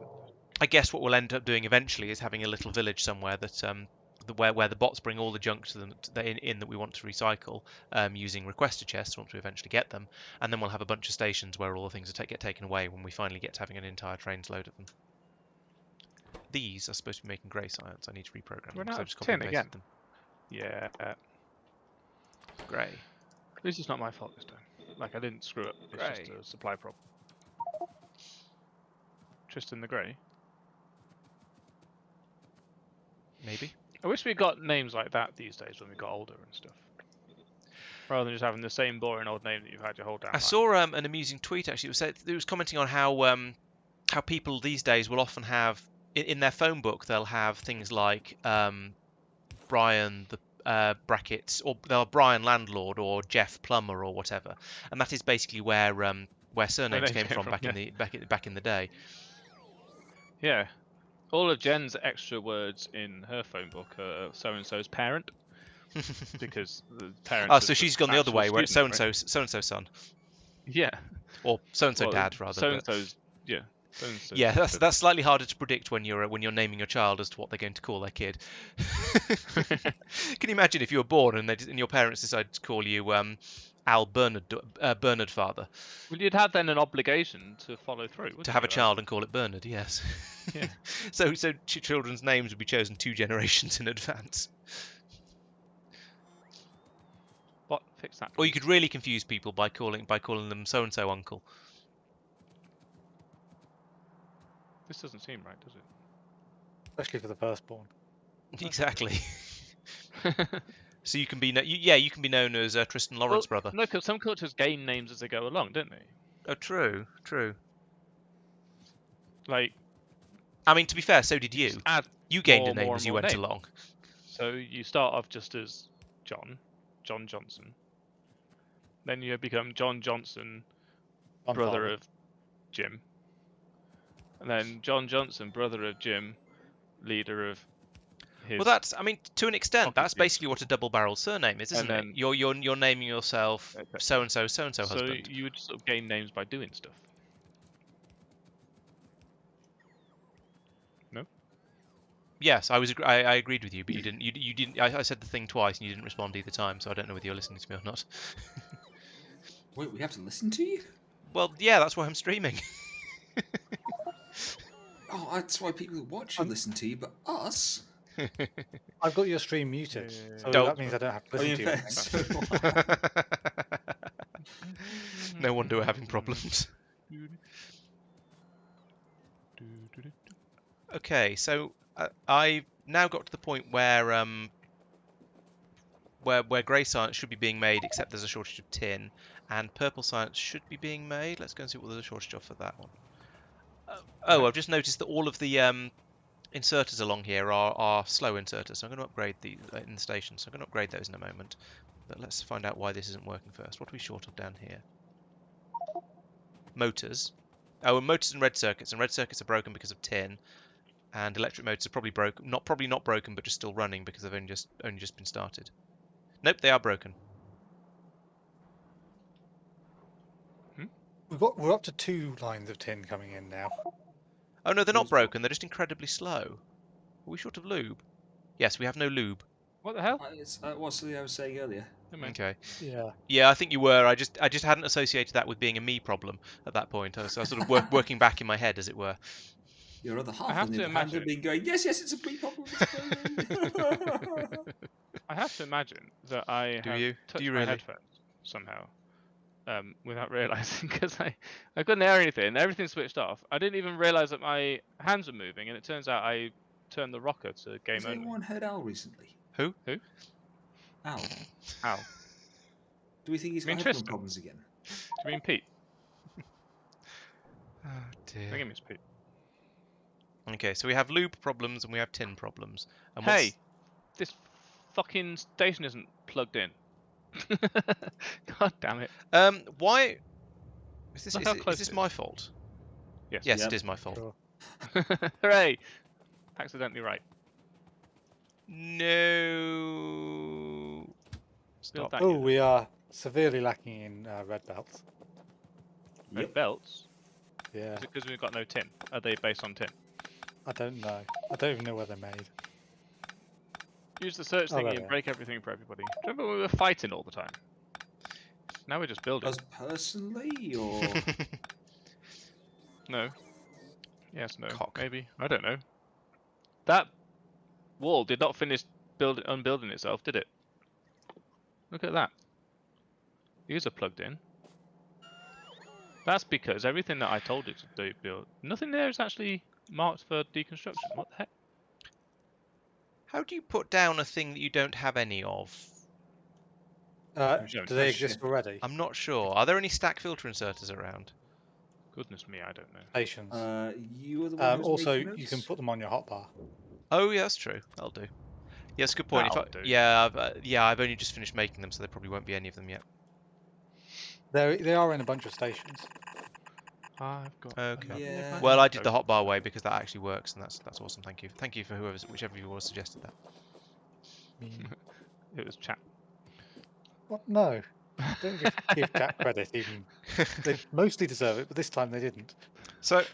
I guess what we'll end up doing eventually is having a little village somewhere that where the bots bring all the junk to them in that we want to recycle using requester chests once we eventually get them, and then we'll have a bunch of stations where all the things get taken away when we finally get to having an entire train's load of them. These are supposed to be making grey science. I need to reprogram Run them because out I've of just copied and tin pasted again. them. Yeah. Grey. This is not my fault this time. Like, I didn't screw up. It's just Grey. a supply problem. Tristan the Grey. Maybe. I wish we got names like that these days when we got older and stuff. Rather than just having the same boring old name that you've had your whole damn I life. saw an amusing tweet actually. It was commenting on how people these days will often have in their phone book they'll have things like Brian the brackets, or they'll Brian landlord or Jeff plumber or whatever, and that is basically where surnames they came from back in the day. Yeah. All of Jen's extra words in her phone book are so-and-so's parent. Because the parent. Oh, so she's gone the other way, where it's so and student, so son, right? Yeah. or so and so Well, dad rather. So-and-so's, yeah. So-and-so's Yeah, sister. that's slightly harder to predict when you're naming your child as to what they're going to call their kid. Can you imagine if you were born and your parents decided to call you Al Bernard father, Well, you'd have then an obligation to follow through. to wouldn't have a you? child and call it Bernard? Yes. Yeah. So children's names would be chosen 2 generations in advance. What? Fix that. Or you please. could really confuse people by calling them so and so uncle. This doesn't seem right, does Especially for the firstborn. Exactly. So you can be you can be known as Tristan Laurence brother. No, because some cultures gain names as they go along, don't they? Oh, true. Like, I mean, to be fair, so did you. just add. You gained a more name and as you more went names. along. So you start off just as John Johnson. Then you become John Johnson, brother Grandfather. of Jim. And then John Johnson, brother of Jim, leader of his. Well, that's, I mean, to an extent, Pocket that's team. basically what a double-barrel surname is, isn't And it? You're naming yourself Okay. so and so So husband. you would sort of gain names by doing stuff. No. Yes, I agreed with you, but you didn't. You didn't. I said the thing twice, and you didn't respond either time. So I don't know whether you're listening to me or not. Wait, we have to listen to you? Well, yeah, that's why I'm streaming. Oh, that's why people who watch you listen to you, but us? I've got your stream muted, so Don't. that means I don't have to listen to you. yeah, anymore. No wonder we're having problems. Okay, so I've now got to the point where grey science should be being made, except there's a shortage of tin, and purple science should be being made. Let's go and see what there's a shortage of for that one. Oh, I've just noticed that all of the inserters along here are slow inserters, so I'm going to upgrade the in the station. So I'm going to upgrade those in a moment. But let's find out why this isn't working first. What are we short of down here? Motors. Oh, and motors and red circuits. And red circuits are broken because of tin. And electric motors are probably broken. Probably not broken, but just still running because they've only just been started. Nope, they are broken. We're up to 2 lines of tin coming in now. Oh no, they're not Who's what? broken. They're just incredibly slow. Are we short of lube? Yes, we have no lube. What the hell? It's what's the I was saying earlier. Never mind. Okay. Yeah. Yeah, I think you were. I just hadn't associated that with being a me problem at that point. I was sort of working back in my head, as it were. Your other half, have on the to other hand, imagine- have been going, yes, it's a me problem. It's fine." I have to imagine that I Do have you? touched Do you my really? headphones somehow, without realizing, because I couldn't hear anything. Everything switched off. I didn't even realize that my hands were moving, and it turns out I turned the rocker to game Has only. anyone heard Al recently? Who? Al. Ow. Do we think he's You mean got headphone Tristan? problems again? Do you mean Pete? Oh I think dear. it means Pete. Okay, so we have lube problems and we have tin problems. And Hey, this fucking station isn't plugged in. God damn it. why is this? Look Is, how it- close is this it is. my fault? Yes. Yes, Yep. it is my fault. Sure. Hooray! Accidentally right. No. Stop. that Oh, unit. we are severely lacking in red belts. Red Yep. belts? Yeah. Is it because we've got no tin? Are they based on tin? I don't know. I don't even know where they're made. Use the search Oh, thingy there and they are. break everything for everybody. Do you remember when we were fighting all the time? Now we're just building. Us personally, or No. Yes, no. Cock. Maybe. I don't know. That wall did not finish unbuilding itself, did it? Look at that. These are plugged in. That's because everything that I told you to do build, nothing there is actually marked for deconstruction. What the heck? How do you put down a thing that you don't have any of? Do Don't they touch exist it. already? I'm not sure. Are there any stack filter inserters around? Goodness me, I don't know. Stations. you were the one who was Also, making you can notes? put them on your hotbar. Oh yeah, that's true. That'll do. Yeah, that's a good point. That'll do. I've only just finished making them, so there probably won't be any of them yet. They are in a bunch of stations. I've got. Okay. Yeah. Well, I did the hotbar way because that actually works, and that's awesome. Thank you. Thank you for whichever you all suggested that. It was chat. What? No. Don't give Jack credit. Even they mostly deserve it, but this time they didn't. So Don't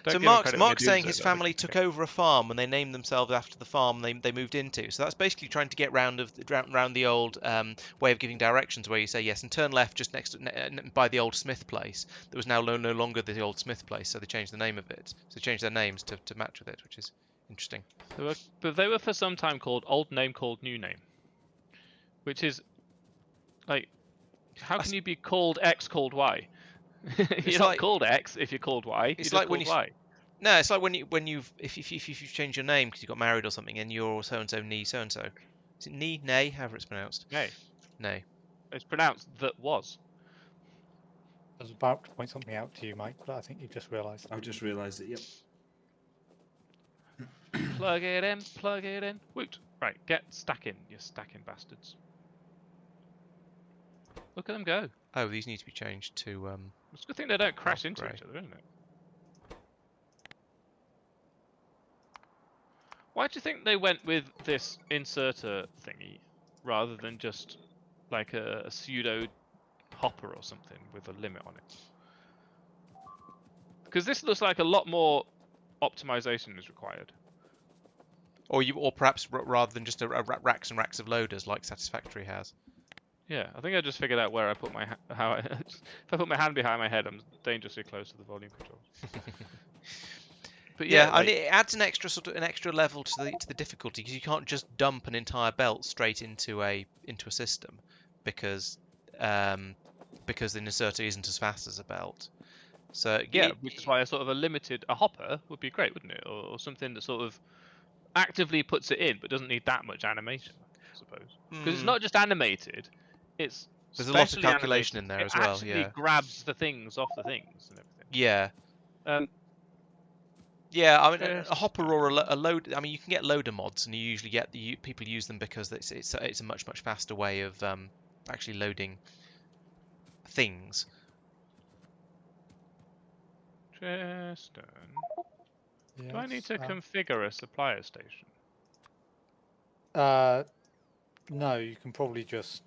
So give him Mark's credit when they do saying deserve his it, family okay. took over a farm and they named themselves after the farm they moved into. So that's basically trying to get round the old way of giving directions, where you say yes and turn left just next to, by the old Smith place. That was now no longer the old Smith place, so they changed the name of it. So they changed their names to match with it, which is interesting. But they were for some time called Old Name Called New Name, which is like, how can you be called X called Y? You're not called X if you're called Y. It's You're like just when called Y. No, it's like when you've if you change your name because you got married or something, and you're so and so nee so and so. Is it nee nay? However it's pronounced. Nay, Nay. it's pronounced that was. I was about to point something out to you, Mike, but I think you just realised. I've just realised it. Yep. Plug it in, plug it in. Woot. Right, get stacking, you stacking bastards. Look at them go. Oh, these need to be changed to It's a good thing they don't crash into grey. each other, isn't it? Why do you think they went with this inserter thingy rather than just like a pseudo hopper or something with a limit on it? Because this looks like a lot more optimization is required. or perhaps rather than just racks and racks of loaders like Satisfactory has. Yeah, I think I just figured out where I put my if I put my hand behind my head, I'm dangerously close to the volume controls. But Yeah, like, and it adds an extra level to the difficulty, because you can't just dump an entire belt straight into a system, because the inserter isn't as fast as a belt. So yeah, which is why a hopper would be great, wouldn't it? Or something that sort of actively puts it in, but doesn't need that much animation, I suppose. Because it's not just animated; it's There's a lot of specially calculation animated. in there It as well, actually yeah. grabs the things off the things and everything. Yeah. Yeah, I mean, Yes. a hopper or a load. I mean, you can get loader mods, and you usually get people use them because it's a much faster way of actually loading things. Tristan, do I need Yes, to configure a supplier station? no, you can probably just.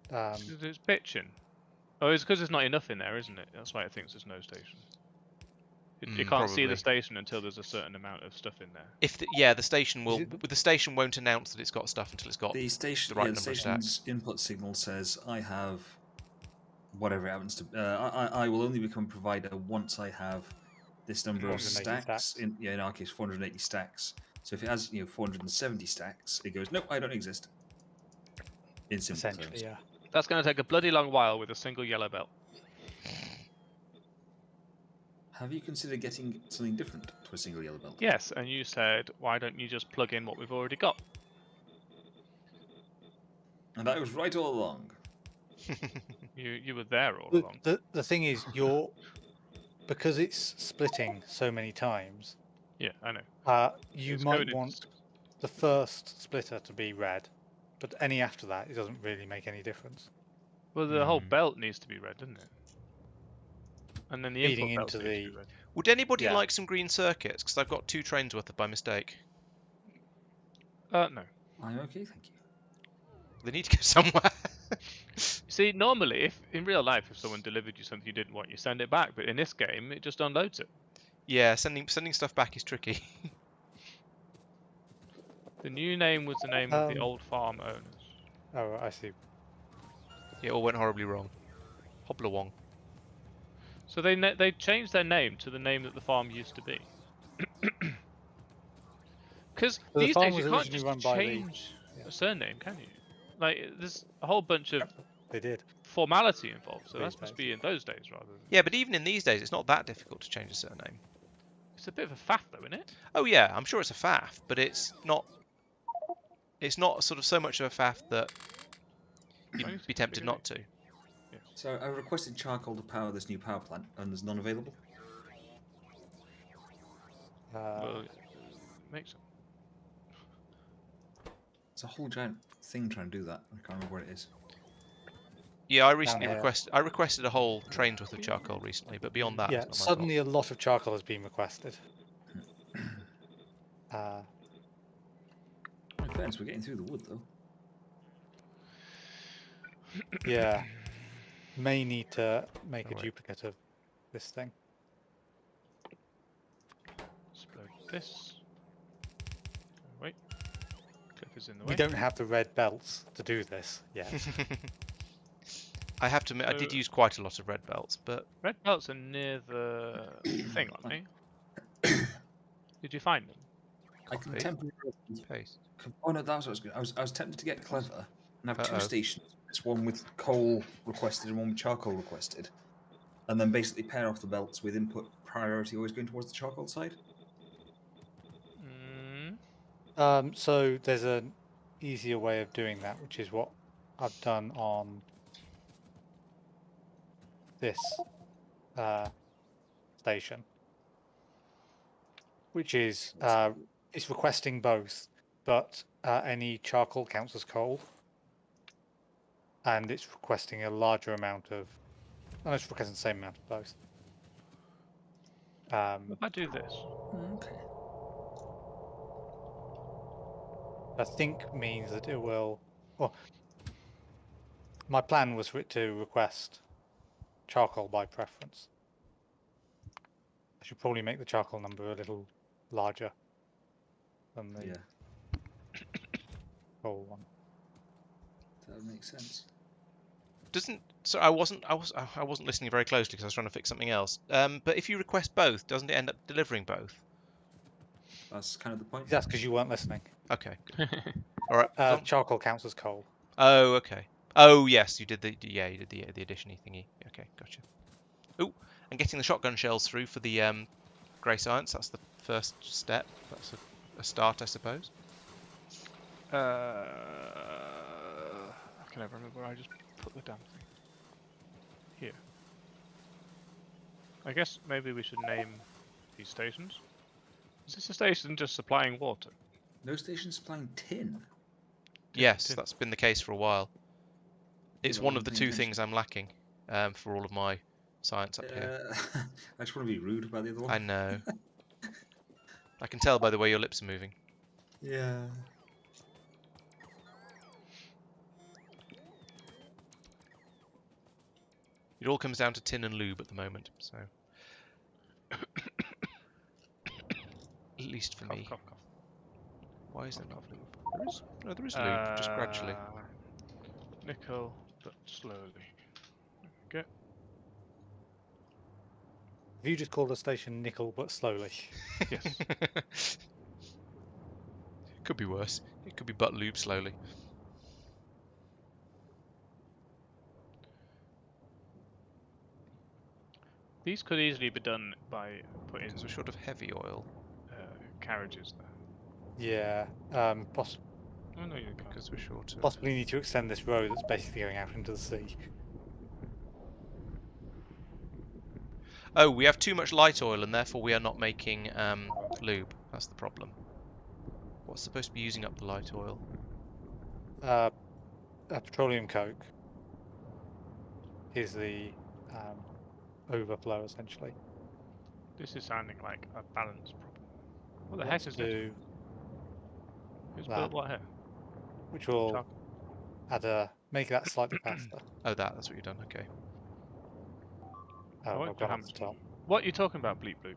'Cause it's bitching. Oh, it's because there's not enough in there, isn't it? That's why it thinks there's no station. It can't see the Probably. station until there's a certain amount of stuff in there. If the station will, the station won't announce that it's got stuff until it's got The station, the right the number of station's stacks. input signal says I have whatever it happens to. I will only become provider once I have this number of 480 stacks. stacks. In our case, 480 stacks. So if it has 470 stacks, it goes nope, I don't exist. In simple Essentially, terms. yeah. That's going to take a bloody long while with a single yellow belt. Have you considered getting something different to a single yellow belt? Yes, and you said, why don't you just plug in what we've already got? And I was right all along. You were there all along. The thing is, because it's splitting so many times. Yeah, I know. You It's might coded- want the first splitter to be red, but any after that, it doesn't really make any difference. Well, the whole belt needs to be red, doesn't it? And then the Feeding input belt into needs to the- be red. Would anybody Yeah. like some green circuits? Because I've got 2 trains worth of by mistake. No. I'm okay, thank you. They need to go somewhere. See, normally, if in real life, if someone delivered you something you didn't want, you send it back. But in this game, it just unloads it. Yeah, sending stuff back is tricky. The new name was the name of the old farm owners. Oh, I see. It all went horribly wrong. Hoblawong. So they changed their name to the name that the farm used to be. Because So the these farm days you was can't originally just run by the- change a surname, can you? Like, there's a whole bunch of They did. formality involved. So These that must days. be in those days rather than... Yeah, but even in these days, it's not that difficult to change a surname. It's a bit of a faff though, isn't it? Oh yeah, I'm sure it's a faff, but it's not. It's not sort of so much of a faff that I need you'd to be tempted configure not to. So I requested charcoal to power this new power plant, and there's none available. Well, makes sense. It's a whole giant thing trying to do that. I can't remember what it is. Yeah, I recently here. requested a whole train's worth of charcoal recently, but beyond that, Yeah, it's not my suddenly a lot of charcoal has been requested. In fairness, we're getting through the wood though. Yeah. May need to make a Alright. duplicate of this thing. Explode this. Oh, wait. Cliff is in the We way. don't have the red belts to do this yet. fault. I have to admit, I did So- use quite a lot of red belts, but Red belts are near the thing, aren't they? Did you find them? I can Copy. temporarily. paste. Oh no, that was what I was going. I was tempted to get clever and have Uh-oh. 2 stations. It's one with coal requested and one with charcoal requested, and then basically pair off the belts with input priority always going towards the charcoal side. So there's an easier way of doing that, which is what I've done on this station, which is it's requesting both, but any charcoal counts as coal, and it's requesting a larger amount of. No, it's requesting the same amount of both. If I do this, Okay. I think means that it will. Well, my plan was for it to request charcoal by preference. I should probably make the charcoal number a little larger than the Yeah, coal one. that makes sense. Doesn't so I wasn't listening very closely because I was trying to fix something else. But if you request both, doesn't it end up delivering both? That's kind of the point. That's because you weren't listening. Okay. All right. Charcoal counts as coal. Oh, okay. Oh, yes, you did the addition-y thingy. Okay, gotcha. Oh, and getting the shotgun shells through for the grey science. That's the first step. That's a start, I suppose. I can never remember where I just put the damn thing. Here. I guess maybe we should name these stations. Is this a station just supplying water? No station supplying tin. Yes, tin. that's been the case for a while. It's Yeah, I one of wasn't the paying two attention. things I'm lacking for all of my science up here. I just want to be rude about the other one. I know. I can tell by the way your lips are moving. Yeah. It all comes down to tin and lube at the moment, so at least for Cough, me. cough, cough. Why is there Cough, not cough. lube? There is lube, just gradually. Nickel, but slowly. Okay. Have you just called a station nickel but slowly? Yes. Could be worse. It could be butt lube slowly. These could easily be done by putting Because we're short of heavy oil. carriages there. Yeah. Oh no, you can't. Because we're short of... Possibly need to extend this road that's basically going out into the sea. Oh, we have too much light oil and therefore we are not making lube. That's the problem. What's supposed to be using up the light oil? Petroleum coke is the overflow essentially. This is sounding like a balance problem. What the Let's heck is this? do Who's that. built what here? Which will Charcoal. make that slightly faster. Oh, that's what you've done. Okay. I Oh, won't I've do gone how off the much. top. What are you talking about, bleep bloop?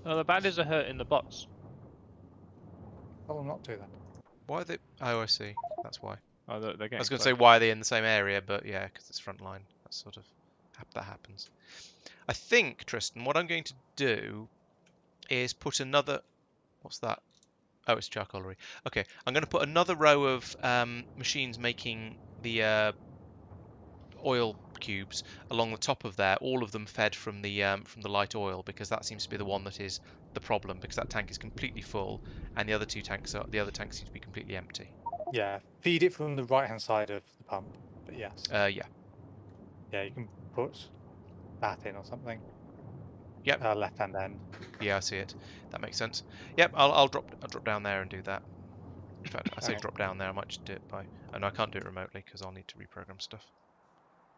Oh, the baddies are hurting the bots. I will not do that. Why are they... Oh, I see. That's why. Oh, they're getting I was going to close. say, why are they in the same area? But yeah, because it's front line. That's sort of... That happens. I think, Tristan, what I'm going to do is put another... What's that? Oh, it's charcoalery. Okay, I'm going to put another row of machines making the oil cubes along the top of there, all of them fed from the light oil, because that seems to be the one that is the problem, because that tank is completely full and the other tanks seem to be completely empty. Yeah, feed it from the right hand side of the pump. But yes. Yeah. Yeah, you can put that in or something. Yep. Left hand end. Yeah, I see it. That makes sense. Yep, I'll drop down there and do that. In fact, I say Okay. drop down there. I might just do it by... Oh, no, I can't do it remotely because I'll need to reprogram stuff.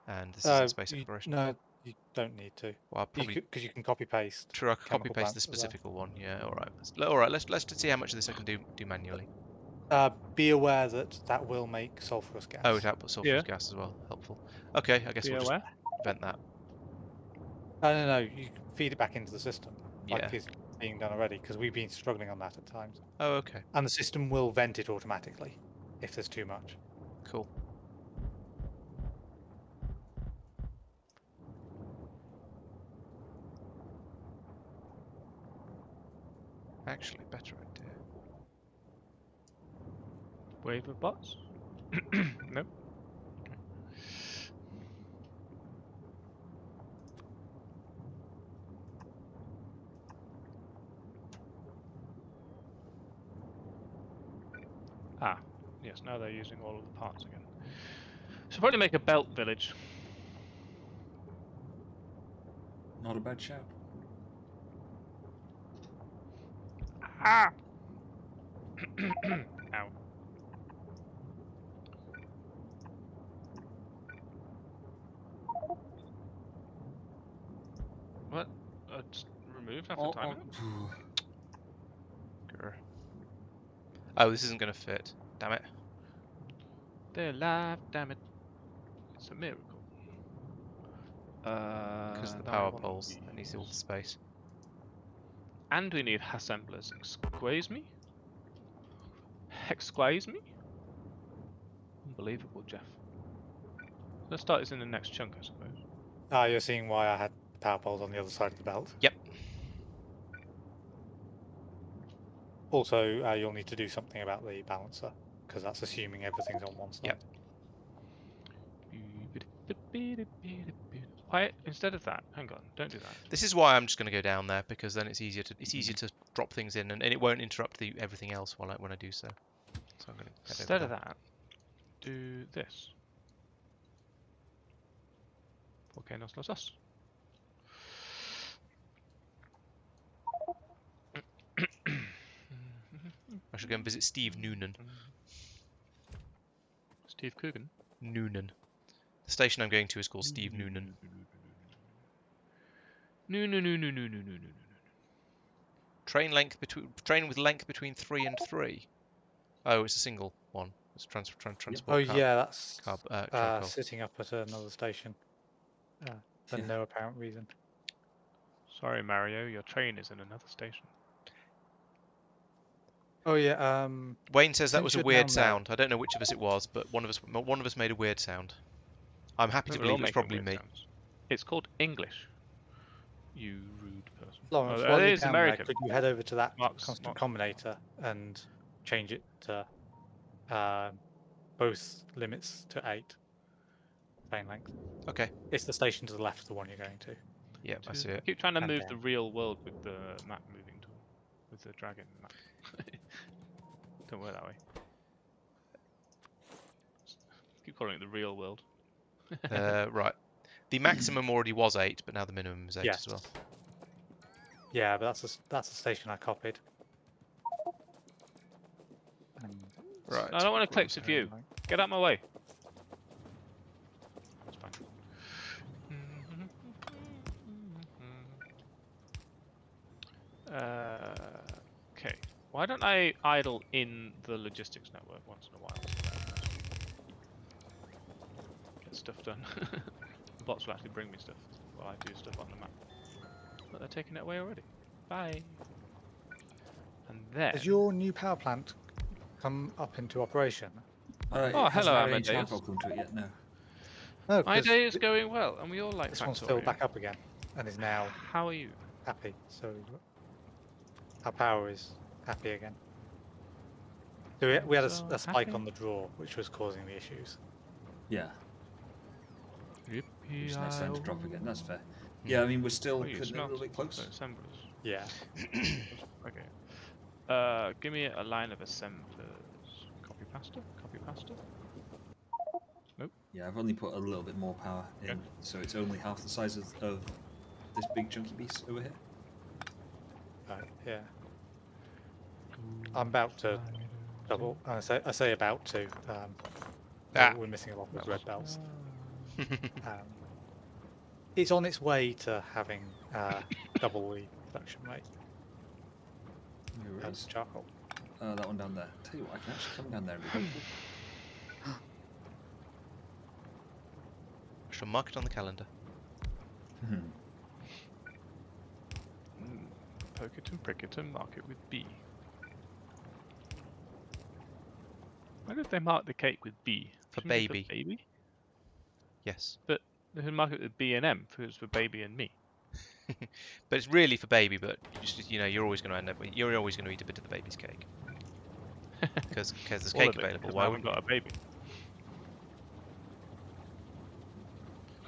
And this isn't space exploration. No, you don't need to. Well, I'll probably... Because you can copy paste. True, I could copy chemical paste the plants as well. specific one. Yeah, all right. All right, let's just see how much of this I can do manually. Be aware that that will make sulfurous gas. Oh, it outputs sulfurous gas as well. Helpful. Okay, I guess we'll just vent that. No, you can feed it back into the system. Yeah. Like it's being done already, because we've been struggling on that at times. Oh, okay. And the system will vent it automatically if there's too much. Cool. Actually, better idea. Wave of bots? Nope. Ah, yes, now they're using all of the parts again. Should probably make a belt village. Not a bad shout. Ah! Ow. What? Just removed after timing? Grr. Oh, this isn't going to fit. Damn it. They're alive, damn it. It's a miracle. Because of the now power we want poles. That needs all the these. space. And we need assemblers. Excuse me? Excuse me? Unbelievable, Jeff. Let's start this in the next chunk, I suppose. You're seeing why I had power poles on the other side of the belt. Yep. Also, you'll need to do something about the balancer, because that's assuming everything's on one side. Yep. Why, instead of that, hang on, don't do that. This is why I'm just going to go down there, because then it's easier to drop things in, and it won't interrupt everything else when I do so. So I'm going to Instead of that, do this. Okay, nos los dos. I should go and visit Steve Noonan. Steve Coogan. Noonan. The station I'm going to is called Steve Noonan. No. Train with length between 3 and 3. Oh, it's a single one. It's transport. Oh yeah, that's charcoal. sitting up at another station for no apparent reason. Sorry, Mario, your train is in another station. Oh yeah. Wayne says that since was a you're weird down there- sound. I don't know which of us it was, but one of us made a weird sound. I'm happy to We're all believe it was making probably weird me. sounds. It's called English. You rude person. Lawrence, Oh, while it you're is down there, American. could you head over to that Mark's- constant Mark's- combinator and change it to both limits to 8 train length? Okay. It's the station to the left, the one you're going to. Yeah, I see I it. keep trying to And move the down. real world with the map moving tool. With the dragon map. Don't work that way. Keep calling it the real world. Right. The maximum already was 8, but now the minimum is 8 Yes. as well. Yeah, but that's a station I copied. Right. I don't want to clips of you. Get out of my way. That's fine. Okay. Why don't I idle in the logistics network once in a while? Get stuff done. The bots will actually bring me stuff while I do stuff on the map. But they're taking it away already. Bye. And then... Has your new power plant come up into operation? Oh, hello, Amadeus. Charcoal come to it yet? No. No, My 'cause day is going well, and we all like this one's Factorio. filled back up again and is now How are you? happy. So our power is happy again. So we had So a spike happy. on the draw, which was causing the issues. Yeah. It's now starting to drop again. That's fair. Yeah, I mean we're still Oh, you cutting it a smelt little bit close. the assemblers. Yeah. Okay. Give me a line of assemblers. Copy pasta. Copy pasta. Yeah, I've only put a little bit more power in, Okay. so it's only half the size of this big chunky beast over here. Right. Yeah. I'm about to double. I say about to. We're missing a lot of red belts. It's on its way to having double the production rate Where of is charcoal. that one down there? Tell you what, I can actually come down there and be helpful. I shall mark it on the calendar. Poke it and prick it and mark it with B. Why did they mark the cake with B? For Shouldn't it be baby. Baby? Yes. They should mark it with B and M because it's for baby and me. But it's really for baby, but you're always going to end up you're always going to eat a bit of the baby's cake. Because there's All cake of it, available. 'cause Why I haven't wouldn't got a baby?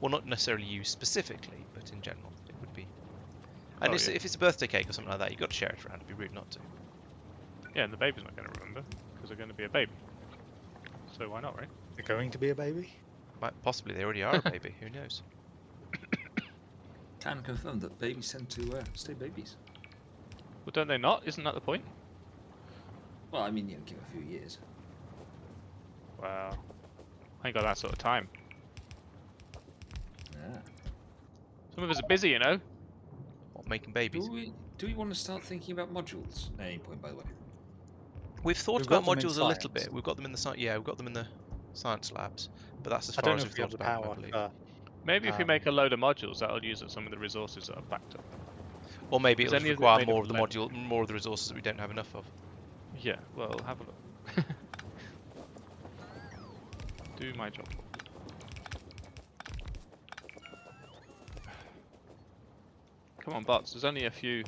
Well, not necessarily you specifically, but in general, it would be. And Oh, if yeah. it's a birthday cake or something like that, you've got to share it around. It'd be rude not to. Yeah, and the baby's not going to remember because they're going to be a baby. So why not, right? They're going to be a baby. Possibly they already are a baby. Who knows? Can confirm that babies tend to stay babies. Well, don't they not? Isn't that the point? Well, I mean, give a few years. Wow. I ain't got that sort of time. Yeah. Some of us are busy, you know. What, making babies? Do we want to start thinking about modules at any point, by the way? We've thought We've about got them in modules a little science. bit. We've got them in the we've got them in the science labs, but that's as I far don't as know we've if we have thought the about them, I power believe. for. Maybe if we make a load of modules, that'll use up some of the resources that are backed up. Or maybe Is it'll any of it require made more of of the lead? more of the resources that we don't have enough of. Yeah, well, have a look. Do my job. Come on, bots. There's only a few.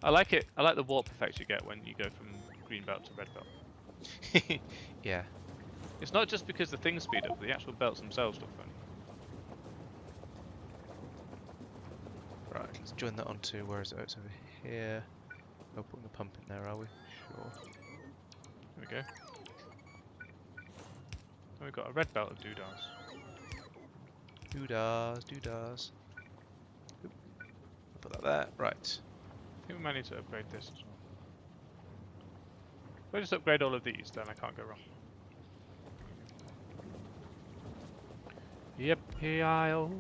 I like it. I like the warp effect you get when you go from green belt to red belt. Yeah. It's not just because the things speed up, the actual belts themselves look funny. Right, let's join that onto, where is it? Oh, it's over here. We're putting the pump in there, are we? Sure. There we go. And we've got a red belt of doodahs. Doodahs. Oop. Put that there. Right. I think we might need to upgrade this as well. If I just upgrade all of these, then I can't go wrong. Yippee-i-oh.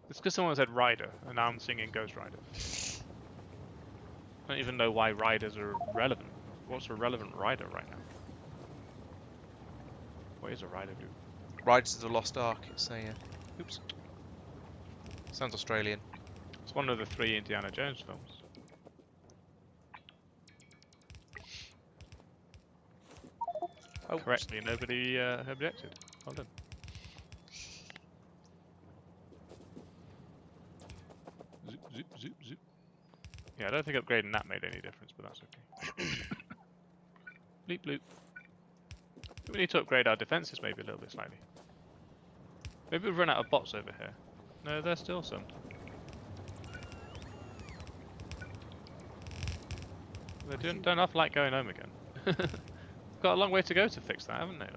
It's because someone said rider, and now I'm singing Ghost Rider. I don't even know why riders are relevant. What's a relevant rider right now? What is a rider do? Riders of the Lost Ark. It's a. Oops. Sounds Australian. It's one of the 3 Indiana Jones films. Oh, Correctly, nobody objected. Well done. Zoop, zoop, zoop, zoop. Yeah, I don't think upgrading that made any difference, but that's okay. Bleep bloop. We need to upgrade our defences maybe a little bit slightly. Maybe we've run out of bots over here. No, there's still some. They don't half like going home again. Got a long way to go to fix that, haven't they?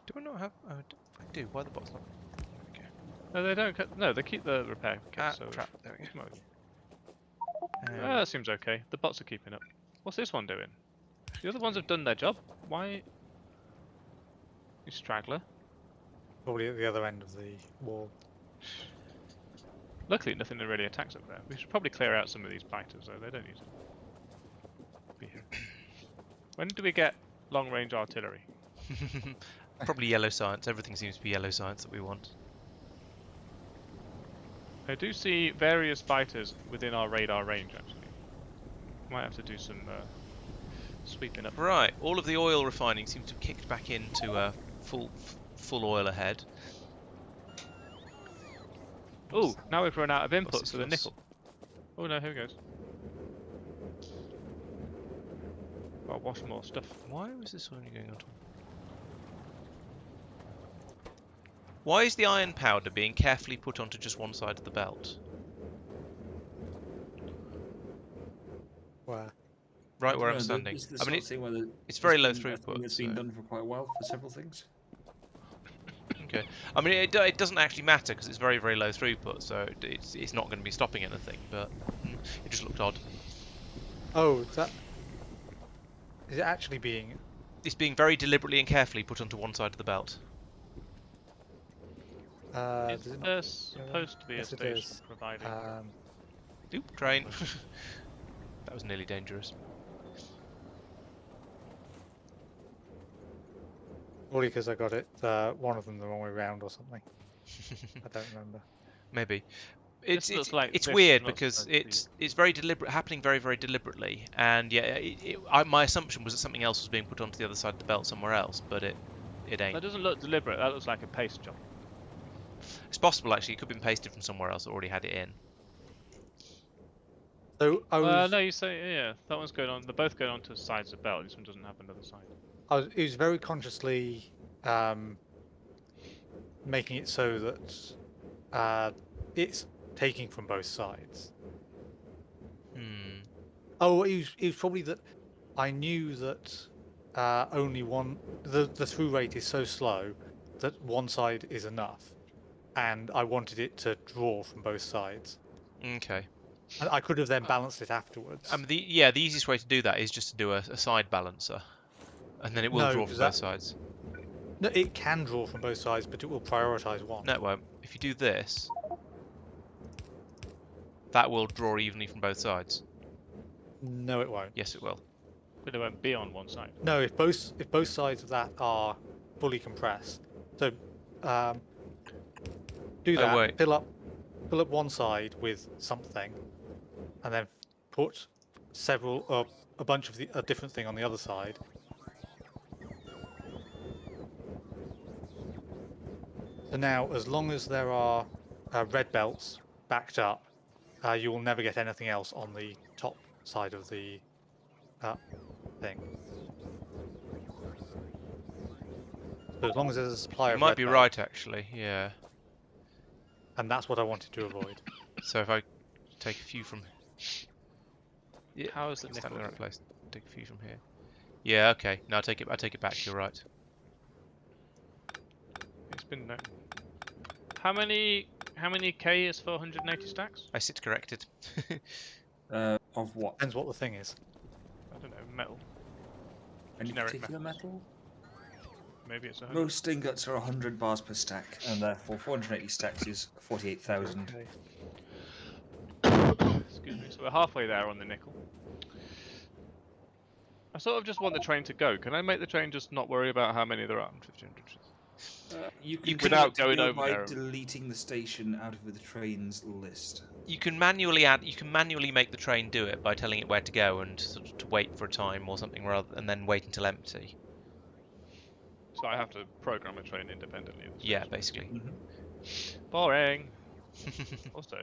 do I not have? Oh, I do. Why the box not? Okay. No, they don't. No, they keep the repair kit. So Trap. There we go. that seems okay. The bots are keeping up. What's this one doing? The other ones have done their job. Why? You straggler. Probably at the other end of the wall. Luckily, nothing that really attacks up there. We should probably clear out some of these biters, though. They don't need to be here. When do we get long-range artillery? Probably yellow science. Everything seems to be yellow science that we want. I do see various fighters within our radar range, actually. Might have to do some sweeping up. Right. All of the oil refining seems to have kicked back into full oil ahead. Oh, now we've run out of What's inputs this for the fuss? nickel. Oh no, here we goes. Gotta wash more stuff. Why was this only going on? Why is the iron powder being carefully put onto just one side of the belt? Where? Right where No, I'm standing. it's the I sort mean, of thing where it's very low a thing throughput. that's been So. done for quite a while for several things. Okay. I mean, it doesn't actually matter because it's very, very low throughput, so it's not going to be stopping anything. But it just looked odd. Oh, is it actually being? It's being very deliberately and carefully put onto one side of the belt. Does Is it there not? supposed to be Yes, a it station is. providing? Oop, train. That was nearly dangerous. Probably because I got it one of them the wrong way round or something. I don't remember. Maybe. This looks like It's this weird is not because supposed to it's very deliberate, happening very, very deliberately, and yeah, my assumption was that something else was being put onto the other side of the belt somewhere else, but it ain't. That doesn't look deliberate. That looks like a paste job. It's possible actually. It could have been pasted from somewhere else that already had it in. So I was, No, you say yeah. That one's going on. They're both going onto the sides of the belt. This one doesn't have another side. it was very consciously making it so that it's taking from both sides. Oh, it was probably that I knew that only one the through rate is so slow that one side is enough, and I wanted it to draw from both sides. Okay. And I could have then balanced it afterwards. The easiest way to do that is just to do a side balancer, and then it will No, draw from both sides. No, it can draw from both sides, but it will prioritize one. No, it won't. If you do this, that will draw evenly from both sides. No, it won't. Yes, it will. But it won't be on one side. No, if both sides of that are fully compressed. So do that. wait. Fill up one side with something, and then put a bunch of a different thing on the other side. So now, as long as there are red belts backed up, you will never get anything else on the top side of the thing. So as long as there's a supply You of might red be belt, right, actually. Yeah. and that's what I wanted to avoid. So if I take a few from, yeah, How is the stand nickel in the right doing? place. Take a few from here. Yeah. Okay. No, I take it back. You're right. It's been no. How many K is 480 stacks? I sit corrected. Of what? Depends what the thing is. I don't know, metal. Any Generic particular metals. metal? Maybe it's 100. Most ingots are 100 bars per stack, and therefore 480 stacks is 48,000. Okay. Excuse me. So we're halfway there on the nickel. I sort of just want the train to go. Can I make the train just not worry about how many there are? 1,500. You You can can- tell Without it to going do over by there. deleting the station out of the train's list. You can manually add. You can manually make the train do it by telling it where to go and sort of to wait for a time or something, rather, and then wait until empty. So I have to program a train independently. of the Yeah, station. basically. Boring. Also,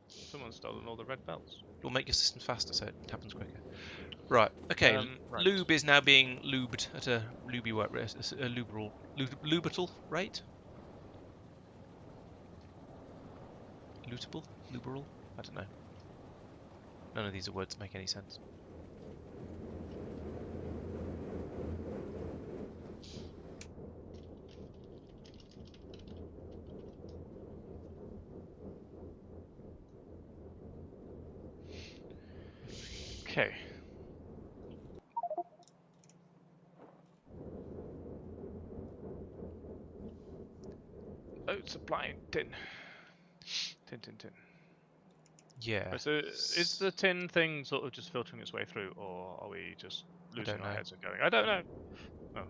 someone's stolen all the red belts. It'll make your system faster, so it happens quicker. Right. Okay. Right. Lube is now being lubed at a lubey work rate, a lubital rate. Lutable, luberal. I don't know. None of these are words that make any sense. Okay. Oh, supplying tin. Tin. Yeah. Right, so is the tin thing sort of just filtering its way through, or are we just losing don't our know. heads and going, I don't know. Oh.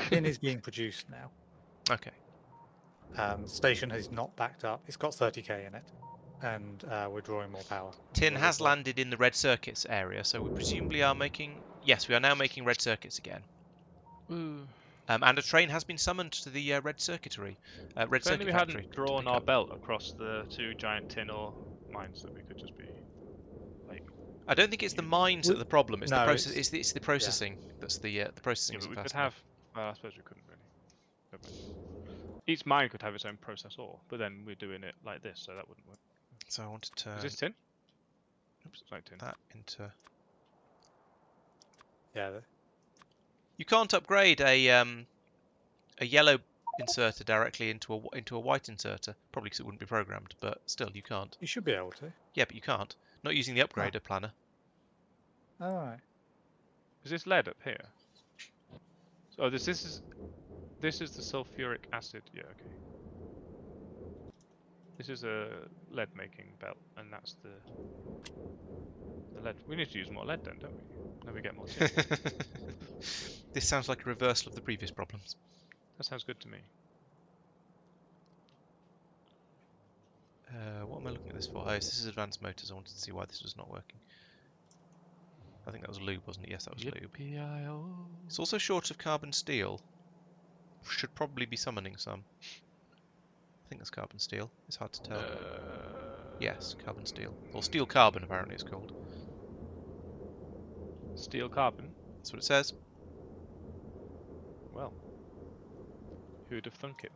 Tin is being produced now. Okay. The station has not backed up. It's got 30k in it, and we're drawing more power. Tin has landed in the red circuits area, so we presumably are making. Yes, we are now making red circuits again. Ooh. And a train has been summoned to the red circuitry, red If only circuit we factory. hadn't to drawn pick our up. belt across the two giant tin ore mines, that we could just be like. I don't think it's the mines that are the problem. It's the No, process. it's- It's the processing that's the processing. Yeah, but isn't we could fast have. enough. Well, I suppose we couldn't really. Never mind. Each mine could have its own processor, but then we're doing it like this, so that wouldn't work. So I want to turn Is this tin? Oops, it's like tin. that into. Yeah. You can't upgrade a yellow inserter directly into a white inserter, probably because it wouldn't be programmed, but still you can't. You should be able to. Yeah, but you can't. Not using the upgrader planner. All right. Is this lead up here? Oh, this is the sulfuric acid. Yeah, okay. This is a lead making belt, and that's the lead. We need to use more lead then, don't we? Then we get more tin. This sounds like a reversal of the previous problems. That sounds good to me. What am I looking at this for? Oh, this is advanced motors. I wanted to see why this was not working. I think that was lube, wasn't it? Yes, that was lube. It's also short of carbon steel. Should probably be summoning some. I think that's carbon steel. It's hard to tell. Yes, carbon steel. Or steel carbon, apparently it's called. Steel carbon. That's what it says. Well, who'd have thunk it?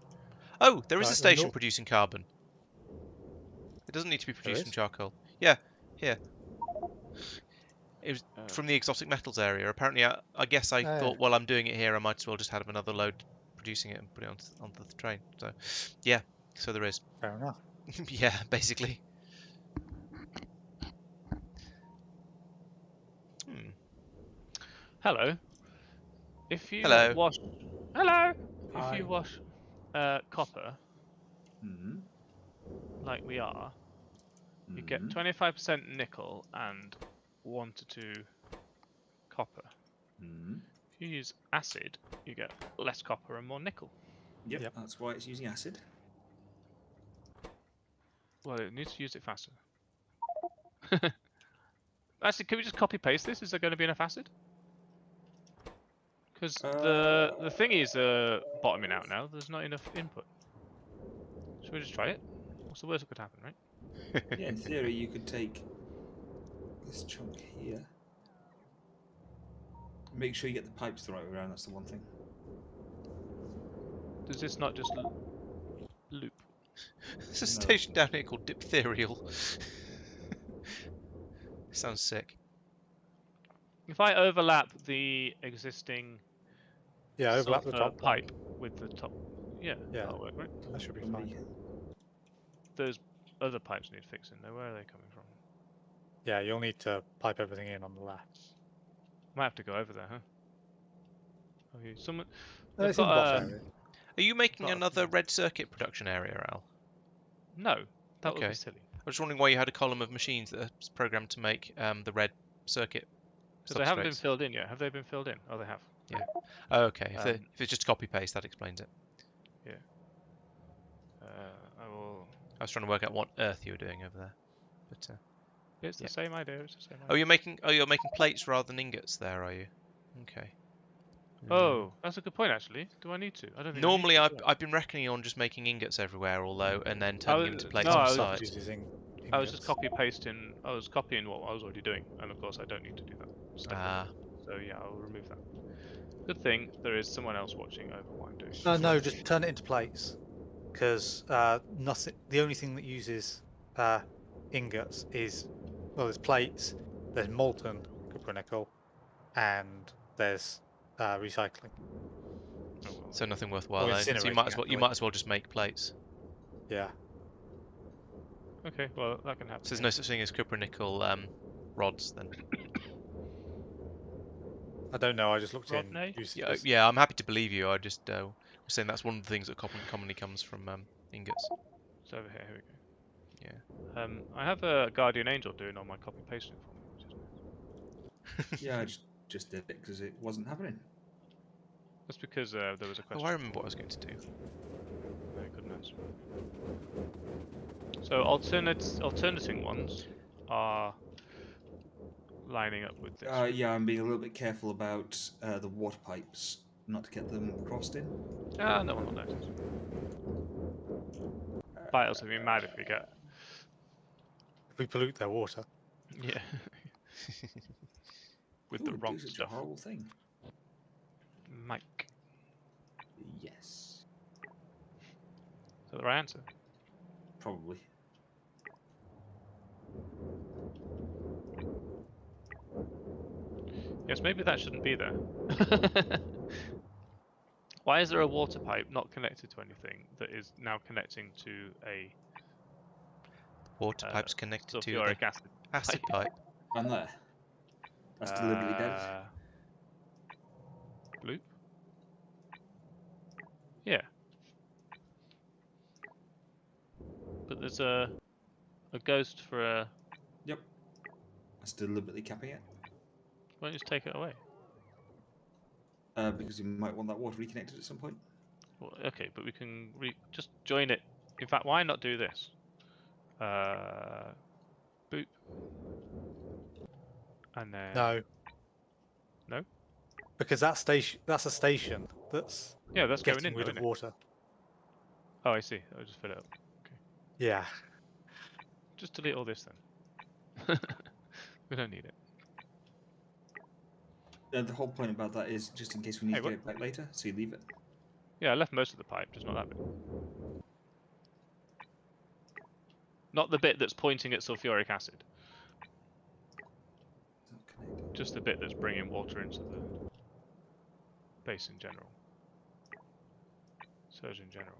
Oh, there is a Right, station no- producing carbon. It doesn't need to be produced There from is? charcoal. Yeah, here. It was from the exotic metals area. Apparently, I guess I Oh, thought, well, I'm doing it here. I might as well just have another load producing it and put it onto the train. So, yeah. So there is. Fair enough. Yeah, basically. Hello. If you Hello. wash. Hello. Hi. If you wash copper, Hmm. like we are, you get 25% nickel and 1 to 2 copper. Hmm. If you use acid, you get less copper and more nickel. Yep, that's why it's using acid. Well, it needs to use it faster. Actually, can we just copy paste this? Is there going to be enough acid? Because the thing is bottoming out now. There's not enough input. Should we just try it? What's the worst that could happen, right? Yeah, in theory, you could take this chunk here. Make sure you get the pipes the right way around. That's the one thing. Does this not just loop? There's a No. station down here called Diphtherial. Sounds sick. If I overlap the existing Yeah, overlap the sulfur top one. pipe with the top, yeah, Yeah. that'll work, right? That should be From fine. the- Those other pipes need fixing though. Where are they coming from? Yeah, you'll need to pipe everything in on the left. Might have to go over there, huh? Okay, someone. It's in the box got area. Are you making Got a another thing. red circuit production area, Al? No, that would Okay. be silly. I was just wondering why you had a column of machines that are programmed to make the red circuit Because they haven't been substrates. filled in yet. Have they been filled in? Oh, they have. Oh, okay. If Um, it's just copy paste, that explains it. I will. I was trying to work out what earth you were doing over there. But It's the yeah. same idea. It's the same idea. you're making plates rather than ingots there, are you? Okay. Oh, that's a good point, actually. Do I need to? I don't think Normally, I need to. do I've been reckoning on just making ingots everywhere, although, and then I turning them was- into plates no, on I the was- side. I was just copy pasting. I was copying what I was already doing, and of course, I don't need to do that. step. Ah, So yeah, I'll remove that. Good thing there is someone else watching over what I'm doing. No, just turn it into plates. Because nothing. The only thing that uses ingots is, well, there's plates, there's molten cupronickel, and there's recycling. Oh, well. so nothing worthwhile. Or Then. So you incinerating, might actually. as well just make plates. Yeah. Okay, well that can happen. So there's no such thing as cupronickel rods then. I don't know. I just looked in Rodney? usages. Yeah, I'm happy to believe you. I just was saying that's one of the things that commonly comes from ingots. It's over here. Here we go. Yeah. I have a guardian angel doing all my copy pasting for me, which is nice. Yeah, I just did it because it wasn't happening. That's because there was a question. Oh, I remember what I was going to do. No, goodness. So alternating ones are lining up with this. Yeah, I'm being a little bit careful about the water pipes, not to get them crossed in. No one will notice. Vitals would be mad if we get. If we pollute their water. Yeah. With Who the would wrong do such stuff. a horrible thing? Mike. Yes, Is that the right answer? probably. Yes, maybe that shouldn't be there. Why is there a water pipe not connected to anything that is now connecting to a Water pipes connected to the sulfuric acid acid pipe. I'm there. That's deliberately dead. Bloop? Yeah. But there's a ghost for a... Yep. That's deliberately capping it. Why don't you just take it away? Because you might want that water reconnected at some point. Well, okay, but we can just join it. In fact, why not do this? Boop. And then... No. No? Because that's a station that's Yeah, that's going getting in, rid though, of isn't it? water. Oh, I see. I'll just fill it up. Yeah. Just delete all this then. We don't need it. The whole point about that is just in case we need Hey, to get it back later, so you leave it. Yeah, I left most of the pipe, just not that bit. Not the bit that's pointing at sulfuric acid. It's not connected. Just the bit that's bringing water into the base in general. Surge in general.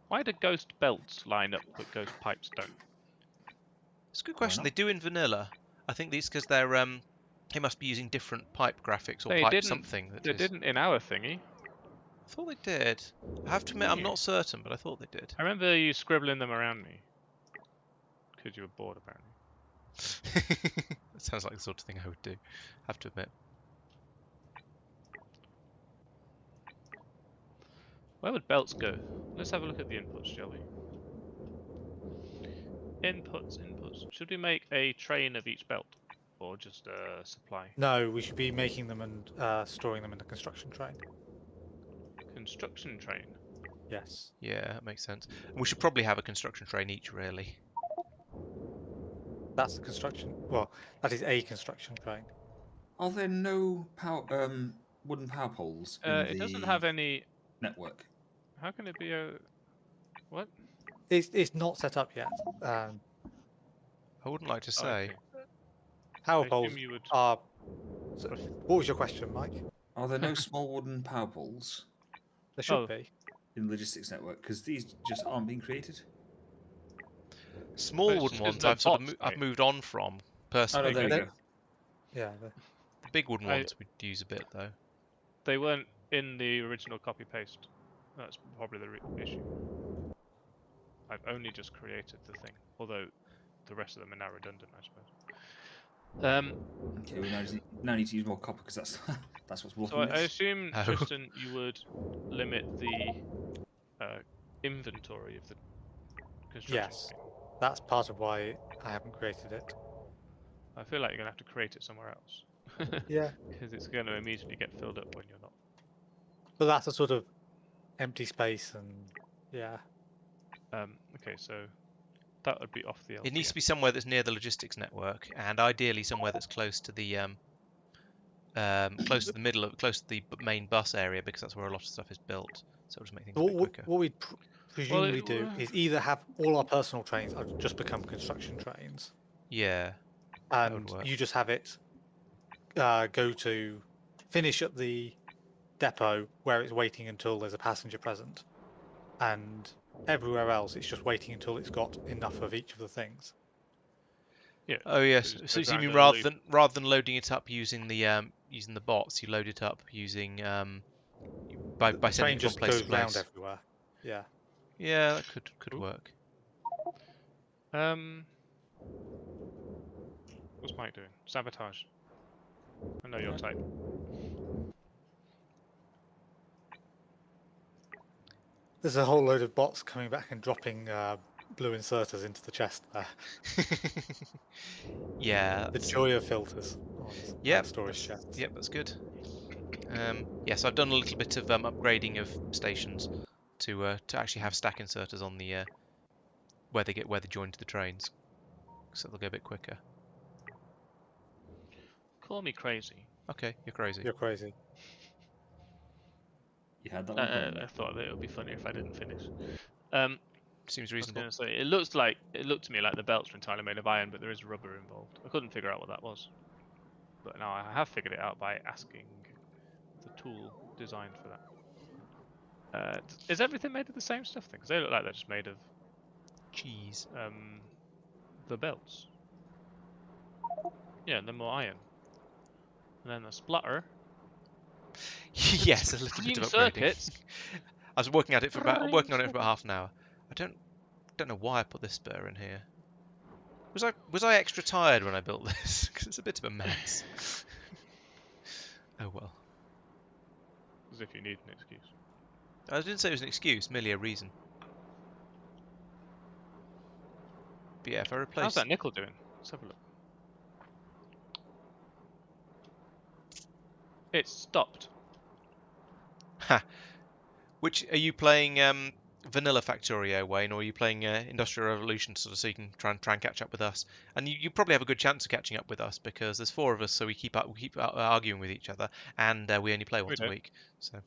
Why do ghost belts line up but ghost pipes don't? It's a good question. not? They do in vanilla. I think these because they're they must be using different pipe graphics or They pipe didn't- something. That They is- didn't in our thingy. I thought they did. I have to admit, I'm not certain, but I thought they did. I remember you scribbling them around me. Because you were bored, apparently. That sounds like the sort of thing I would do. Have to admit. Where would belts go? Let's have a look at the inputs, shall we? Inputs. Should we make a train of each belt? Or just a supply? No, we should be making them and storing them in the construction train. Construction train? Yes. Yeah, that makes sense. And we should probably have a construction train each, really. That's the construction. Well, that is a construction train. Are there no wooden power poles in It doesn't have any... network? How can it be a... What? It's not set up yet. I wouldn't like to Oh, say. okay. Power I poles assume you would... are. So, what was your question, Mike? Are there no small wooden power poles There should Oh. be. in the logistics network? Because these just aren't being created. Small it's wooden just 'cause ones they're I've sort of bots, I've mate. moved on from Oh, no, personally. there you they- go. Yeah. The big wooden I- ones we'd use a bit though. They weren't in the original copy paste. That's probably the issue. I've only just created the thing, although the rest of them are now redundant, I suppose. Okay, we now need to use more copper because that's what's blocking So I this. assume, Oh. Tristan, you would limit the inventory of the construction Yes. scheme. That's part of why I haven't created it. I feel like you're gonna have to create it somewhere else. Yeah. Because it's going to immediately get filled up when you're not. But that's a sort of empty space, and yeah. Okay, so that would be off the LTN. It needs to be somewhere that's near the logistics network, and ideally somewhere that's close to the close to the main bus area, because that's where a lot of stuff is built. So it'll just make things a bit quicker. What we'd presumably do is either have all our personal trains just become construction trains, Yeah, that would and work. you just have it finish at the depot where it's waiting until there's a passenger present, and everywhere else it's just waiting until it's got enough of each of the things. Yeah. Oh yes. just So goes you around mean in a rather than loading it up using the bots, you load it up using by The sending train it from just place goes to place. round everywhere. Yeah. Yeah, that could Cool. work. What's Mike doing? Sabotage. I know your type. There's a whole load of bots coming back and dropping blue inserters into the chest there. Yeah. The That's, joy of filters on Yep, storage chests. yep, that's good. Yes, I've done a little bit of upgrading of stations to actually have stack inserters on the where they join to the trains, so they'll go a bit quicker. Call me crazy. Okay, you're crazy. You're crazy. You had that one coming. I thought that it would be funny if I didn't finish. Seems I was reasonable. going to say, it looked to me like the belts were entirely made of iron, but there is rubber involved. I couldn't figure out what that was, but now I have figured it out by asking the tool designed for that. Is everything made of the same stuff then? Because they look like they're just made of Cheese. the belts. Yeah, they're more iron. And then the splatter. Yes, a little bit of Green upgrading. circuits. I was working on it for Green about half an hour. I don't know why I put this spur in here. Was I extra tired when I built this? Because it's a bit of a mess. Oh well. As if you need an excuse. I didn't say it was an excuse, merely a reason. But yeah, if I replace... How's that nickel doing? Let's have a look. It's stopped. Ha! Which, are you playing vanilla Factorio, Wayne, or are you playing Industrial Revolution, sort of, so you can try and catch up with us? And you probably have a good chance of catching up with us, because there's 4 of us, so we keep arguing with each other, and we only play once a week. So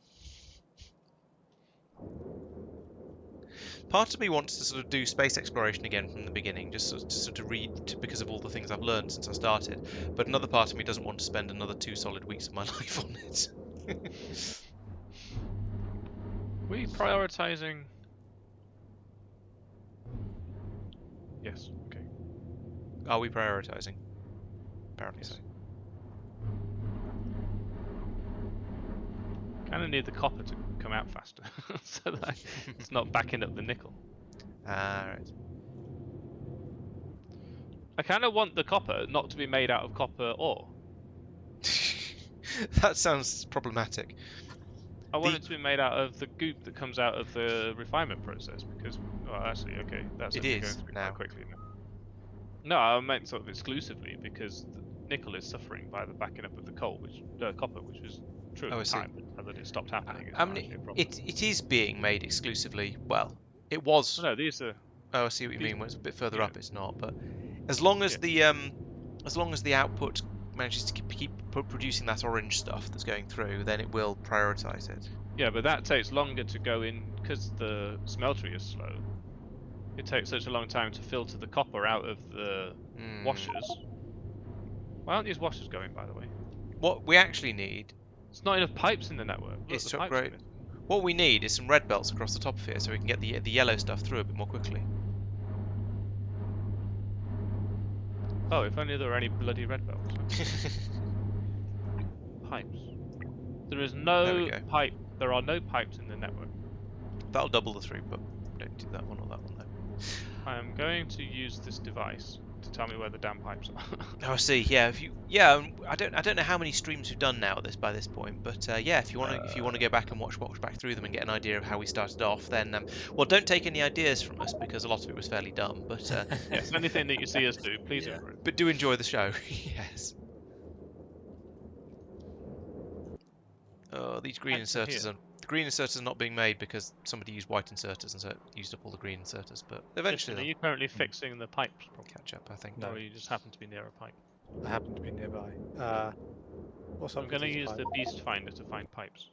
part of me wants to sort of do space exploration again from the beginning, just to read, because of all the things I've learned since I started. But another part of me doesn't want to spend another 2 solid weeks of my life on it. We prioritizing? Yes. Okay. Are we prioritizing? Apparently so. Kind of need the copper to come out faster, so that it's not backing up the nickel. Right. I kind of want the copper not to be made out of copper ore. That sounds problematic. I want it to be made out of the goop that comes out of the refinement process, because, well, actually, okay, that's It actually is going through now. quite quickly now. No, I meant sort of exclusively because the nickel is suffering by the backing up of the copper, which was true at Oh, I the see. time, but now that it stopped happening, it's I not mean, actually a problem. it is being made exclusively. Well, it was. No, these are. Oh, I see what you these- mean. When it's a bit further yeah. up, it's not. But as long as the output manages to keep producing that orange stuff that's going through, then it will prioritize it. Yeah, but that takes longer to go in because the smeltery is slow. It takes such a long time to filter the copper out of the washers. Why aren't these washers going, by the way? What we actually need There's not enough pipes in the network. Look, is the to pipes are upgrade. missing. What we need is some red belts across the top of here, so we can get the yellow stuff through a bit more quickly. Oh, if only there were any bloody red belts. Pipes. There is There we no go. pipe. There are no pipes in the network. That'll double the throughput. Don't do that one or that one though. I am going to use this device to tell me where the damn pipes are. Oh, I see. Yeah, I don't know how many streams we've done now by this point, but yeah, if you want to go back and watch back through them and get an idea of how we started off, then well, don't take any ideas from us because a lot of it was fairly dumb, but Yes, anything that you see us do, please Yeah. improve. but do enjoy the show. Yes. Oh, these green Pipes in inserters here. the green inserters are not being made because somebody used white inserters and so it used up all the green inserters, but eventually Listen, are they'll you currently fixing the pipes problem? catch up, I think. No. Or you just happen to be near a pipe? I happen to be nearby. What's up I'm with going to these use the pipes? beast finder to find pipes.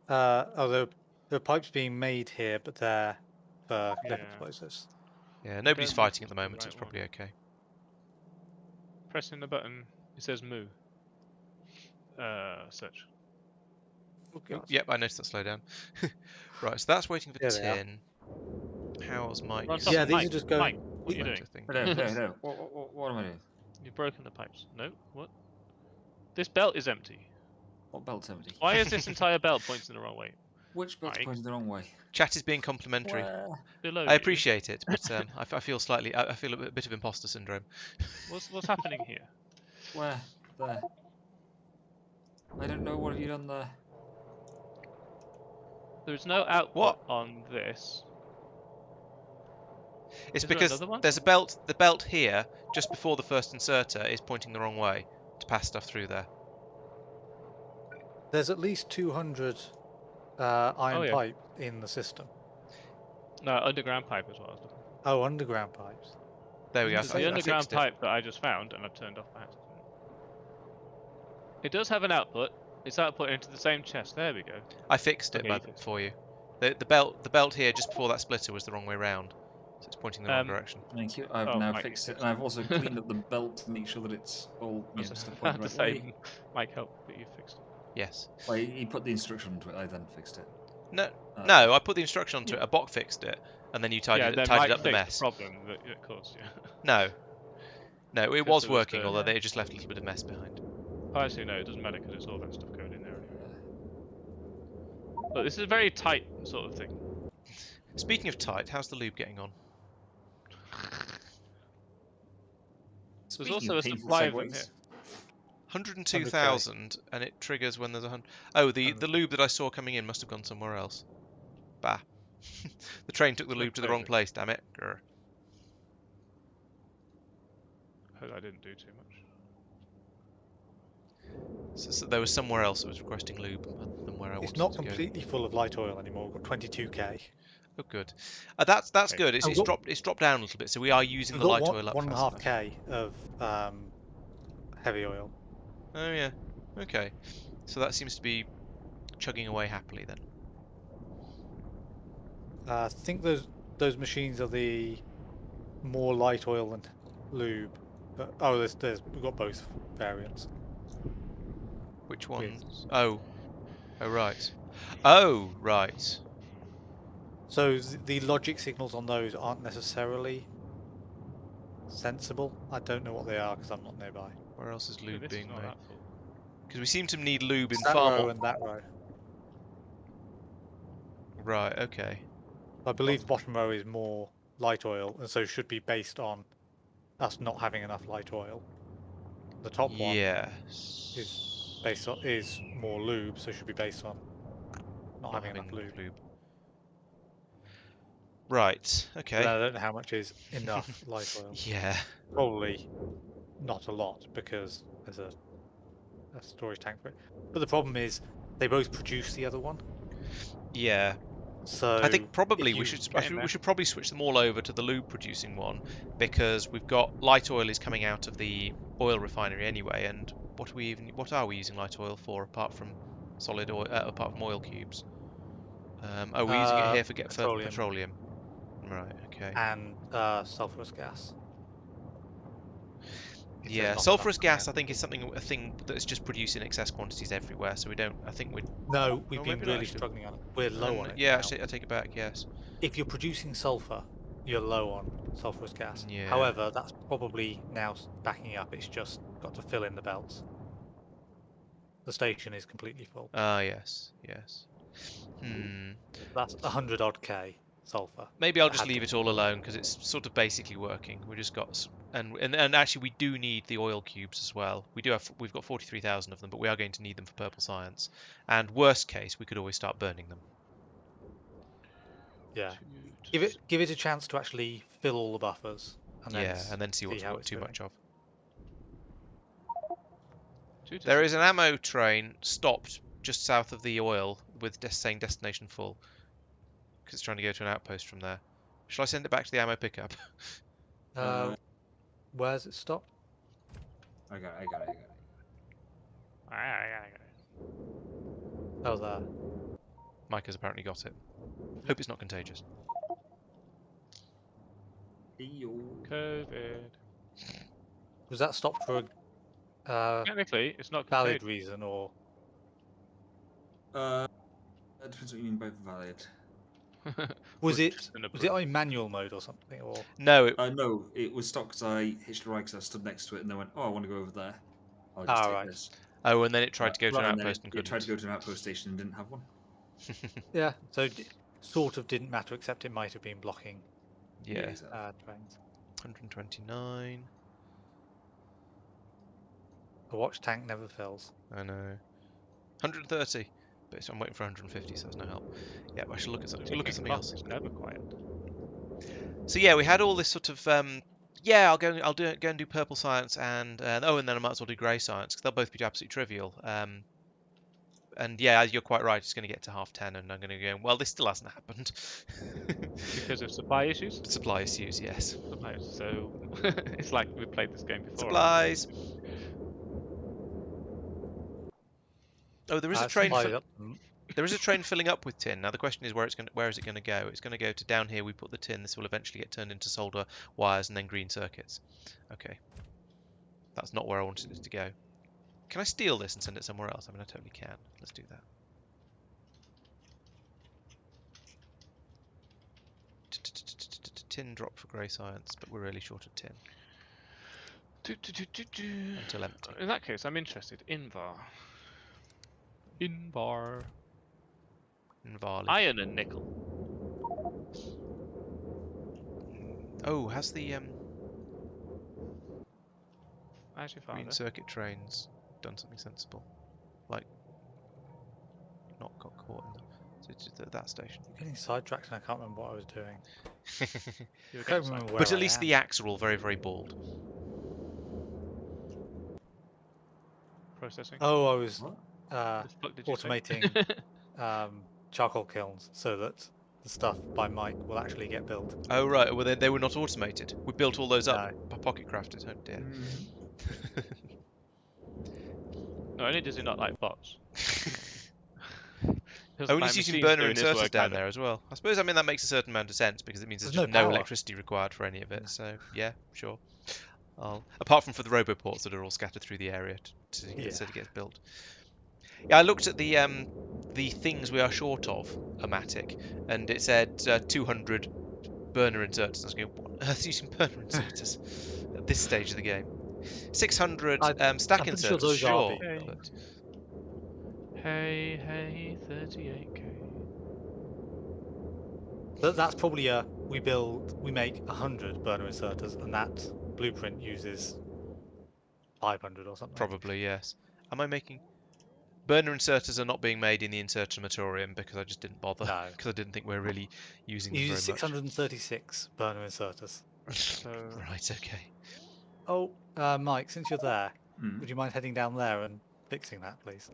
There are pipes being made here, but they're for cliff Yeah. explosives. Yeah, nobody's don't fighting at think the it's the moment, so right it's probably okay. Pressing the button, it says move. Search. Oh, Oh, God. yep, I noticed that slow down. Right, so that's waiting for There they are. tin. How's Mike? We're on top Yeah, of these Mike. are just going- Mike, what are you doing? No. What am I doing? You've broken the pipes. No? What? This belt is empty. What belt's empty? Why is this entire belt pointing the wrong way? Which belt's Mike. pointing the wrong way? Chat is being complimentary. Where? Below I you. appreciate it, but I feel slightly. I feel a bit of imposter syndrome. What's happening here? Where? There. I don't know. What have you done there? There's no output What? on this. It's Is there because another one? there's a belt. The belt here, just before the first inserter, is pointing the wrong way to pass stuff through there. There's at least 200 iron yeah. pipe in the system. No, underground pipe as well. Oh, underground pipes. There we go. It's The I underground fixed it. pipe that I just found and I've turned off by accident. It does have an output. It's output into the same chest. There we go. I fixed it Okay, you fixed for you. The belt here just before that splitter was the wrong way round, so it's pointing the wrong direction. Thank you. I've Oh, now Mike, fixed you it, and I've also cleaned up the belt to make sure that it's all stuff I pointing had the to right say, way. Mike, help, but you fixed it. Yes. Well, he put the instruction onto it. I then fixed it. No, Uh, no. I put the instruction onto it. A bot fixed it, and then you tidied then tidied Mike up the fixed mess. the problem that it caused, yeah. No, it Because was there was working, the- although they just left a little bit of mess behind. Oh, actually, no, it doesn't matter because it's all that stuff code in there anyway. But this is a very tight sort of thing. Speaking of tight, how's the lube getting on? There's Speaking also of a painful supply of them segues, here. 102,000, and it triggers when there's 100. Oh, the lube that I saw coming in must have gone somewhere else. Bah. The train took the lube to the wrong place. Damn it. Grr. Hope I didn't do too much. So there was somewhere else that was requesting lube other than where I wanted It's not it to go. completely full of light oil anymore. We've got 22k. Oh, good. That's Okay. good. It's dropped down a little bit, so we are using We've the got light oil up fast enough. 1.5k of heavy oil. Oh yeah. Okay. So that seems to be chugging away happily then. I think those machines are the more light oil than lube. But we've got both variants. Which ones? Oh. Oh right. Oh right. So the logic signals on those aren't necessarily sensible. I don't know what they are because I'm not nearby. Where else is Yeah, lube this is being not made? that full. Because we seem to need lube in That far row more. and that row. Right. Okay. I believe the bottom row is more light oil, and so should be based on us not having enough light oil. The top one Yes. is more lube, so should be based on not having enough lube. Right. But Okay. I don't know how much is enough light oil. Yeah. Probably not a lot because there's a storage tank for it. But the problem is they both produce the other one. Yeah. So I think probably if we you should get in there- we should probably switch them all over to the lube producing one because we've got light oil is coming out of the oil refinery anyway, and what are we using light oil for apart from solid oil apart from oil cubes? We're using it here for petroleum. Right. Okay. and sulfurous gas. If Yeah, there's not sulfurous enough gas I coming think is a thing that's just produced in excess quantities everywhere, so we don't. I think we're. out. No, we've Oh, been maybe not, really actually. struggling on it. We're low on it. Yeah, now. actually, I take it back. Yes. If you're producing sulfur, you're low on sulfurous gas. Yeah. However, that's probably now backing up. It's just got to fill in the belts. The station is completely full. Ah, yes, yes. That's 100 odd K sulfur. Maybe I'll that just had to leave be it all filled. alone because it's sort of basically working. We just got and actually we do need the oil cubes as well. We've got 43,000 of them, but we are going to need them for purple science. And worst case, we could always start burning them. Yeah. Give it a chance to actually fill all the buffers, and then Yeah, and then see what's how got it's too doing. much of. 2 to There 6. is an ammo train stopped just south of the oil with saying destination full because it's trying to go to an outpost from there. Shall I send it back to the ammo pickup? Where's it stopped? I got it. Oh, there. Mike has apparently got it. Hope it's not contagious. Eyo. COVID. Was that stopped for a Technically, it's not valid contagious. reason, or That depends what you mean by valid. was it Tristan was it approved. on manual mode or something? Or No, No, it was stopped because I hitched a ride because I stood next to it and I went, oh, I want to go over there. I'll just take right. this. oh, and then it tried to go to an And then outpost and it tried couldn't. to go to an outpost station and didn't have one. Yeah, so it sort of didn't matter, except it might have been blocking Yeah, exactly. trains. 129. The watch tank never fills. I know. 130. But I'm waiting for 150, so that's no help. Yeah, I should look at something Clock else. is never quiet. So yeah, we had all this sort of yeah, I'll go and do purple science and and then I might as well do grey science because they'll both be absolutely trivial. And yeah, you're quite right. It's going to get to 10:30, and I'm going to go. Well, this still hasn't happened. Because of supply issues? Supply issues, yes. Supply issues. So it's like we played this game before. Supplies. Oh, there is a train. There is a train filling up with tin. Now the question is where is it going to go? It's going to go to down here. We put the tin. This will eventually get turned into solder wires and then green circuits. Okay, that's not where I wanted it to go. Can I steal this and send it somewhere else? I mean, I totally can. Let's do that. Tin drop for grey science, but we're really short of tin. Until empty. In that case, I'm interested. Invar. Invar. Invarly. Iron and nickel. Oh, has the Actually, green father. circuit trains done something sensible? Like, not got caught in that station. I'm getting sidetracked and I can't remember what I was doing. You were I can't getting remember where But at I least am. the acts are all very, very bald. processing. Oh, I was What? The fuck did you say? automating charcoal kilns so that the stuff by Mike will actually get built. Oh right, well they were not automated. We built all those up, No. pocket crafted. Oh dear. No, only does he not like bots. Oh, and he's using burner inserters down either. there as well. I suppose that makes a certain amount of sense because it means there's There's just no no power. electricity required for any of it. So yeah, sure. Apart from for the roboports that are all scattered through the area so it gets built. Yeah, I looked at the things we are short of a Matic, and it said 200 burner inserters. I was going, what on earth is using burner inserters at this stage of the game? 600 stack I'm pretty inserters, sure those are sure. being But Hey, 38k. That's probably we make 100 burner inserters, and that blueprint uses 500 or something. probably, yes. Am I making... Burner inserters are not being made in the insertomatorium because I just didn't bother. No. Because I didn't think we're really using them You very use much. 636 burner inserters. So Right, okay. Oh, Mike, since you're there, would you mind heading down there and fixing that, please?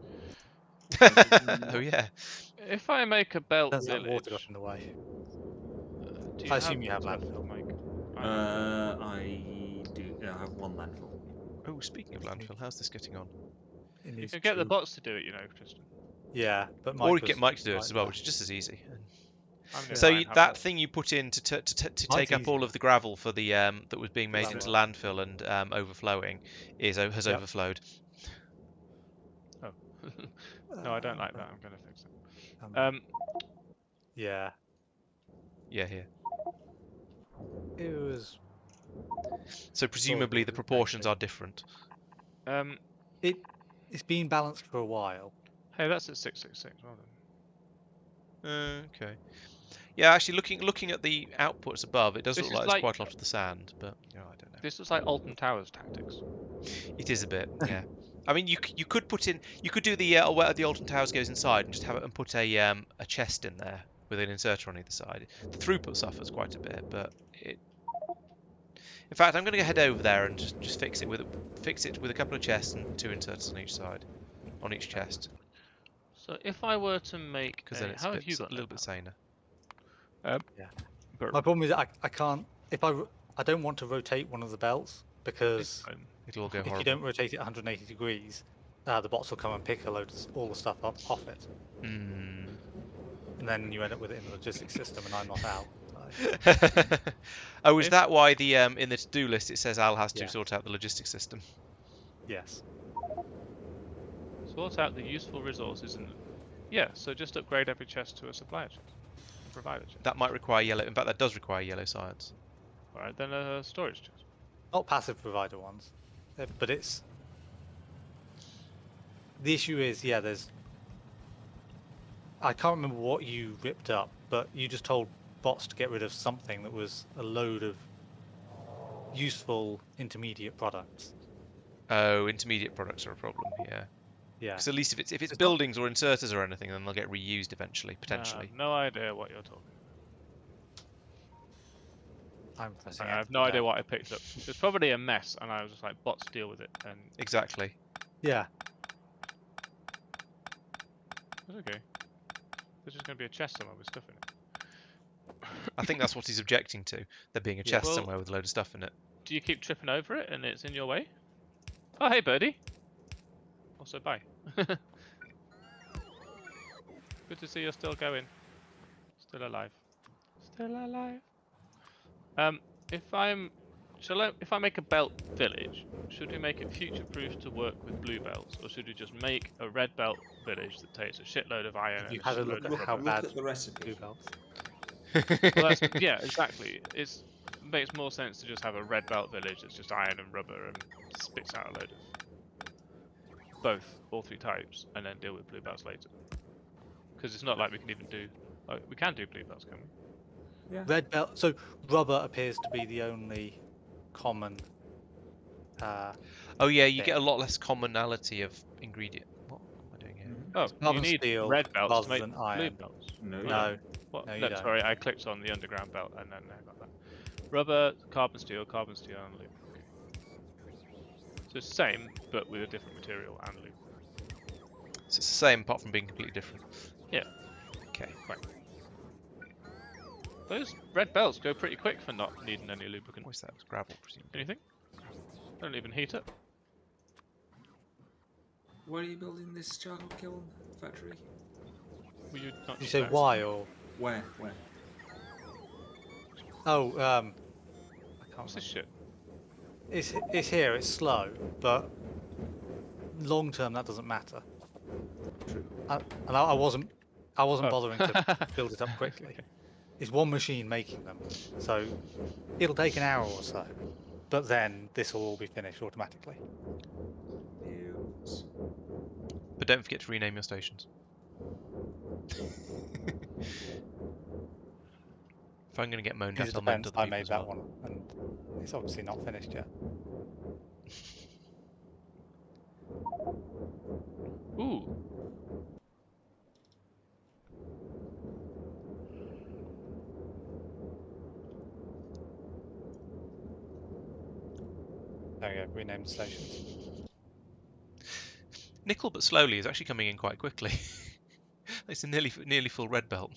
Oh yeah. if I make a belt Turns out village, water got in the way. do I assume you have stuff, landfill. Mike? I do. I have one landfill. Oh, speaking of landfill, how's this getting on? You can get the bots to do it, you know, Tristan. Yeah, but Mike Or you can get Mike to do it right as well, there. which is just as easy. I'm gonna So try and have that thing you put in to take up easy. all of the gravel for the that was being made That's into it. landfill and overflowing has Yep. overflowed. No, I don't like that. I'm gonna fix it. Yeah. Yeah, here. It was. So presumably the wasn't proportions crazy. are different. It's been balanced for a while. Hey, that's at 666. Well done. Okay. Yeah, actually, looking at the outputs above, it does This look is like there's like- quite a lot of the sand, but I don't know. This looks like Alton Towers tactics. It is a bit, yeah. I mean, you could put in, you could do the where the Alton Towers goes inside and just have it and put a chest in there with an inserter on either side. The throughput suffers quite a bit, but it. In fact, I'm going to head over there and just fix it with a couple of chests and 2 inserters on each side, on each chest, So if I were to make, because then it's how a, have you bit, got a little bit saner. But My problem is I can't. If I don't want to rotate one of the belts because It'll all go if horrible. you don't rotate it 180 degrees, the bots will come and pick all the stuff up off it, Hmm. and then you end up with it in the logistics system, and I'm not out. Oh, is If- that why the in the to-do list it says Al has to Yeah. sort out the logistics system? Yes. sort out the useful resources and yeah, so just upgrade every chest to a supplier chest, provider chest. That might require yellow. In fact, that does require yellow science. All right, then a storage chest. Not passive provider ones, but it's. The issue is, yeah, there's. I can't remember what you ripped up, but you just told bots to get rid of something that was a load of useful intermediate products. Oh, intermediate products are a problem. Yeah. Yeah. Because at least if it's It's not- buildings or inserters or anything, then they'll get reused eventually, potentially. No idea what you're talking. I'm pressing. I have enter no idea now. what I picked up. It's probably a mess, and I was just like, bots deal with it, and Exactly. Yeah. it's okay. There's just going to be a chest somewhere with stuff in it. I think that's what he's objecting to. There being a Yeah. chest Well- somewhere with a load of stuff in it. Do you keep tripping over it, and it's in your way? Oh, hey, birdie. Also, bye. Good to see you're still going. Still alive. Still alive. If I make a belt village, should we make it future-proof to work with blue belts, or should we just make a red belt village that takes a shitload of iron Have and you a had a shitload look of at how rubber? bad Look at the recipe. blue belts? Well, that's, yeah, exactly. It makes more sense to just have a red belt village that's just iron and rubber and spits out a load of all 3 types, and then deal with blue belts later. Because it's not like we can even do. We can do blue belts, can we? Red belt. So rubber appears to be the only common. Oh yeah, you get a thing. lot less commonality of ingredient. What am I doing here? Oh, Carbon you need steel red belts rather to make than blue iron. belts. No, No. What? No, you No, don't. sorry, I clicked on the underground belt and then I got that. Rubber, carbon steel, and loop. Okay. So it's the same, but with a different material and loop. So it's the same, apart from being completely different. Yeah. Okay. Those red belts go pretty quick for not needing any lubricant. What's that? It's gravel, presumably. Anything? Don't even heat up. Why are you building this charcoal kiln factory? Were you not Did you just say there? why or? Where? Oh, I can't What's this remember. shit? It's here. It's slow, but long term that doesn't matter. True. And I wasn't Oh. bothering to build it up quickly. It's one machine making them, so it'll take an hour or so. But then this will all be finished automatically. Yes. But don't forget to rename your stations. If I'm going to get moaned In at, I'll moan defense, to other I people made as that well. one, and it's obviously not finished yet. Ooh. There we go. Rename the stations. Nickel, but slowly, is actually coming in quite quickly. It's a nearly full red belt.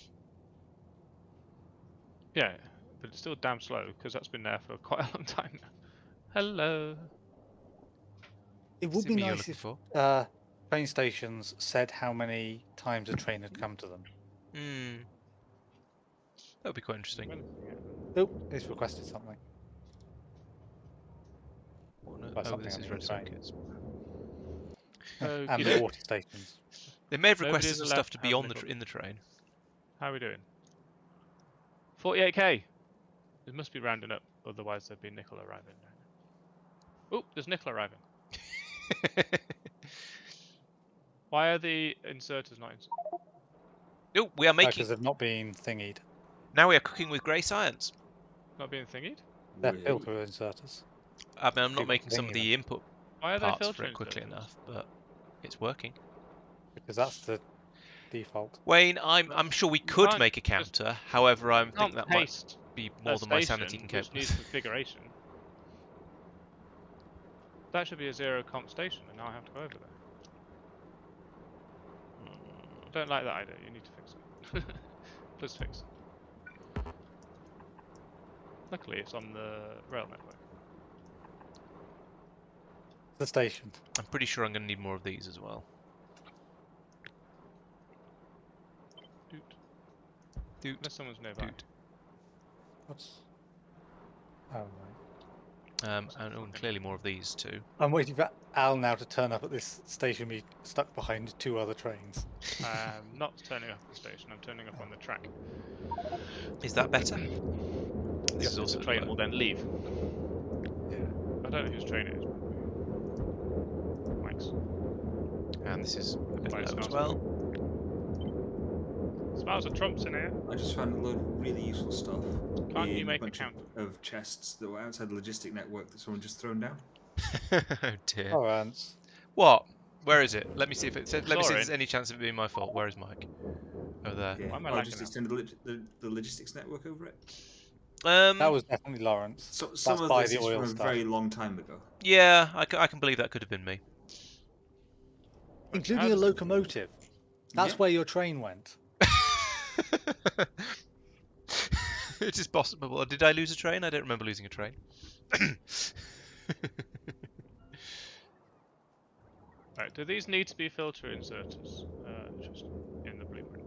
Yeah, but it's still damn slow because that's been there for quite a long time now. Hello. It Is would it be me you're nice looking if for? train stations said how many times a train had come to them. Hmm. That would be quite interesting. Oh, it's requested something. What on earth- By Oh, something this on is the red train. sockets. And Okey the doke. water stations. They may have Nobody's requested some allowed stuff to to be have on nickel. in the train. How are we doing? 48k. It must be rounding up, otherwise there'd be nickel arriving. Oh, there's nickel arriving. Why are the inserters not inserted? Oh, we are making. Because they've not been thingied. Now we are cooking with grey science. Not being thingied? They're Wait. filter inserters. I mean, I'm not People making some of thingy the input Why are they parts for filter it quickly inserters? enough, but it's working. Because that's the default. Wayne, I'm sure we You could can't make a just- counter. However, I You think can't that might paste be a more than my sanity can station cope which needs with. configuration. That should be a 0 comp station, and now I have to go over there. I don't like that idea. You need to fix it. Please fix it. Luckily, it's on the rail network. The station. I'm pretty sure I'm going to need more of these as well. Doot. Doot. Unless someone's nearby. Doot. What's... Oh, right. And clearly more of these too. I'm waiting for Al now to turn up at this station. Be stuck behind 2 other trains. I'm not turning up at the station. I'm turning up on the track. Is that better? This Yes, is also the train low. will then leave. Yeah. I don't know whose train it is. Mike's. And this is a bit Right, low as smells well. Smells of trumps in here. I just found a load of really useful stuff. Can't you in make a a bunch counter? of chests that were outside the logistic network that someone just thrown down? Oh dear. Laurence. What? Where is it? Let me see if it's. Let me see if Sorry. there's any chance of it being my fault. Where is Mike? Oh, there. Yeah. Why am I Oh, lagging just now? extended the logistics network over it? That was definitely Laurence. So, That's some of by this the is oil from a stuff. very long time ago. Yeah, I can believe that could have been me. Including a locomotive. That's Yeah. where your train went. It is possible. Did I lose a train? I don't remember losing a train. Right, do these need to be filter inserters? Just in the blueprint.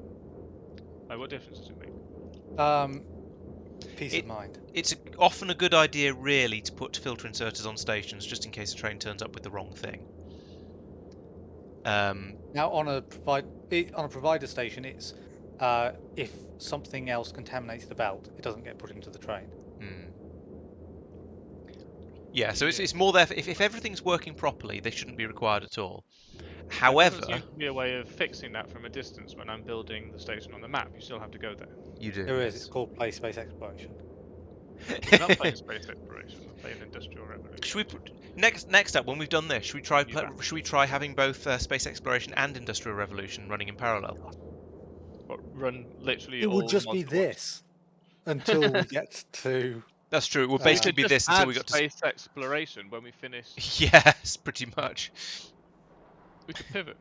Like, what difference does it make? Peace of mind. It's often a good idea, really, to put filter inserters on stations just in case a train turns up with the wrong thing. Now on a provider station, it's if something else contaminates the belt, it doesn't get put into the train. Yeah, so it's more there. If everything's working properly, they shouldn't be required at all. There However, doesn't seem to be a way of fixing that from a distance when I'm building the station on the map. You still have to go there. you do. There is. It's called play space exploration. We're not playing space exploration. We're playing industrial revolution. Should we put, next up when we've done this? Should we try? Yeah. Should we try having both space exploration and industrial revolution running in parallel? What, run literally It all would just mods be at once? this until we get to. That's true. It would We basically could be just this until add we got to. space exploration when we finish. Yes, pretty much. We could pivot.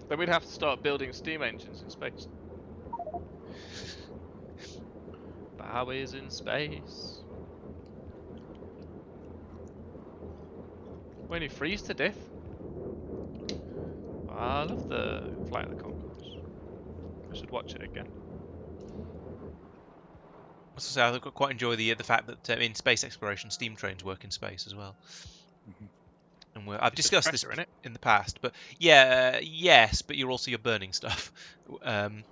Then we'd have to start building steam engines in space. Bowies in space. When you freeze to death. I love the Flight of the Conchords. I should watch it again. As I say, I quite enjoy the fact that in space exploration, steam trains work in space as well. And I've It's discussed this compressor, innit? in the past, but yeah, yes, but you're burning stuff, and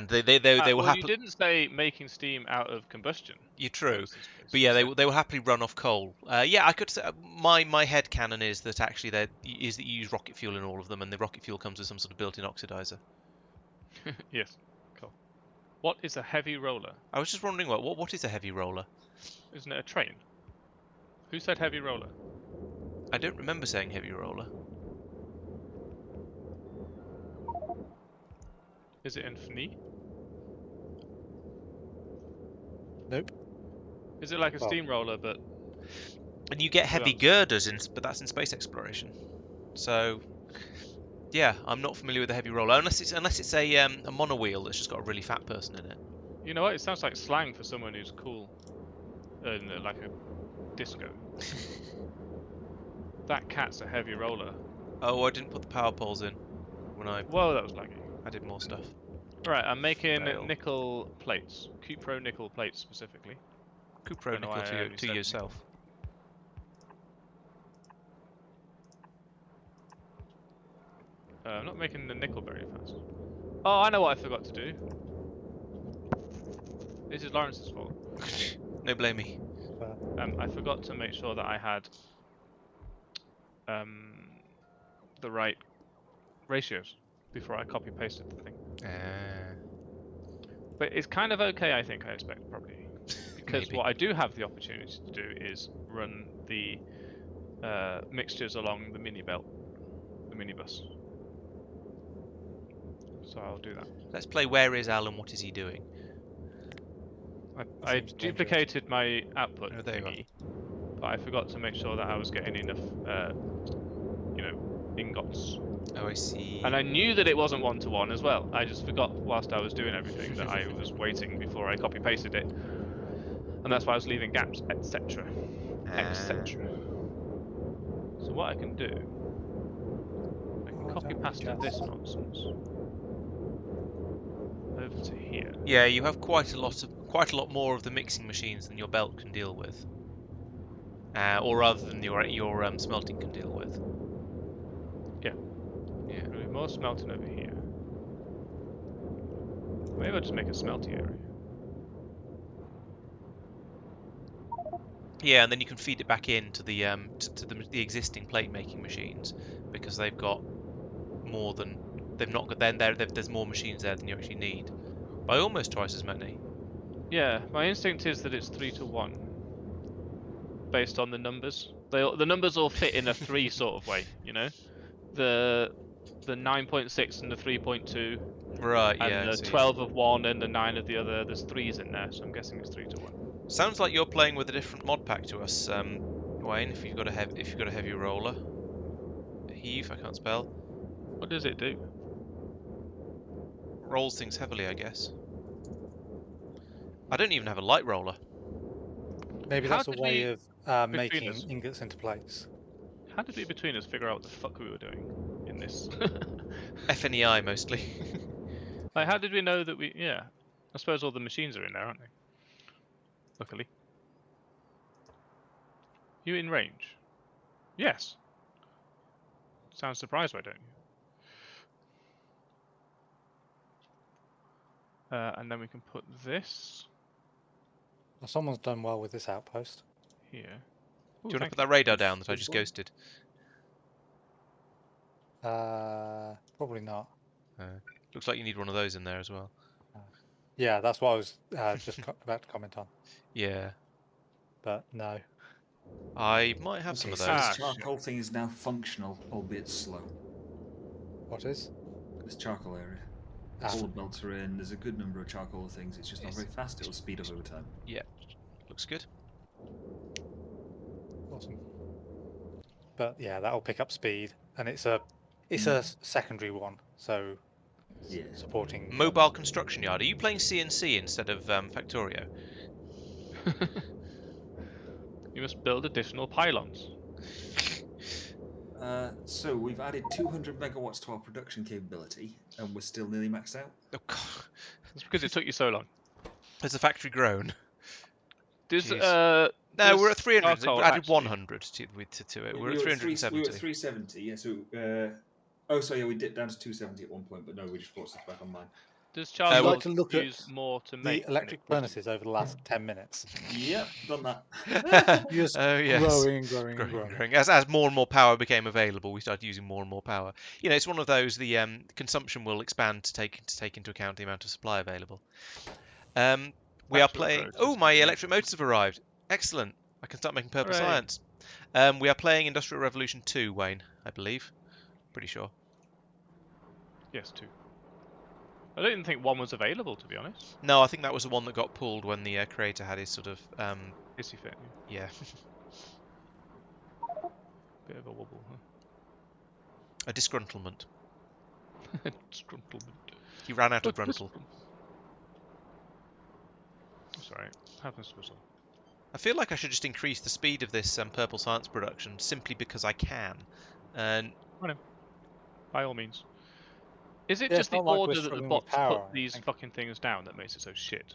they will well, happily. you didn't say making steam out of combustion. You're true, Works in space. but yeah, they will happily run off coal. Yeah, I could say my head canon is that actually that you use rocket fuel in all of them, and the rocket fuel comes with some sort of built-in oxidizer. Yes, cool. What is a heavy roller? I was just wondering what is a heavy roller? Isn't it a train? Who said heavy roller? I don't remember saying heavy roller. Is it in FNI? Nope. Is it like a Well- steamroller, but And you get heavy else? girders but that's in space exploration. So yeah, I'm not familiar with a heavy roller unless it's a monowheel that's just got a really fat person in it. you know what? It sounds like slang for someone who's cool, like a disco. That cat's a heavy roller. Oh, I didn't put the power poles in when I Whoa, that was laggy. did more stuff. Right, I'm making Fail. nickel plates, Cupro nickel plates specifically. Cupro Don't know nickel why I to only said yourself. I'm not making the nickel very fast. Oh, I know what I forgot to do. This is Lawrence's fault. No blame me. I forgot to make sure that I had the right ratios before I copy pasted the thing. But it's kind of okay, I think. I expect probably because Maybe. what I do have the opportunity to do is run the mixtures along the mini belt, the minibus. So I'll do that. Let's play Where Is Alan? What is he doing? I Seems duplicated my output Oh, there you thingy, but I forgot to make sure that I was getting enough, ingots. Oh, I see. And I knew that it wasn't one-to-one as well. I just forgot whilst I was doing everything that I was waiting before I copy-pasted it. And that's why I was leaving gaps, etc. Etc. So what I can do, I can copy-paste this nonsense over to here. Yeah, you have quite a lot more of the mixing machines than your belt can deal with, or rather than your smelting can deal with. Yeah. There'll be more smelting over here. Maybe I'll just make a smelty area. Yeah, and then you can feed it back into the the existing plate making machines because they've got more than they've not got. Then there's more machines there than you actually need by almost twice as many. Yeah, my instinct is that it's 3-to-1 based on the numbers. The numbers all fit in a 3 sort of way, you know. The 9.6 and the 3.2. Right. And Yeah. the So 12 of one and the 9 of the other. There's 3s in there, so I'm guessing it's 3-to-1. sounds like you're playing with a different mod pack to us, Wayne. If you've got a heavy roller, heave. I can't spell. What does it do? Rolls things heavily, I guess. I don't even have a light roller. Maybe How that's a did way we- of between making us- ingots into plates. How did we between us figure out what the fuck we were doing in this? FNEI mostly. Like, how did we know that we? Yeah, I suppose all the machines are in there, aren't they? Luckily. You in range? Yes. Sounds surprised, why don't you? And then we can put this Well, someone's done well with this outpost. here. Do Ooh, you want to thank put that radar Which- down that I which just one? ghosted? Probably not. Looks like you need one of those in there as well. Yeah, that's what I was just about to comment on. Yeah, But no. I might have some Okay, of so those. this charcoal thing is now functional, albeit slow. What is? This charcoal area. Ah, All the belts are in. There's a good number of charcoal things. It's just not very fast. It'll speed up over time. Looks good. awesome. But yeah, that'll pick up speed, and it's a secondary one, so it's Yeah. supporting Mobile construction yard. Are you playing CNC instead of Factorio? You must build additional pylons. So we've added 200 megawatts to our production capability, and we're still nearly maxed out. Oh, God. It's because it took you so long. Has the factory grown? Does Jeez. No, we're at 300. We charcoal added actually- 100 to it. We're at 370. We were at 370. Yeah. So. Oh, sorry. Yeah, we dipped down to 270 at one point, but no, we just brought stuff back online. Does I'd charcoal like to look at use more to the make? than electric it would- furnaces over the last 10 minutes. Yep, done that. Just Oh, yes. growing and growing and growing. Growing. As more and more power became available, we started using more and more power. You know, it's one of those. The consumption will expand to take into account the amount of supply available. We are Factory playing. approach Oh, is my good. electric motors have arrived. Excellent. I can start making purple Hooray. science. We are playing Industrial Revolution 2, Wayne. I believe. Pretty sure. Yes, 2. I don't even think 1 was available, to be honest. No, I think that was the one that got pulled when the creator had his sort of Hissy fit. yeah. Bit of a wobble, huh? A disgruntlement. Disgruntlement. He ran out of gruntle. Sorry, happens to us all. I feel like I should just increase the speed of this purple science production simply because I can. And By all means. Is it Yeah, just it's the not like we're order that the struggling with bots power, put I these think. fucking things down that makes it so shit?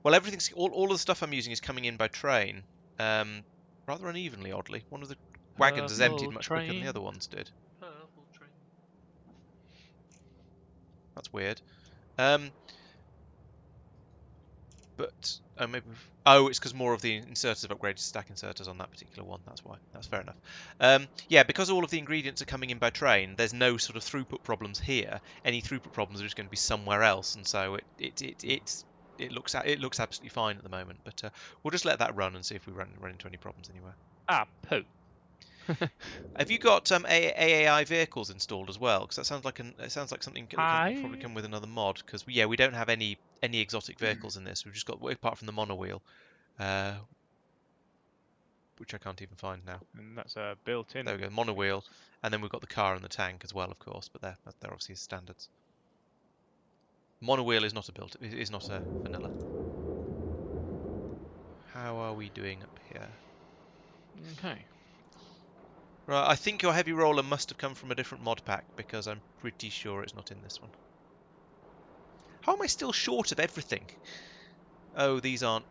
well, everything's all of the stuff I'm using is coming in by train, rather unevenly. Oddly, one of the wagons is emptied Purple much quicker than the train. other ones did. Purple train. That's weird. But maybe oh, it's because more of the inserters have upgraded to stack inserters on that particular one. That's why. That's fair enough. Yeah, because all of the ingredients are coming in by train, there's no sort of throughput problems here. Any throughput problems are just going to be somewhere else, and so it looks absolutely fine at the moment. But we'll just let that run and see if we run into any problems anywhere. Ah, poo. Have you got AAI vehicles installed as well? Because that sounds like something that will probably I come with another mod. Because we don't have any exotic vehicles in this. We've just got apart from the monowheel, which I can't even find now. and that's a built-in. There we go, monowheel, and then we've got the car and the tank as well, of course. But they're obviously standards. Monowheel is not a vanilla. How are we doing up here? Okay. Right, I think your heavy roller must have come from a different mod pack because I'm pretty sure it's not in this one. How am I still short of everything? Oh, these aren't.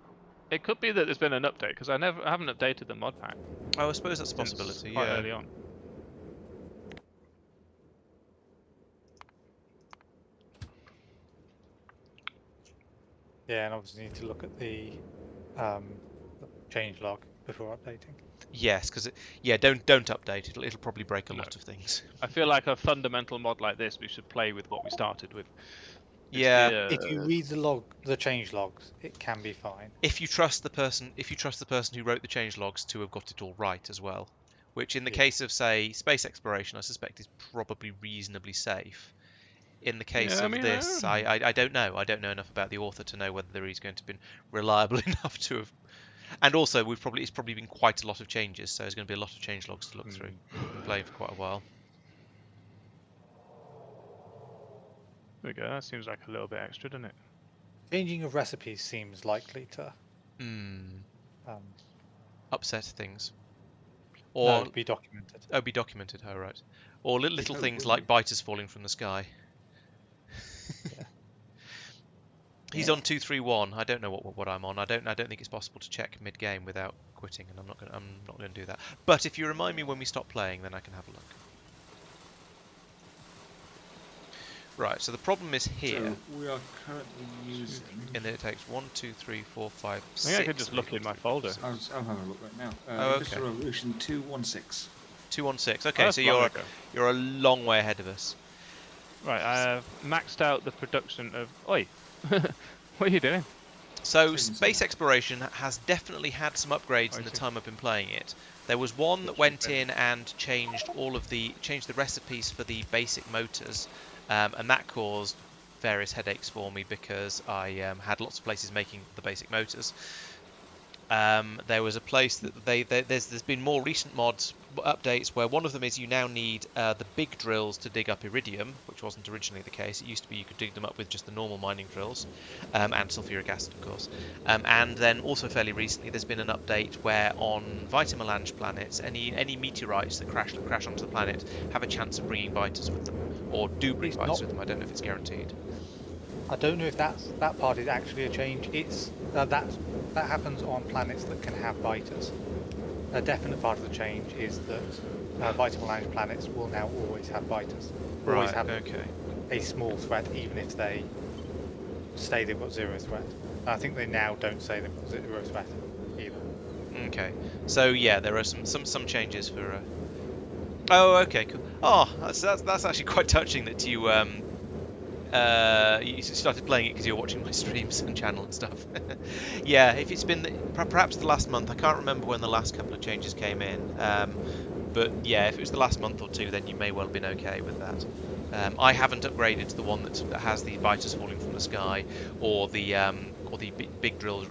It could be that there's been an update because I haven't updated the mod pack Oh, I suppose that's a since possibility. quite Yeah. early on. Yeah, and obviously need to look at the change log before updating. Yes, because don't update it. It'll probably break a lot of things. I feel like a fundamental mod like this, we should play with what we started with. Yeah. If you read the change logs, it can be fine. If you trust the person who wrote the change logs to have got it all right as well, which in the case of say space exploration, I suspect is probably reasonably safe. In the case of this, I don't know. I don't know enough about the author to know whether he's going to be reliable enough to have. And also, it's probably been quite a lot of changes, so there's going to be a lot of change logs to look through. We've been playing for quite a while. There we go. That seems like a little bit extra, doesn't it? Changing of recipes seems likely to Upset things. Or be documented. Oh, be documented. Oh, right. Or little things will. like biters falling from the sky. Yeah. He's on 231. I don't know what I'm on. I don't think it's possible to check mid game without quitting, and I'm not going to do that. But if you remind me when we stop playing, then I can have a look. Right. So the problem is here. So we are currently using. And then it takes 1, 2, 3, 4, 5, 6. I think I could just look in my folder. I'm having a look right now. Oh, Industrial Revolution 216. 216. Okay, that's so long ago. you're a long way ahead of us. Right, I've maxed out the production of. Oi, what are you doing? So space exploration has definitely had some upgrades I in the see. time I've been playing it. There was one that went in and changed the recipes for the basic motors, and that caused various headaches for me because I had lots of places making the basic motors. There was a place that there's been more recent mods updates where one of them is you now need the big drills to dig up iridium, which wasn't originally the case. It used to be you could dig them up with just the normal mining drills, and sulfuric acid, of course. And then also fairly recently there's been an update where on Vitamelange planets, any meteorites that crash onto the planet have a chance of bringing biters with them, or do bring biters with them. I don't know if it's guaranteed. I don't know if that part is actually a change. It's that happens on planets that can have biters. A definite part of the change is that Vitamelange planets will now always have biters. Always have a small threat, even if they say they've got zero threat. And I think they now don't say they've got zero threat either. Okay, so yeah, there are some changes for. Oh, okay, cool. Oh, that's actually quite touching that you you started playing it because you're watching my streams and channel and stuff. Yeah, if it's been perhaps the last month, I can't remember when the last couple of changes came in. But yeah, if it was the last month or two, then you may well have been okay with that. I haven't upgraded to the one that has the biters falling from the sky, or the big drills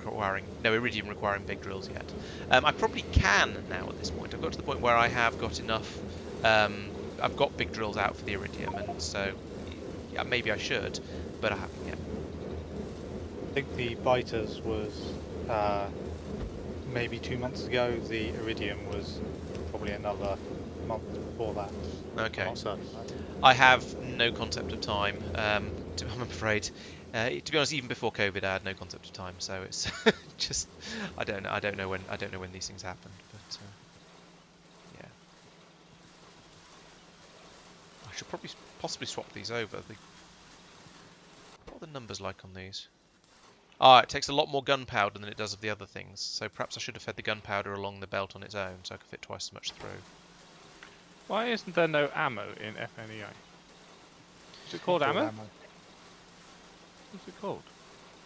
iridium requiring big drills yet. I probably can now at this point. I've got to the point where I have got enough. I've got big drills out for the iridium, and so. Yeah, maybe I should, but I haven't yet. I think the biters was maybe 2 months ago. The iridium was probably another month before that. Okay. I'm not certain. I have no concept of time. I'm afraid. To be honest, even before COVID, I had no concept of time. So it's just I don't know when these things happened. But yeah, I should possibly swap these over. What are the numbers like on these? Ah, it takes a lot more gunpowder than it does of the other things. So perhaps I should have fed the gunpowder along the belt on its own, so I could fit twice as much through. Why isn't there no ammo in FNEI? Is it called ammo? What's it called?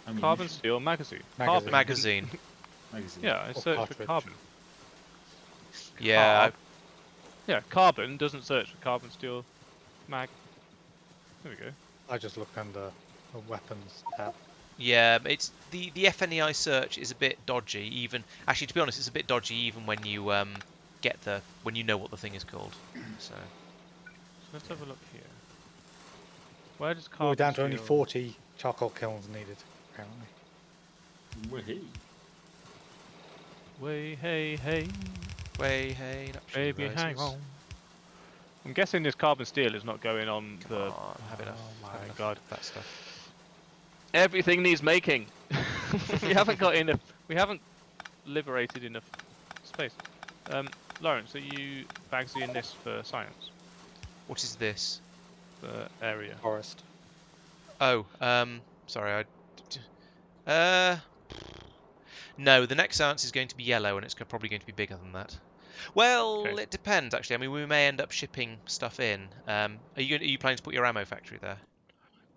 Ammunition. Carbon steel magazine. Magazine. Magazine. Magazine. Yeah, I Or searched for cartridge. carbon. Yeah. Yeah, carbon doesn't search for carbon steel mag. There we go. I just look under the weapons tab. Yeah, it's the FNEI search is a bit dodgy. Even actually, to be honest, it's a bit dodgy even when you when you know what the thing is called. So Let's have a look here. Where does We're carbon down to steel... only 40 charcoal kilns needed, apparently. Wahee. Way, hey, hey, way hey, naturally baby, hang roses. on. I'm guessing this carbon steel is not going on Come the... on, have enough. Oh have my enough god. of that stuff. Everything needs making. We haven't got enough. We haven't liberated enough space. Laurence, are you bagsying this for science? What is this? The area. Forest. Oh, sorry, no, the next science is going to be yellow, and it's probably going to be bigger than that. Well, Okay. it depends actually. I mean, we may end up shipping stuff in. Are you planning to put your ammo factory there?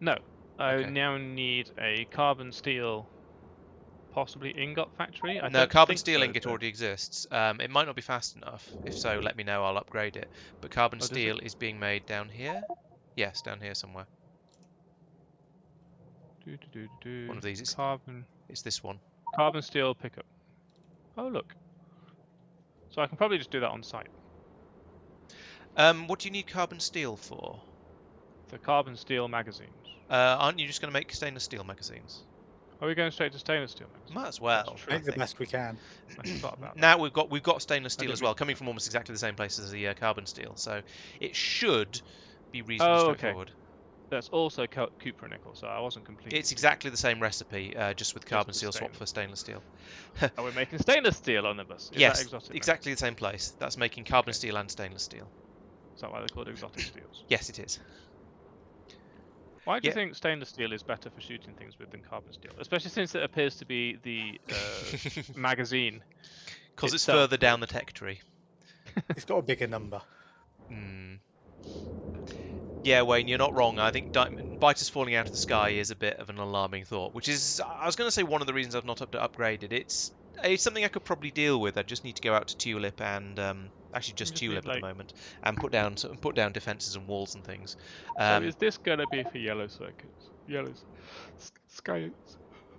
No. I Okay. now need a carbon steel, possibly ingot factory. I No, don't carbon think steel so, ingot though. already exists. It might not be fast enough. If so, let me know. I'll upgrade it. But carbon Oh, does steel is being made down here. Yes, down here somewhere. One of these. It's this one. Carbon steel pickup. Oh look. So I can probably just do that on site. What do you need carbon steel for? For carbon steel magazines. Aren't you just going to make stainless steel magazines? Are we going straight to stainless steel magazines? Might as well. That's true. I Make the think. best we can. I forgot about that. Now we've got stainless I steel did as well, read coming that. from almost exactly the same place as the carbon steel. So it should be reasonably Oh, okay. straightforward. That's also copper nickel, so I wasn't completely... It's exactly the same recipe, just with carbon with steel swap stainless. for stainless steel. Are we making stainless steel on the bus? Is that Yes, exotic? exactly the same place. That's making carbon Okay. steel and stainless steel. Is that why they're called exotic steels? Yes, it is. Why do you Yeah. think stainless steel is better for shooting things with than carbon steel? Especially since it appears to be the magazine. Because it's itself, further down the tech tree. It's got a bigger number. Hmm. Yeah, Wayne, you're not wrong. I think biters falling out of the sky is a bit of an alarming thought, which is, I was going to say, one of the reasons I've not upgraded. It's something I could probably deal with. I just need to go out to Tulip and actually just just Tulip need, at the moment and put down defences and walls and things. So is this going to be for yellow circuits? Yellow sky.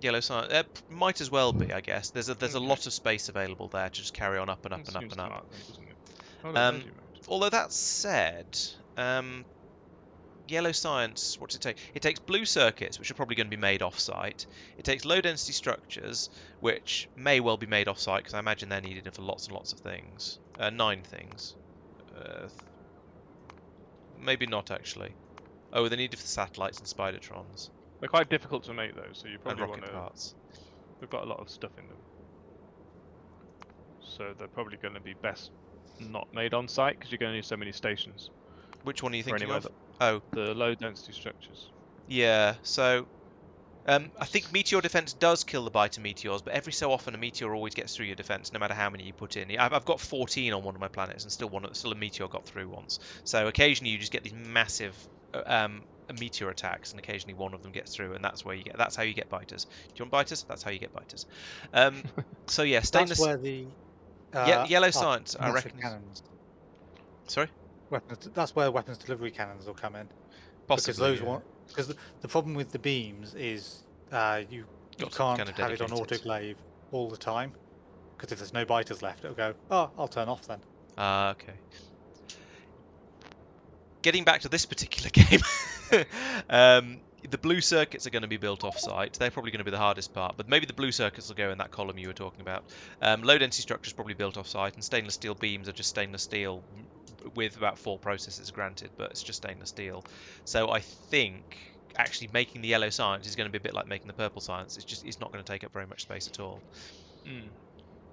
Yellow sign might as well be, I guess. There's a Okay. lot of space available there to just carry on up and up It and up seems and up. smart then, doesn't it? Oh, look, energy mode. Although that said, yellow science, what's it take? It takes blue circuits, which are probably going to be made off-site. It takes low-density structures, which may well be made off-site, because I imagine they're needed for lots and lots of things. 9 things. Maybe not, actually. Oh, they're needed for satellites and Spidertrons. They're quite difficult to make though, so you And probably rocket want to... parts. We've got a lot of stuff in them. So they're probably going to be best not made on site, because you're going to need so many stations. Which one are you for thinking anywhere of? Oh, The low density structures. yeah, so... I think Meteor Defense does kill the biter meteors, but every so often a meteor always gets through your defense, no matter how many you put in. I've got 14 on one of my planets, and still a meteor got through once. So occasionally you just get these massive meteor attacks, and occasionally one of them gets through, and that's how you get biters. Do you want biters? That's how you get biters. So yeah, stainless. That's where the Yellow science, I massive reckon. cannons. Sorry. That's where weapons delivery cannons will come in. Possibly. Because the problem with the beams is you Got can't kind of have it on dedicated. autoclave all the time. Because if there's no biters left, it'll go, oh, I'll turn off then. Okay. Getting back to this particular game, the blue circuits are going to be built off-site. They're probably going to be the hardest part, but maybe the blue circuits will go in that column you were talking about. Low-density structures probably built off-site, and stainless steel beams are just stainless steel with about 4 processes granted, but it's just stainless steel. So I think actually making the yellow science is going to be a bit like making the purple science. It's not going to take up very much space at all.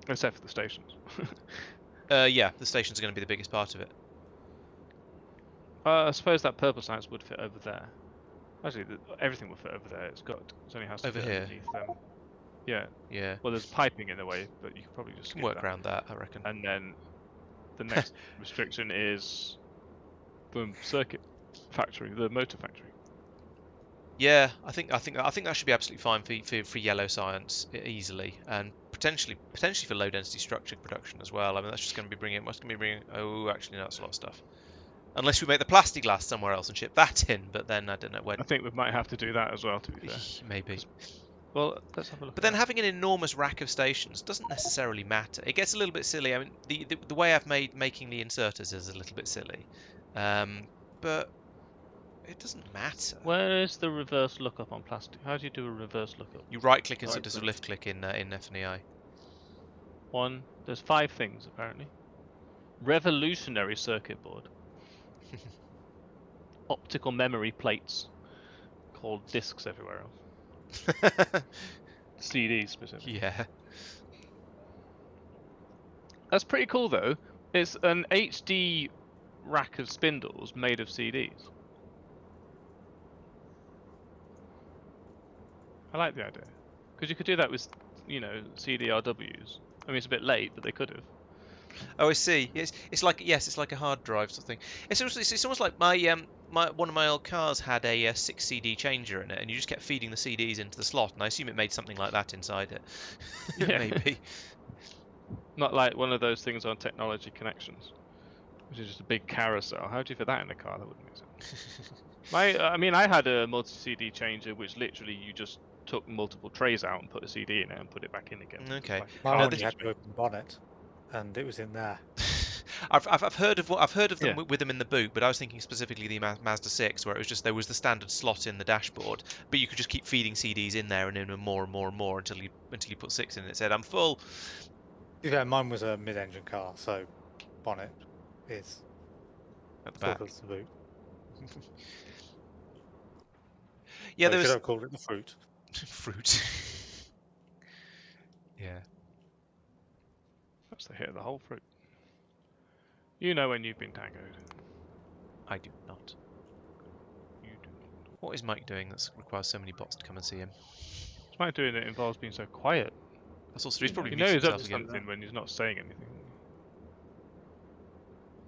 Except for the stations. Yeah, the stations are going to be the biggest part of it. I suppose that purple science would fit over there. Actually, everything will fit over there. It only has to Over fit here. underneath them. Yeah. Yeah, Well, there's piping in the way, but you could probably just can skip work that. around that, I reckon. And then the next restriction is the circuit factory, the motor factory. Yeah, I think that should be absolutely fine for yellow science easily, and potentially for low density structure production as well. I mean, that's just going to be bringing. Oh, actually, no, that's a lot of stuff. Unless we make the plastiglass somewhere else and ship that in, but then I don't know when. I think we might have to do that as well, to be fair. Maybe. Well, let's have a look. But then having an enormous rack of stations doesn't necessarily matter. It gets a little bit silly. I mean, the way I've made making the inserters is a little bit silly, but it doesn't matter. Where is the reverse lookup on plastic? How do you do a reverse lookup? You right click and Right sort of click. left click in FNEI. There's 5 things apparently. Revolutionary circuit board. Optical memory plates, called discs everywhere else. CDs specifically. Yeah. That's pretty cool though. It's an HD rack of spindles made of CDs. I like the idea. Because you could do that with, CDRWs. I mean, it's a bit late, but they could have. Oh, I see. It's like a hard drive sort of thing. It's almost like one of my old cars had a 6 CD changer in it, and you just kept feeding the CDs into the slot, and I assume it made something like that inside it. Yeah. Maybe. Not like one of those things on Technology Connections, which is just a big carousel. How do you fit that in a car? That wouldn't make sense. I had a multi-CD changer, which literally you just took multiple trays out and put a CD in it and put it back in again. Okay. Like a Mine car only had just to open the bonnet, and it was in there. I've heard of them Yeah. with them in the boot, but I was thinking specifically the Mazda 6, where it was just there was the standard slot in the dashboard, but you could just keep feeding CDs in there and in more and more and more until you put 6 in. And it said, "I'm full." Yeah, mine was a mid-engine car, so bonnet is At the sort back. of the boot. Yeah, They there should was have called it the fruit. fruit. Yeah. That's the hit of the whole fruit. You know when you've been tangoed. I do not. You do. What is Mike doing that requires so many bots to come and see him? What's Mike doing that involves being so quiet? That's also he's probably You muted know he's up himself to again. something when he's not saying anything.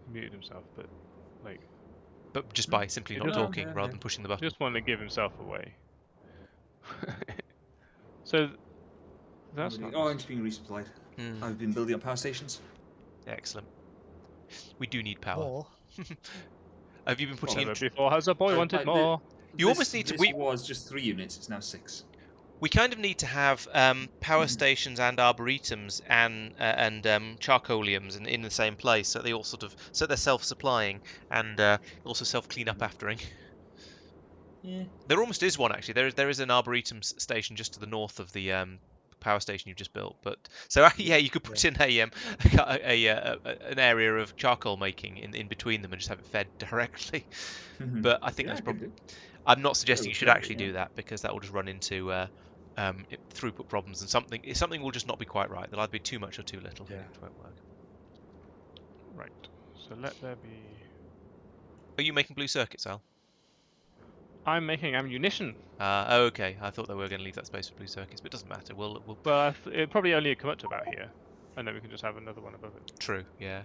He muted himself, but like But just by simply He not doesn't- talking rather than pushing the button. just wanted to give himself away. So that's not. Oh, I'm just being resupplied. Hmm, I've been building up power stations. excellent. We do need power. Or Have you been putting in? Never before has a boy wanted more. You almost need to- This we- was just 3 units. It's now 6. We kind of need to have power stations and arboretums and charcoaliums in the same place, so they all so they're self-supplying and also self-clean up aftering. Yeah. There almost is one actually. There is an arboretum station just to the north of the power station you've just built. But so yeah, you could put in an area of charcoal making in between them and just have it fed directly. But I think that's probably. I'm not suggesting you should actually do that because that will just run into throughput problems and something will just not be quite right. There'll either be too much or too little. Yeah. It won't work. Right. So let there be. Are you making blue circuits, Al? I'm making ammunition. Oh, okay. I thought that we were going to leave that space for blue circuits, but it doesn't matter. We'll. Well, it probably only come up to about here, and then we can just have another one above it. True. Yeah.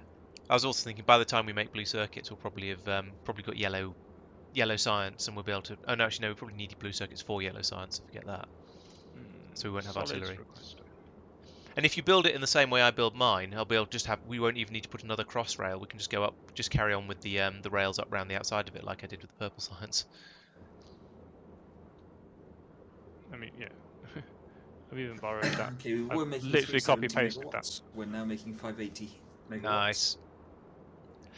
I was also thinking by the time we make blue circuits, we'll probably have got yellow science, and we'll be able to. Oh no, actually no. We probably need blue circuits for yellow science. So forget that. So we won't have Solids artillery. requested. And if you build it in the same way I build mine, I'll be able to just have. We won't even need to put another cross rail. We can just go up, just carry on with the rails up round the outside of it, like I did with the purple science. I mean, yeah. I've even borrowed that. Okay, we were making literally 370 copy-pasted that. megawatts. We're now making 580 megawatts. Nice.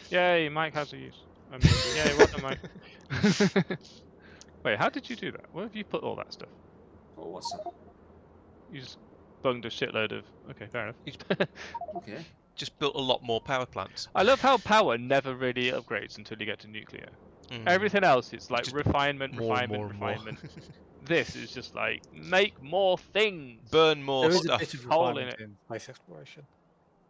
Yay, Mike has a use. I mean, yay, well done, Mike. Wait, how did you do that? Where have you put all that stuff? Oh, what's up? You just bunged a shitload of. Okay, fair enough. Okay. Just built a lot more power plants. I love how power never really upgrades until you get to nuclear. Everything else, it's like Just refinement, more and refinement, more and refinement. This is just like make more things. Burn more there is a stuff. bit of Hole in refinement in space exploration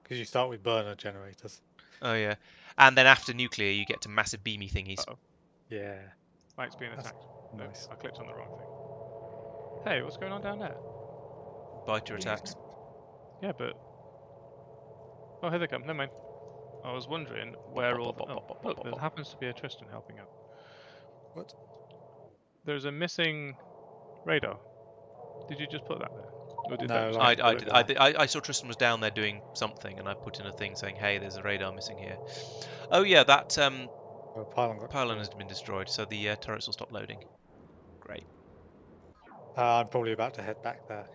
because you start with burner generators. Oh yeah. And then after nuclear, you get to massive beamy thingies. Uh-oh. Yeah, Mike's being That's attacked. nice. I clicked on the wrong thing. Hey, what's going on down there? bite your attacks. Yeah, but... Oh, here they come. Never mind. I was wondering where all the... Oh, look, there happens to be a Tristan helping out. What? There's a missing radar. Did you just put that there? Or did No, that like- I saw Tristan was down there doing something, and I put in a thing saying, "Hey, there's a radar missing here." Oh yeah, that Oh, pylon got pylon destroyed. has been destroyed, so the turrets will stop loading. Great. I'm probably about to head back there.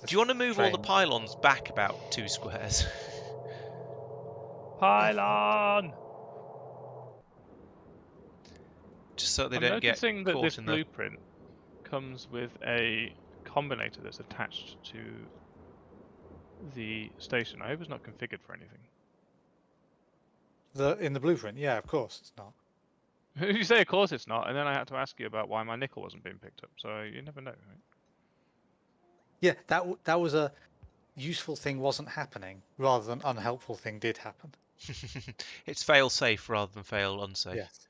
Do you want to move all the train- pylons back about 2 squares? Pylon! Just so they I'm don't get noticing that caught this in the... blueprint comes with a combinator that's attached to the station. I hope it's not configured for anything. in the blueprint, yeah, of course it's not. You say, of course it's not, and then I had to ask you about why my nickel wasn't being picked up. So you never know, right? Yeah, that was a useful thing wasn't happening, rather than unhelpful thing did happen. It's fail safe rather than fail unsafe. Yes.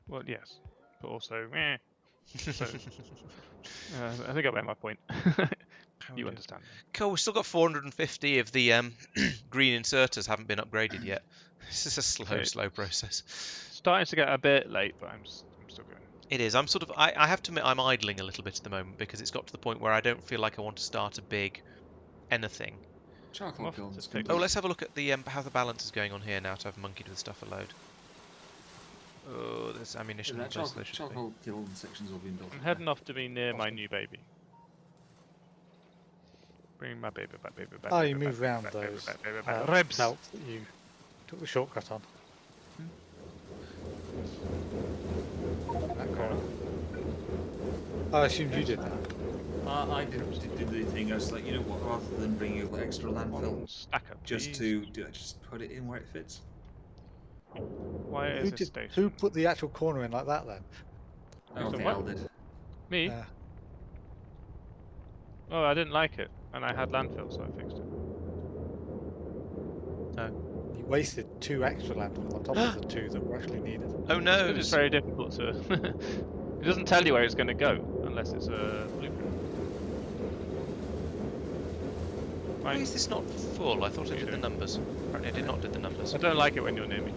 Well, yes, but also, So, I think I made my point. You understand. Cool, we've still got 450 of the green inserters haven't been upgraded yet. This is a slow process. Starting to get a bit late, but I'm still going. It is. I'm sort of. I have to admit, I'm idling a little bit at the moment because it's got to the point where I don't feel like I want to start a big anything. Charcoal Well, kilns. just take- Oh, let's have a look at the how the balance is going on here now. To have monkeyed with stuff a load. Oh, there's ammunition. That in place, charcoal, there should be. charcoal kiln sections all been built. I'm heading off to be near my new baby. Bring my baby back, baby back. Oh, baby you back, moved baby round back, baby those back, baby back. uh, Ribs. belts that you took the shortcut on. That corner. I assumed you did that. I did the thing. I was like, you know what? Rather than bringing over extra landfill, Stack up. just please. just put it in where it fits. Why is this station? Who put the actual corner in like that then? I don't So think what? Al did. Me? Yeah. Oh, I didn't like it, and I had landfill, so I fixed it. You wasted 2 extra landfill on top of the 2 that were actually needed. Oh no! It's very difficult to. It doesn't tell you where it's going to go unless it's a blueprint. Why is this not full? I thought it did the numbers. Apparently, I did not do the numbers. I don't like it when you're near me.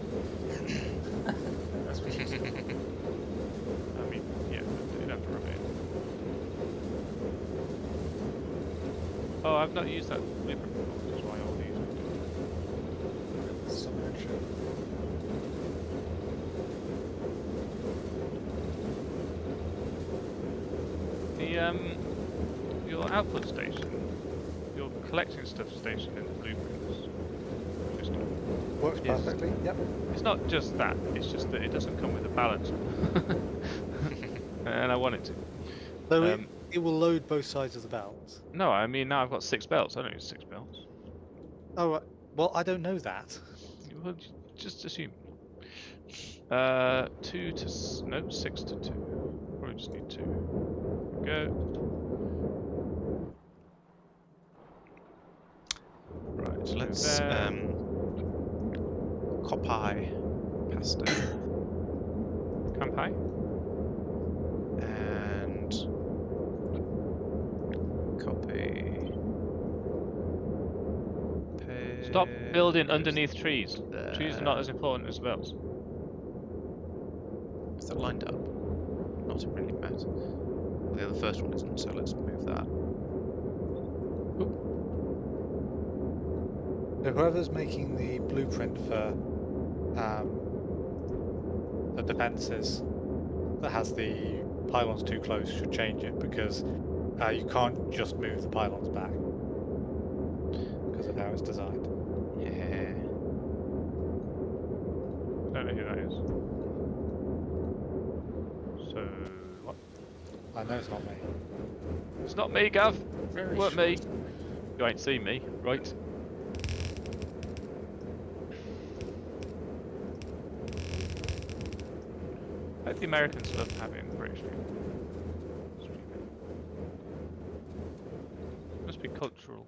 That's what she said. I mean, yeah, you don't have to rub it in. Oh, I've not used that blueprint before, which is why I'll use it. Some action. Your output station, your collecting stuff station in the blueprints, just Works Yes. perfectly. Yep. it's not just that, it's just that it doesn't come with a balance. And I want it to. So Um, it will load both sides of the belts. No, I mean now I've got 6 belts, I don't need 6 belts. Oh, right. Well, I don't know that. Well, just assume. 2 to... no, 6 to 2. Probably just need 2. Go. Right, so let's There. copy pasta Campai? and copy. Stop building underneath trees. There. Trees are not as important as belts. Is that lined up? Not really matter. Well, the other first one isn't, so let's move that. So whoever's making the blueprint for the defences that has the pylons too close should change it, because you can't just move the pylons back because of how it's designed. Yeah. I don't know who that is. So, what? I know it's not me. It's not me, Gav. Very Weren't me. short. You ain't seen me, right? I hope the Americans love having British people. Must be cultural.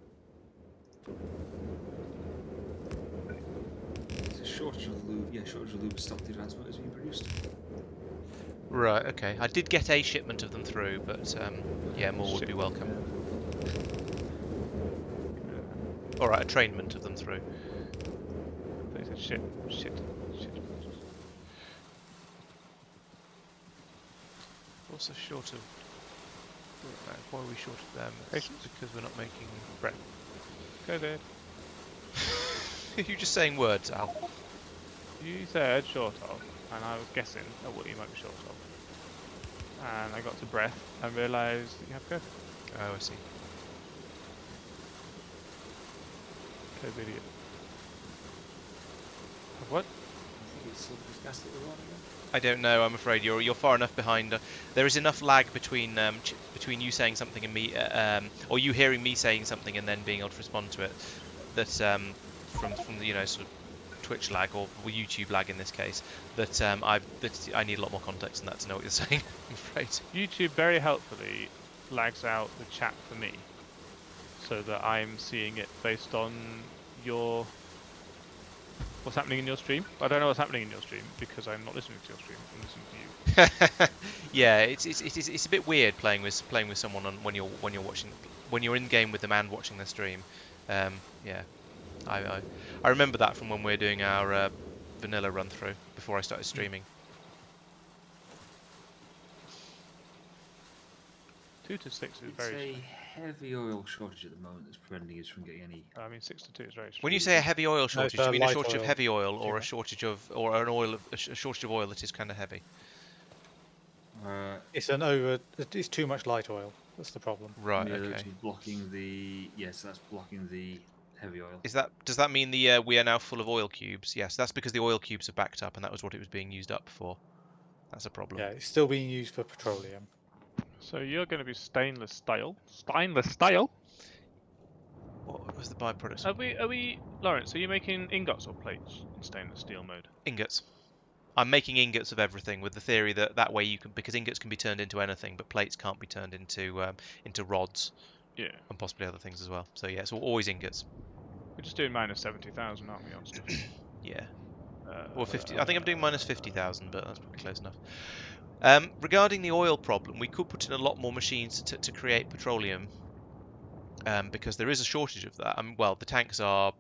There's a shortage of lube. Yeah, shortage of lube to stop the advancement is being produced. Right. Okay. I did get a shipment of them through, but yeah, more would be Shit. welcome. All right, a trainment of them through. They said shit. Also short of. Why are we short of them? It's Patience. because we're not making bread. Go there. You're just saying words, Al. You said short of, and I was guessing at what you might be short of. And I got to breath and realised that you have to go. Oh, I see. Go idiot. What? I think it's sulfurous gas that we're on again. I don't know. I'm afraid you're far enough behind. There is enough lag between between you saying something and me, or you hearing me saying something and then being able to respond to it. That from the sort of Twitch lag or YouTube lag in this case. That I need a lot more context than that to know what you're saying. I'm afraid. YouTube very helpfully lags out the chat for me, so that I'm seeing it based on what's happening in your stream. I don't know what's happening in your stream because I'm not listening to your stream. I'm listening to you. Yeah, it's a bit weird playing with someone when you're watching, when you're in game with them and watching their stream. Yeah, I remember that from when we were doing our vanilla run through before I started streaming. 2 to 6 is It's very. a heavy oil shortage at the moment that's preventing us from getting any. I mean, 6 to 2 is very. When you say a heavy oil shortage, do you mean a light shortage of oil. heavy oil or Yeah. a shortage of a shortage of oil that is kind of heavy? It's too much light oil. That's the problem. Right. Yeah, Okay. which is blocking the. Yes, that's blocking the heavy oil. Does that mean we are now full of oil cubes? Yes, that's because the oil cubes are backed up, and that was what it was being used up for. That's a problem. Yeah, it's still being used for petroleum. So you're going to be stainless steel. Stainless steel. What was the byproduct? Are we, Laurence? Are you making ingots or plates in stainless steel mode? Ingots. I'm making ingots of everything with the theory that way you can, because ingots can be turned into anything, but plates can't be turned into rods. Yeah. And possibly other things as well. So yeah, it's always ingots. We're just doing minus 70,000, aren't we, on stuff? Yeah. Or 50. I think I'm doing minus 50,000, but that's probably close enough. Regarding the oil problem, we could put in a lot more machines to create petroleum, because there is a shortage of that. Well, the tanks are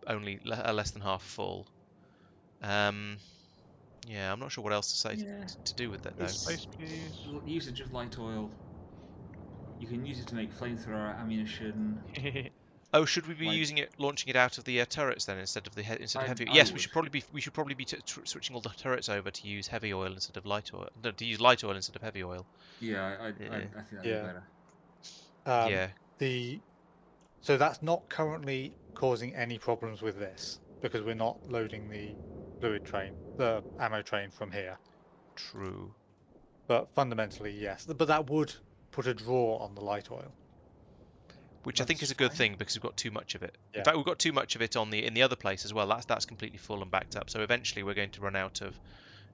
only less than half full. Yeah, I'm not sure what else to say to do with that though. Space, please. Usage of light oil. You can use it to make flamethrower ammunition. Oh, should we be Like- launching it out of the turrets then instead of heavy? I Yes, we would. should probably be switching all the turrets over to use heavy oil instead of light oil. No, to use light oil instead of heavy oil. Yeah, I Yeah. think that'd Yeah. be better. Yeah. So that's not currently causing any problems with this because we're not loading the the ammo train from here. True. But fundamentally, yes. But that would put a draw on the light oil. Which I think That's is a good fine. thing because we've got too much of it. Yeah. In fact, we've got too much of it in the other place as well. That's completely full and backed up. So eventually we're going to run out of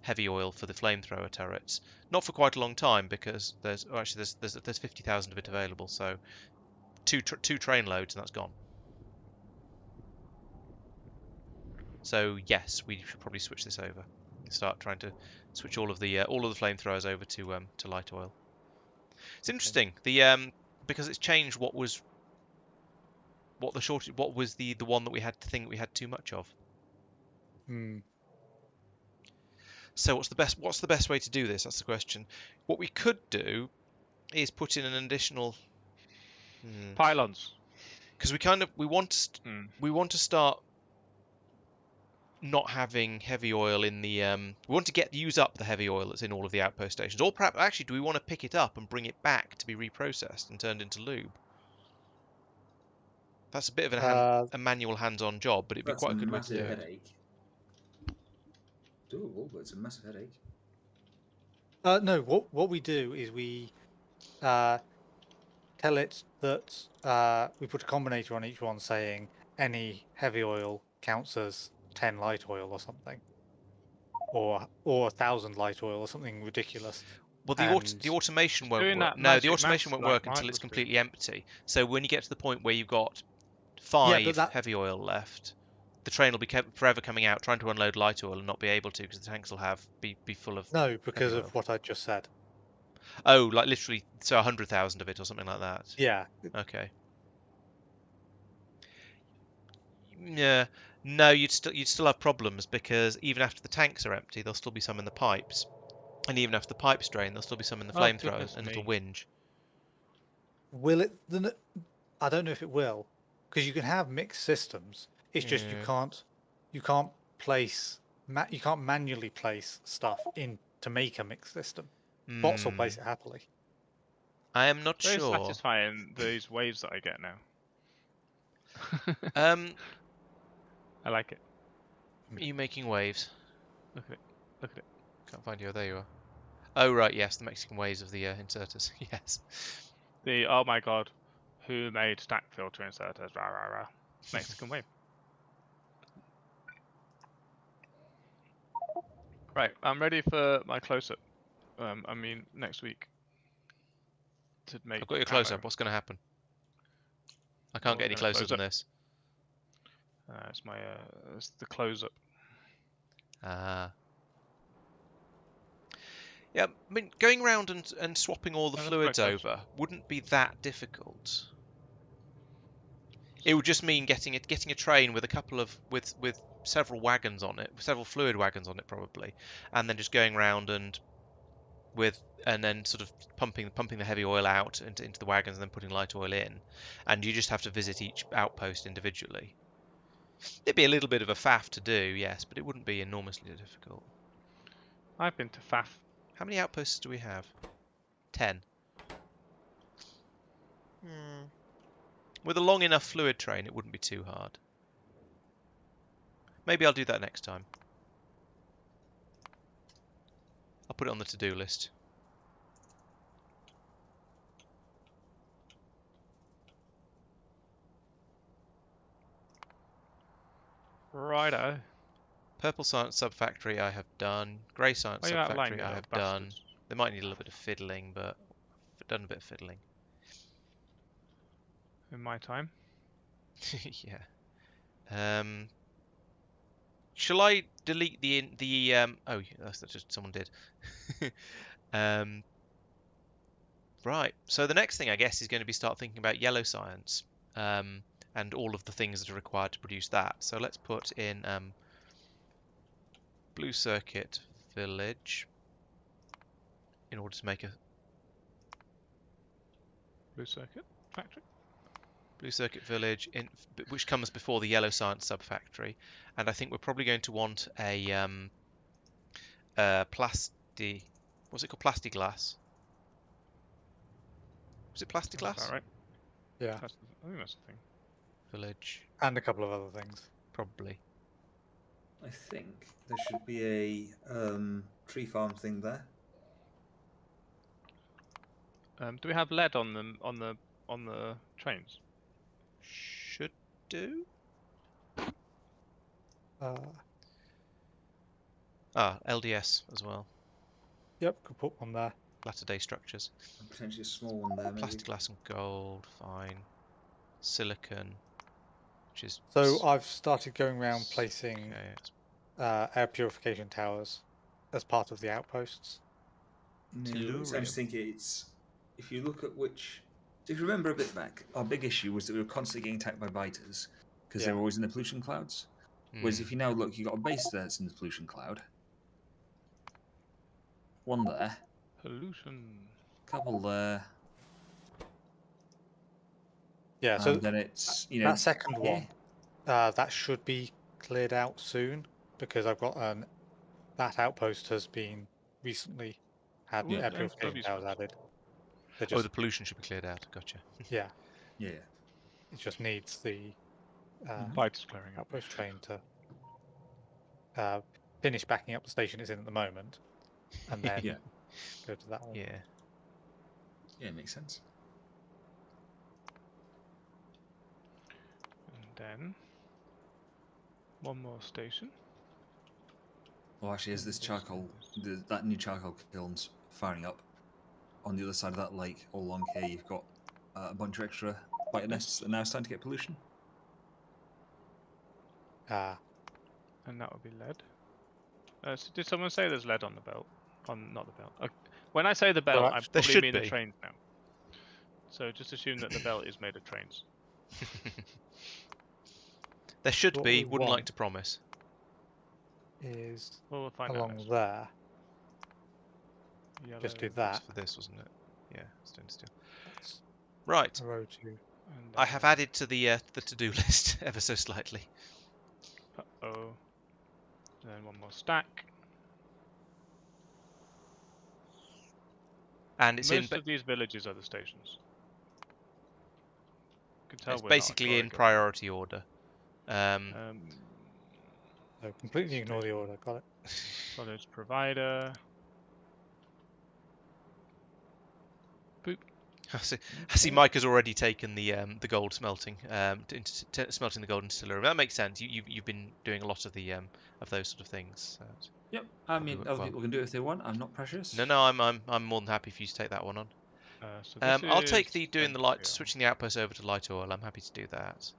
heavy oil for the flamethrower turrets. Not for quite a long time because there's 50,000 of it available. So two train loads and that's gone. So yes, we should probably switch this over. Start trying to switch all of the flamethrowers over to light oil. It's interesting because it's changed what was the one that we had to think we had too much of. So what's the best way to do this? That's the question. What we could do is put in an additional Pylons. because we want to start not having heavy oil in the we want to use up the heavy oil that's in all of the outpost stations, or perhaps actually do we want to pick it up and bring it back to be reprocessed and turned into lube? That's a bit of a manual hands-on job, but it'd be That's quite a a good way to do massive it. headache. Doable, but it's a massive headache. No, what we do is we tell it that we put a combinator on each one saying any heavy oil counts as 10 light oil or something, or 1,000 light oil or something ridiculous. Well, the automation won't doing work. that No, the magic automation maths won't like work Mike until it's was doing. completely empty. So when you get to the point where you've got 5 that- heavy oil left, the train will be kept forever coming out trying to unload light oil and not be able to because the tanks will be full of No, because heavy of oil. what I just said. Oh, like literally, so 100,000 of it or something like that. Yeah. Okay. Yeah. No, you'd still have problems because even after the tanks are empty, there'll still be some in the pipes, and even after the pipes drain, there'll still be some in the Oh, flamethrowers, goodness and it'll me. whinge. Will it? I don't know if it will, because you can have mixed systems. It's just Yeah. you can't place, you can't manually place stuff in to make a mixed system. Bots will place it happily. I am not Very sure. satisfying, these waves that I get now. Um, I like it. are you making waves? Look at it. Look at it. Can't find you. Oh, there you are. Oh, right, yes, the Mexican waves of the inserters. Yes. Oh my god, who made stack filter inserters? Rah rah rah. Mexican wave. Right, I'm ready for my close-up. I mean, next week. To make I've got your ammo. close-up. What's going to happen? I can't Well, get any we're gonna closer close than up. this. It's my it's the close-up. Ah. Yeah, I mean, going around and swapping all the Oh, that's quite fluids close. over wouldn't be that difficult. It would just mean getting a train with a couple of with several wagons on it, several fluid wagons on it probably, and then just going around and then sort of pumping the heavy oil out into the wagons and then putting light oil in, and you just have to visit each outpost individually. It'd be a little bit of a faff to do, yes, but it wouldn't be enormously difficult. I've been to Faff. How many outposts do we have? 10. With a long enough fluid train, it wouldn't be too hard. Maybe I'll do that next time. I'll put it on the to-do list. Righto. Purple Science Sub-Factory I have done. Grey Science Why are you outlining Sub-Factory I little have done. bastards? They might need a little bit of fiddling, but I've done a bit of fiddling. In my time. Yeah. Shall I delete the oh, that's just someone did. Right. So the next thing I guess is going to be start thinking about yellow science, and all of the things that are required to produce that. So let's put in blue circuit village in order to make a Blue circuit factory. blue circuit village which comes before the yellow science sub factory, and I think we're probably going to want a what's it called, plastiglass. Was it That's plastiglass? about right. Yeah, I think that's the thing. Village, and a couple of other things. probably. I think there should be a tree farm thing there. Do we have lead on the trains? Should do. LDS as well. Yep, could put one there. Latter day structures. And potentially a small one there, maybe. Plastiglass and gold, fine. Silicon, which is So I've started going around placing okay. air purification towers as part of the outposts. No, so I Tellurium. just think it's, if you look at which, if you remember a bit back, our big issue was that we were constantly getting attacked by biters because they were always in the pollution clouds. Whereas if you now look, you've got a base there that's in the pollution cloud. One there. Pollution. Couple there. Yeah, so And then it's, you know, that second one, that should be cleared out soon because I've got that outpost has been recently had Yeah. air purification towers added. They're Oh, just, the pollution should be cleared out. Gotcha. yeah, yeah. it just needs the Biters clearing up. outpost train to finish backing up the station it's in at the moment, and then Yeah. go to that one. Yeah. Yeah, it makes sense. And then one more station. Well, actually, as this charcoal, that new charcoal kiln's firing up on the other side of that lake, all along here, you've got a bunch of extra biter nests that are now starting to get pollution. Ah, And that would be lead. So did someone say there's lead on the belt? Not the belt. When I say the belt, I actually, there probably should mean the be. trains now. So just assume that the belt is made of trains. There should what be. we Wouldn't like want to promise. is Well, we'll find out along next. there. Yellow. Just do It's that. for this, wasn't it? Yeah, stainless steel. That's Right. a row to. And I have then- added to the to-do list ever so slightly. Uh-oh. And then one more stack. And it's Most of these villages are the stations. You can tell it's we're basically not a in Tory priority order. government. No, completely ignore the order. Got it. Solids provider. Boop. I see Mike has already taken the gold smelting smelting the gold into distillery. That makes sense. You've been doing a lot of the of those sort of things. So Yep. I mean, work other well. people can do it if they want. I'm not precious. no, I'm more than happy for you to take that one on. So this I'll take is the doing the light, switching the outpost over to light oil. I'm happy to do that.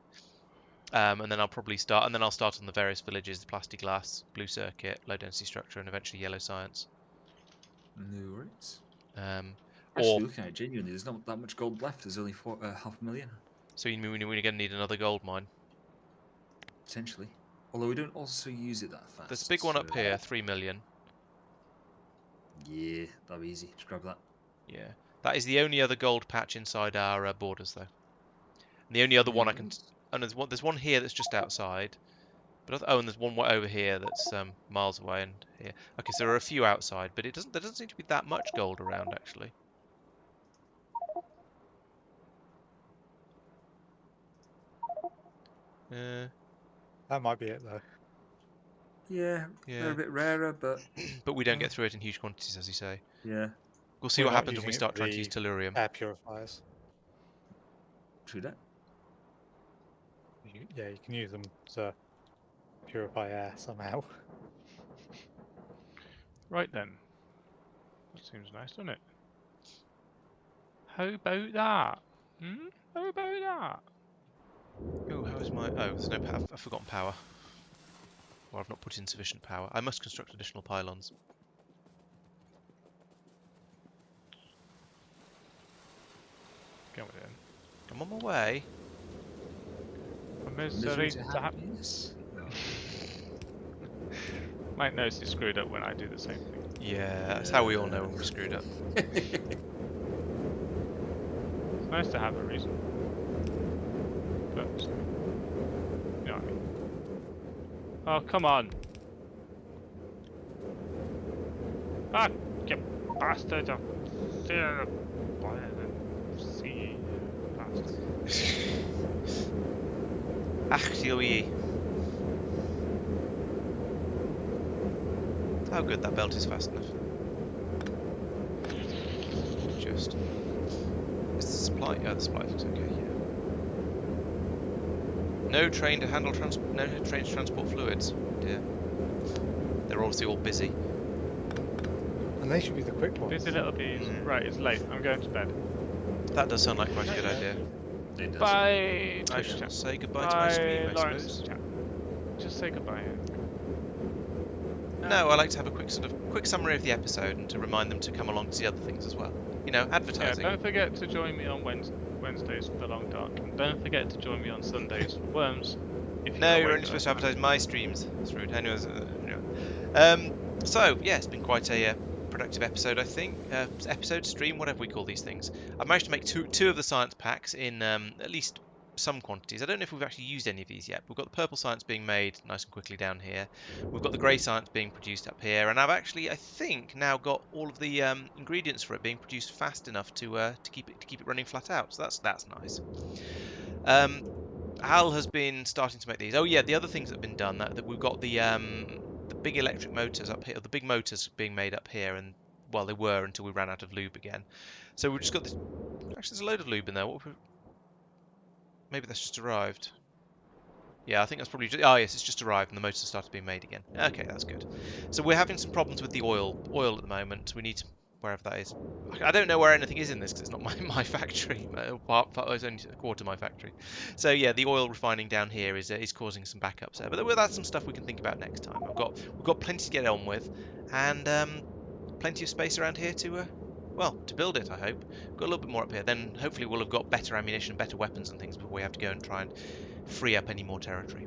And then I'll probably start, and then I'll start on the various villages: the plastic glass, blue circuit, low density structure, and eventually yellow science. No worries. Or Actually, looking at it genuinely, there's not that much gold left. There's only 500,000 so you mean we're going to need another gold mine? potentially. Although we don't also use it that fast. There's a big one up so- here, 3 million. Yeah, that'll be easy. Just grab that. Yeah, that is the only other gold patch inside our borders, though. And the only other one I can. And there's one here that's just outside. But and there's one over here that's miles away, and here. Okay, so there are a few outside, but there doesn't seem to be that much gold around actually. That might be it though. Yeah, they're Yeah. a bit rarer, but But we don't get through it in huge quantities, as you say. yeah, We'll see We're what not happens when we using it start for trying to the use tellurium. air purifiers. true that. Yeah, you can use them to purify air somehow. Right then. That seems nice, doesn't it? How about that? Hmm? How about that? Oh, how is my? Oh, there's no power. I've forgotten power. Or I've not put in sufficient power. I must construct additional pylons. Get with it. I'm on my way. Misery to Misery. happiness. Mike knows he's screwed up when I do the same thing. Yeah, that's how we all know when we screwed up. It's nice to have a reason. But, you know what I mean. Oh, come on. Ah, you bastard. See, bastard. Ach, Joey. How good that belt is fast enough. Just. Is the supply? Yeah, the supply looks okay. Yeah. No train to handle no train to transport fluids. Dear. They're obviously all busy. And they should be the quick ones. Busy little bees. Right, it's late. I'm going to bed. That does sound like quite a good idea. It does. Bye. I shall say goodbye to my stream, I Laurence. suppose. Just say goodbye. No, I like to have a quick summary of the episode and to remind them to come along to see other things as well. You know, Yeah, advertising. don't forget to join me on Wednesdays for the Long Dark, and don't forget to join me on Sundays for Worms. If No, you're you're awake only supposed at to that advertise my streams. That's rude. Anyways, so yeah, it's been quite a productive episode, I think. Episode, stream, whatever we call these things. I've managed to make two of the science packs in at least some quantities. I don't know if we've actually used any of these yet. We've got the purple science being made nice and quickly down here. We've got the grey science being produced up here, and I've actually, I think, now got all of the ingredients for it being produced fast enough to keep it running flat out. So that's nice. Hal has been starting to make these. Oh yeah, the other things that have been done that we've got the big electric motors up here, the big motors being made up here, and well, they were until we ran out of lube again. So we've just got this. Actually, there's a load of lube in there. Maybe that's just arrived. Yeah, I think that's probably just, oh yes, it's just arrived and the motors started being made again. Okay, that's good. So we're having some problems with the oil at the moment. We need to wherever that is. I don't know where anything is in this because it's not my factory. It's only a quarter of my factory. So yeah, the oil refining down here is causing some backups there. But that's some stuff we can think about next time. We've got plenty to get on with, and plenty of space around here to to build it. I hope got a little bit more up here. Then hopefully we'll have got better ammunition, better weapons and things before we have to go and try and free up any more territory.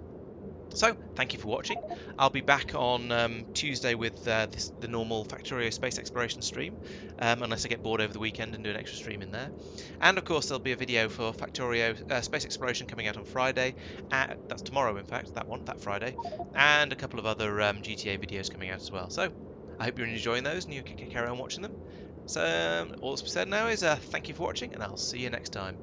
So, thank you for watching. I'll be back on Tuesday with the normal Factorio space exploration stream, unless I get bored over the weekend and do an extra stream in there. And of course, there'll be a video for Factorio space exploration coming out on Friday. That's tomorrow, in fact, that Friday. And a couple of other GTA videos coming out as well. So, I hope you're enjoying those and you can carry on watching them. So, all that's said now is thank you for watching, and I'll see you next time.